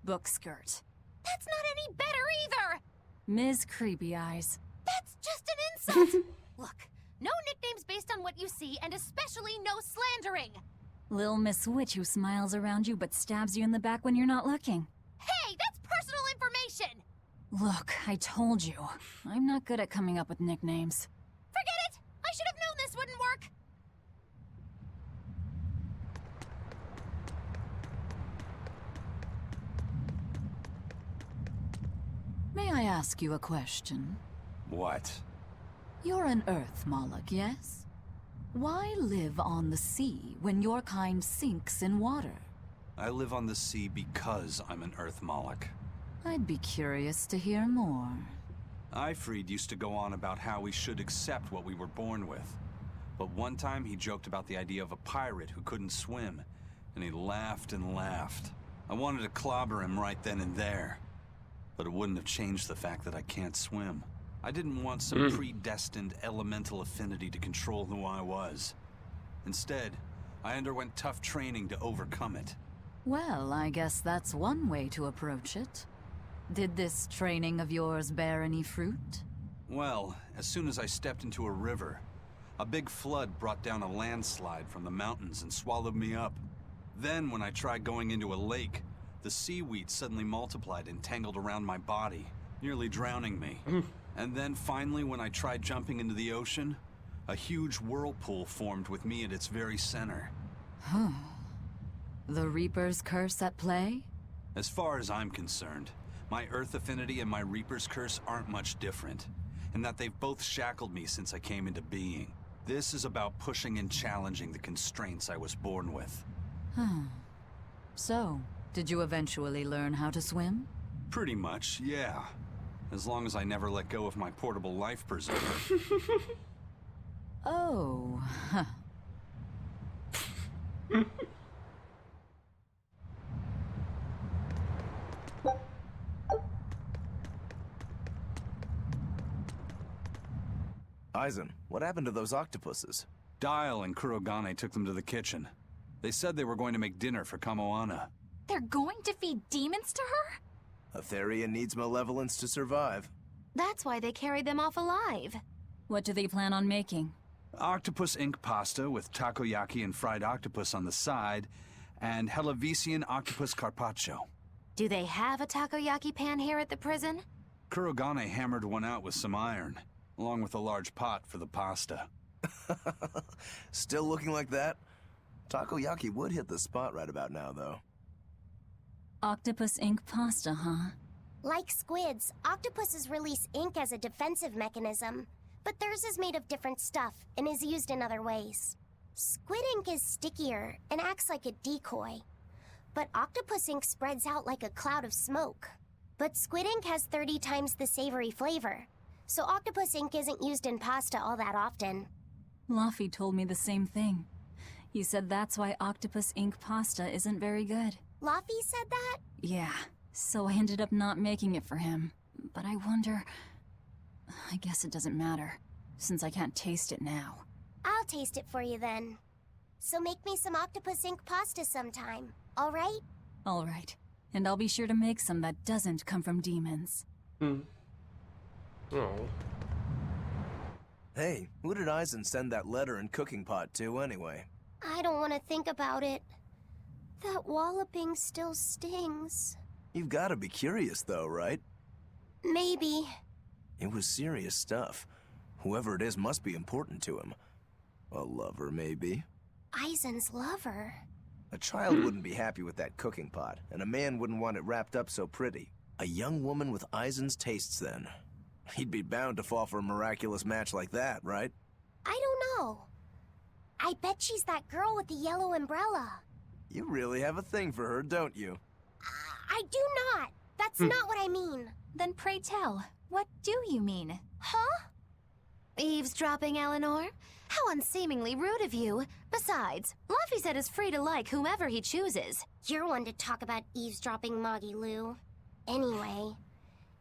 Speaker 10: Book skirt.
Speaker 5: That's not any better either!
Speaker 10: Ms. Creepy Eyes.
Speaker 5: That's just an insult! Look, no nicknames based on what you see, and especially no slandering!
Speaker 10: Lil Miss Witch who smiles around you but stabs you in the back when you're not looking.
Speaker 5: Hey, that's personal information!
Speaker 10: Look, I told you. I'm not good at coming up with nicknames.
Speaker 5: Forget it! I should have known this wouldn't work!
Speaker 10: May I ask you a question?
Speaker 8: What?
Speaker 10: You're an Earth Moloch, yes? Why live on the sea when your kind sinks in water?
Speaker 8: I live on the sea because I'm an Earth Moloch.
Speaker 10: I'd be curious to hear more.
Speaker 8: Ifrid used to go on about how we should accept what we were born with. But one time he joked about the idea of a pirate who couldn't swim, and he laughed and laughed. I wanted to clobber him right then and there, but it wouldn't have changed the fact that I can't swim. I didn't want some predestined elemental affinity to control who I was. Instead, I underwent tough training to overcome it.
Speaker 10: Well, I guess that's one way to approach it. Did this training of yours bear any fruit?
Speaker 8: Well, as soon as I stepped into a river, a big flood brought down a landslide from the mountains and swallowed me up. Then, when I tried going into a lake, the seaweed suddenly multiplied and tangled around my body, nearly drowning me. And then finally, when I tried jumping into the ocean, a huge whirlpool formed with me at its very center.
Speaker 10: Huh. The Reaper's curse at play?
Speaker 8: As far as I'm concerned, my Earth affinity and my Reaper's curse aren't much different, in that they've both shackled me since I came into being. This is about pushing and challenging the constraints I was born with.
Speaker 10: Huh. So, did you eventually learn how to swim?
Speaker 8: Pretty much, yeah. As long as I never let go of my portable life preserver.
Speaker 10: Oh, huh.
Speaker 12: Aizen, what happened to those octopuses?
Speaker 8: Dial and Kurogane took them to the kitchen. They said they were going to make dinner for Kamoana.
Speaker 4: They're going to feed demons to her?
Speaker 12: A Therian needs malevolence to survive.
Speaker 5: That's why they carried them off alive.
Speaker 10: What do they plan on making?
Speaker 8: Octopus ink pasta with takoyaki and fried octopus on the side, and Hellavisian octopus carpaccio.
Speaker 5: Do they have a takoyaki pan here at the prison?
Speaker 8: Kurogane hammered one out with some iron. along with a large pot for the pasta.
Speaker 12: Still looking like that? Takoyaki would hit the spot right about now, though.
Speaker 10: Octopus ink pasta, huh?
Speaker 2: Like squids, octopuses release ink as a defensive mechanism, but theirs is made of different stuff and is used in other ways. Squid ink is stickier and acts like a decoy, but octopus ink spreads out like a cloud of smoke. But squid ink has 30 times the savory flavor, so octopus ink isn't used in pasta all that often.
Speaker 10: Luffy told me the same thing. He said that's why octopus ink pasta isn't very good.
Speaker 2: Luffy said that?
Speaker 10: Yeah, so I ended up not making it for him. But I wonder... I guess it doesn't matter, since I can't taste it now.
Speaker 2: I'll taste it for you then. So make me some octopus ink pasta sometime, alright?
Speaker 10: Alright, and I'll be sure to make some that doesn't come from demons.
Speaker 1: Oh.
Speaker 12: Hey, who did Aizen send that letter and cooking pot to, anyway?
Speaker 2: I don't want to think about it. That walloping still stings.
Speaker 12: You've got to be curious, though, right?
Speaker 2: Maybe.
Speaker 12: It was serious stuff. Whoever it is must be important to him. A lover, maybe.
Speaker 2: Aizen's lover.
Speaker 12: A child wouldn't be happy with that cooking pot, and a man wouldn't want it wrapped up so pretty. A young woman with Aizen's tastes, then. He'd be bound to fall for a miraculous match like that, right?
Speaker 2: I don't know. I bet she's that girl with the yellow umbrella.
Speaker 12: You really have a thing for her, don't you?
Speaker 2: I do not. That's not what I mean.
Speaker 5: Then pray tell, what do you mean?
Speaker 2: Huh?
Speaker 5: Eavesdropping, Eleanor? How unseemingly rude of you. Besides, Luffy said is free to like whomever he chooses.
Speaker 2: You're one to talk about eavesdropping, Moggy Lou. Anyway,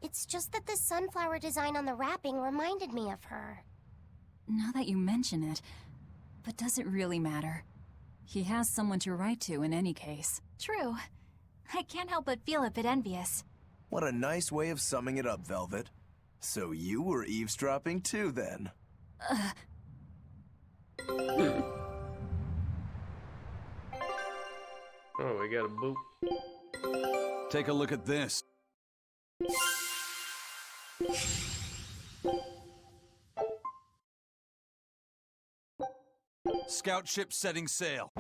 Speaker 2: it's just that the sunflower design on the wrapping reminded me of her.
Speaker 10: Now that you mention it, but does it really matter? He has someone to write to in any case.
Speaker 4: True. I can't help but feel a bit envious.
Speaker 12: What a nice way of summing it up, Velvet. So you were eavesdropping too, then?
Speaker 1: Oh, we got a boop.
Speaker 8: Take a look at this. Scout ship setting sail.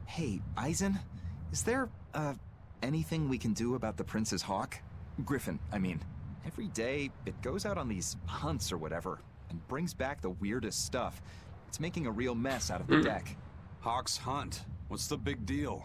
Speaker 20: Hey, Aizen, is there, anything we can do about the Prince's hawk? Griffin, I mean. Every day, it goes out on these hunts or whatever, and brings back the weirdest stuff. It's making a real mess out of the deck.
Speaker 8: Hawk's hunt. What's the big deal?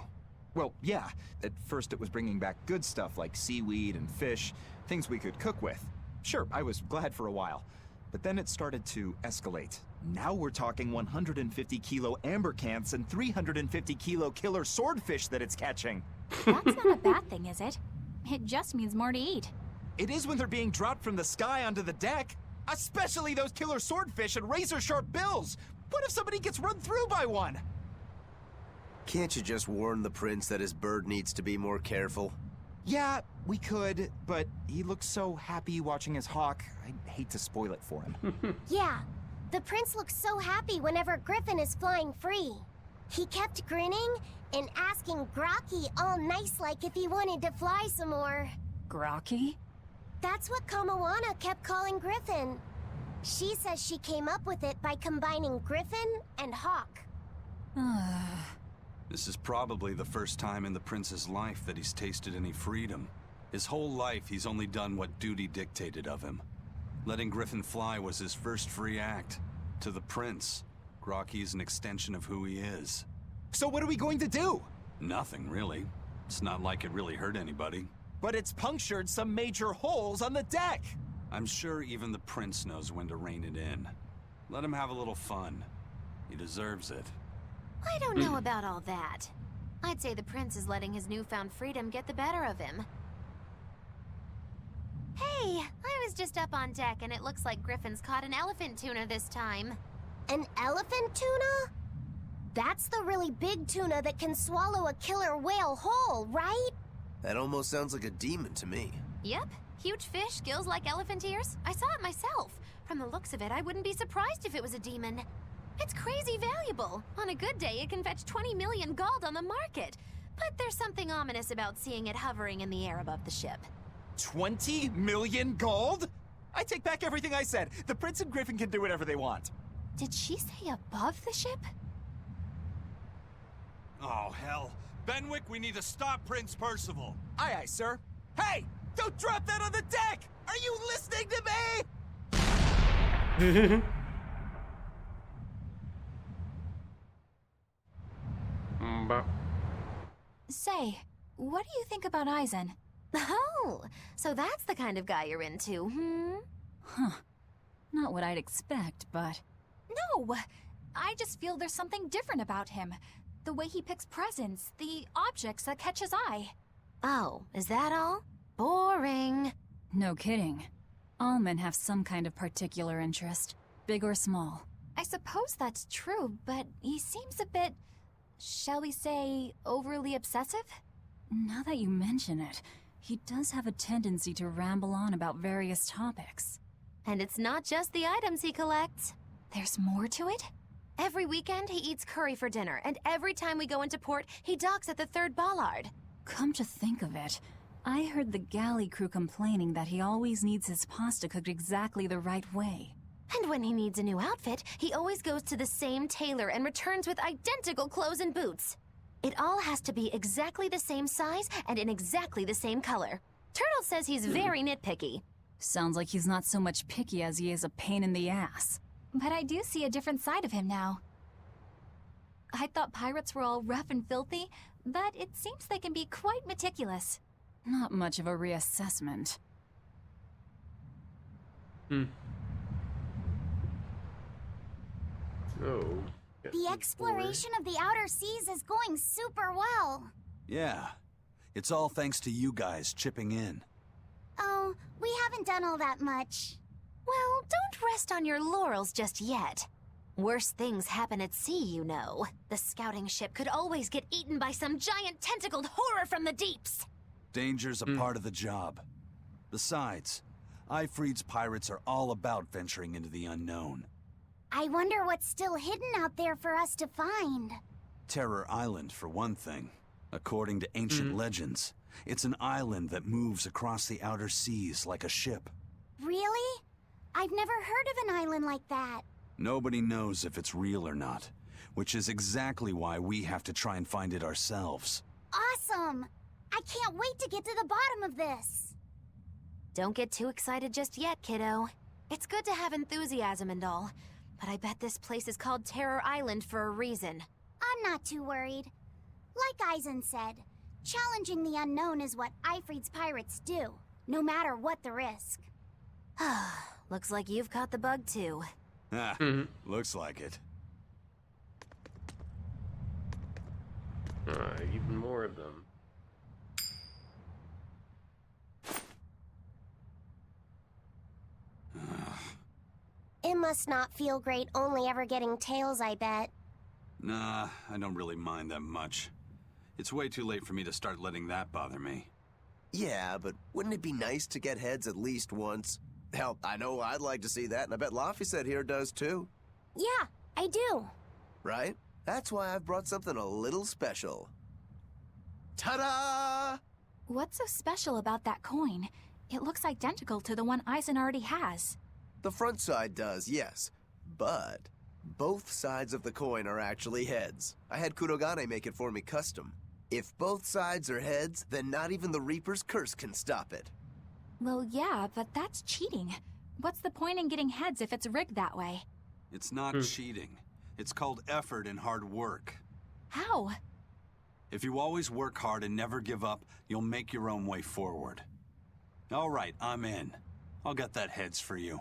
Speaker 20: Well, yeah. At first it was bringing back good stuff like seaweed and fish, things we could cook with. Sure, I was glad for a while. But then it started to escalate. Now we're talking 150 kilo amber cants and 350 kilo killer swordfish that it's catching.
Speaker 4: That's not a bad thing, is it? It just means more to eat.
Speaker 20: It is when they're being dropped from the sky onto the deck. Especially those killer swordfish and razor-sharp bills. What if somebody gets run through by one?
Speaker 12: Can't you just warn the prince that his bird needs to be more careful?
Speaker 20: Yeah, we could, but he looks so happy watching his hawk. I hate to spoil it for him.
Speaker 2: Yeah, the prince looks so happy whenever Griffin is flying free. He kept grinning and asking Grocky all nice-like if he wanted to fly some more.
Speaker 10: Grocky?
Speaker 2: That's what Kamawana kept calling Griffin. She says she came up with it by combining Griffin and Hawk.
Speaker 8: This is probably the first time in the prince's life that he's tasted any freedom. His whole life, he's only done what duty dictated of him. Letting Griffin fly was his first free act. To the prince, Grocky's an extension of who he is.
Speaker 20: So what are we going to do?
Speaker 8: Nothing, really. It's not like it really hurt anybody.
Speaker 20: But it's punctured some major holes on the deck!
Speaker 8: I'm sure even the prince knows when to rein it in. Let him have a little fun. He deserves it.
Speaker 5: I don't know about all that. I'd say the prince is letting his newfound freedom get the better of him. Hey, I was just up on deck and it looks like Griffin's caught an elephant tuna this time.
Speaker 2: An elephant tuna? That's the really big tuna that can swallow a killer whale whole, right?
Speaker 12: That almost sounds like a demon to me.
Speaker 5: Yep, huge fish, gills like elephant ears. I saw it myself. From the looks of it, I wouldn't be surprised if it was a demon. It's crazy valuable. On a good day, it can fetch 20 million gold on the market. But there's something ominous about seeing it hovering in the air above the ship.
Speaker 20: 20 million gold? I take back everything I said. The Prince and Griffin can do whatever they want.
Speaker 4: Did she say above the ship?
Speaker 8: Oh, hell. Benwick, we need to stop Prince Percival.
Speaker 20: Aye, aye, sir. Hey! Don't drop that on the deck! Are you listening to me?
Speaker 4: Say, what do you think about Eisen?
Speaker 5: Oh, so that's the kind of guy you're into, hmm?
Speaker 10: Huh. Not what I'd expect, but...
Speaker 4: No! I just feel there's something different about him. The way he picks presents, the objects that catch his eye.
Speaker 5: Oh, is that all? Boring.
Speaker 10: No kidding. All men have some kind of particular interest, big or small.
Speaker 4: I suppose that's true, but he seems a bit, shall we say, overly obsessive?
Speaker 10: Now that you mention it, he does have a tendency to ramble on about various topics.
Speaker 5: And it's not just the items he collects.
Speaker 4: There's more to it?
Speaker 5: Every weekend, he eats curry for dinner, and every time we go into port, he docks at the 3rd bollard.
Speaker 10: Come to think of it, I heard the galley crew complaining that he always needs his pasta cooked exactly the right way.
Speaker 5: And when he needs a new outfit, he always goes to the same tailor and returns with identical clothes and boots. It all has to be exactly the same size and in exactly the same color. Turtle says he's very nitpicky.
Speaker 10: Sounds like he's not so much picky as he is a pain in the ass.
Speaker 4: But I do see a different side of him now. I thought pirates were all rough and filthy, but it seems they can be quite meticulous.
Speaker 10: Not much of a reassessment.
Speaker 1: Oh.
Speaker 2: The exploration of the outer seas is going super well.
Speaker 8: Yeah. It's all thanks to you guys chipping in.
Speaker 2: Oh, we haven't done all that much.
Speaker 5: Well, don't rest on your laurels just yet. Worse things happen at sea, you know. The scouting ship could always get eaten by some giant tentacled horror from the deeps.
Speaker 8: Danger's a part of the job. Besides, Ifreed's pirates are all about venturing into the unknown.
Speaker 2: I wonder what's still hidden out there for us to find.
Speaker 8: Terror Island, for one thing. According to ancient legends, it's an island that moves across the outer seas like a ship.
Speaker 2: Really? I've never heard of an island like that.
Speaker 8: Nobody knows if it's real or not, which is exactly why we have to try and find it ourselves.
Speaker 2: Awesome! I can't wait to get to the bottom of this.
Speaker 5: Don't get too excited just yet, kiddo. It's good to have enthusiasm and all, but I bet this place is called Terror Island for a reason.
Speaker 2: I'm not too worried. Like Eisen said, challenging the unknown is what Ifreed's pirates do, no matter what the risk.
Speaker 5: Looks like you've caught the bug too.
Speaker 8: Looks like it.
Speaker 1: Even more of them.
Speaker 2: It must not feel great only ever getting tails, I bet.
Speaker 8: Nah, I don't really mind that much. It's way too late for me to start letting that bother me.
Speaker 12: Yeah, but wouldn't it be nice to get heads at least once? Hell, I know I'd like to see that, and I bet Laphicet here does too.
Speaker 2: Yeah, I do.
Speaker 12: Right? That's why I've brought something a little special. Ta-da!
Speaker 4: What's so special about that coin? It looks identical to the one Eisen already has.
Speaker 12: The front side does, yes. But both sides of the coin are actually heads. I had Kurogane make it for me custom. If both sides are heads, then not even the Reaper's curse can stop it.
Speaker 4: Well, yeah, but that's cheating. What's the point in getting heads if it's rigged that way?
Speaker 8: It's not cheating. It's called effort and hard work.
Speaker 4: How?
Speaker 8: If you always work hard and never give up, you'll make your own way forward. All right, I'm in. I'll get that heads for you.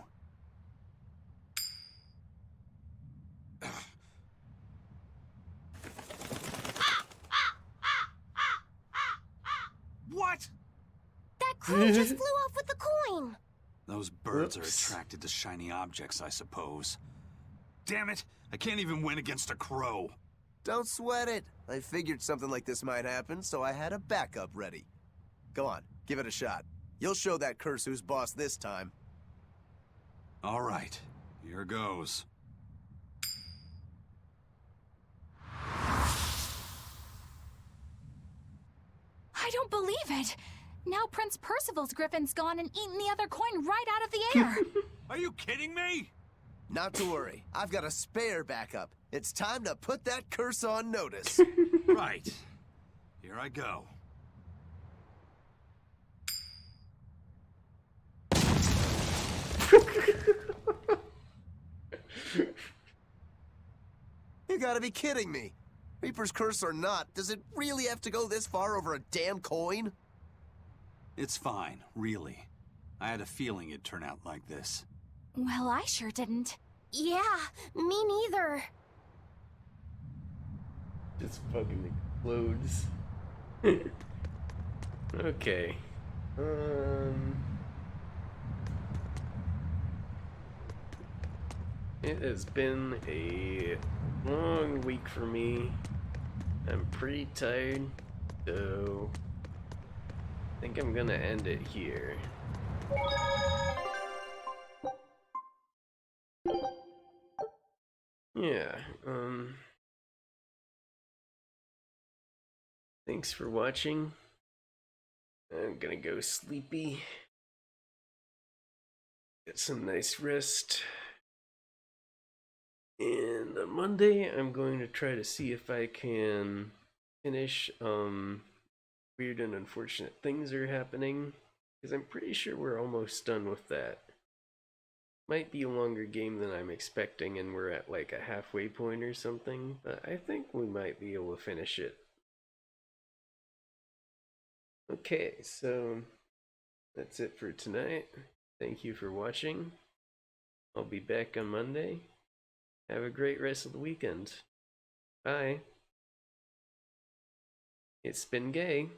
Speaker 12: What?
Speaker 2: That crew just flew off with the coin!
Speaker 8: Those birds are attracted to shiny objects, I suppose. Damn it! I can't even win against a crow.
Speaker 12: Don't sweat it. I figured something like this might happen, so I had a backup ready. Go on, give it a shot. You'll show that curse who's boss this time.
Speaker 8: All right, here goes.
Speaker 4: I don't believe it! Now Prince Percival's griffin's gone and eaten the other coin right out of the air.
Speaker 15: Are you kidding me?
Speaker 12: Not to worry. I've got a spare backup. It's time to put that curse on notice.
Speaker 15: Right. Here I go.
Speaker 12: You gotta be kidding me. Reaper's curse or not, does it really have to go this far over a damn coin?
Speaker 8: It's fine, really. I had a feeling it'd turn out like this.
Speaker 4: Well, I sure didn't.
Speaker 2: Yeah, me neither.
Speaker 1: Just fucking explodes. Okay. It has been a long week for me. I'm pretty tired, so I think I'm gonna end it here. Yeah, thanks for watching. I'm gonna go sleepy. Get some nice rest. And on Monday, I'm going to try to see if I can finish Weird and Unfortunate Things Are Happening, because I'm pretty sure we're almost done with that. Might be a longer game than I'm expecting, and we're at like a halfway point or something, but I think we might be able to finish it. Okay, so that's it for tonight. Thank you for watching. I'll be back on Monday. Have a great rest of the weekend. Bye. It's been gay.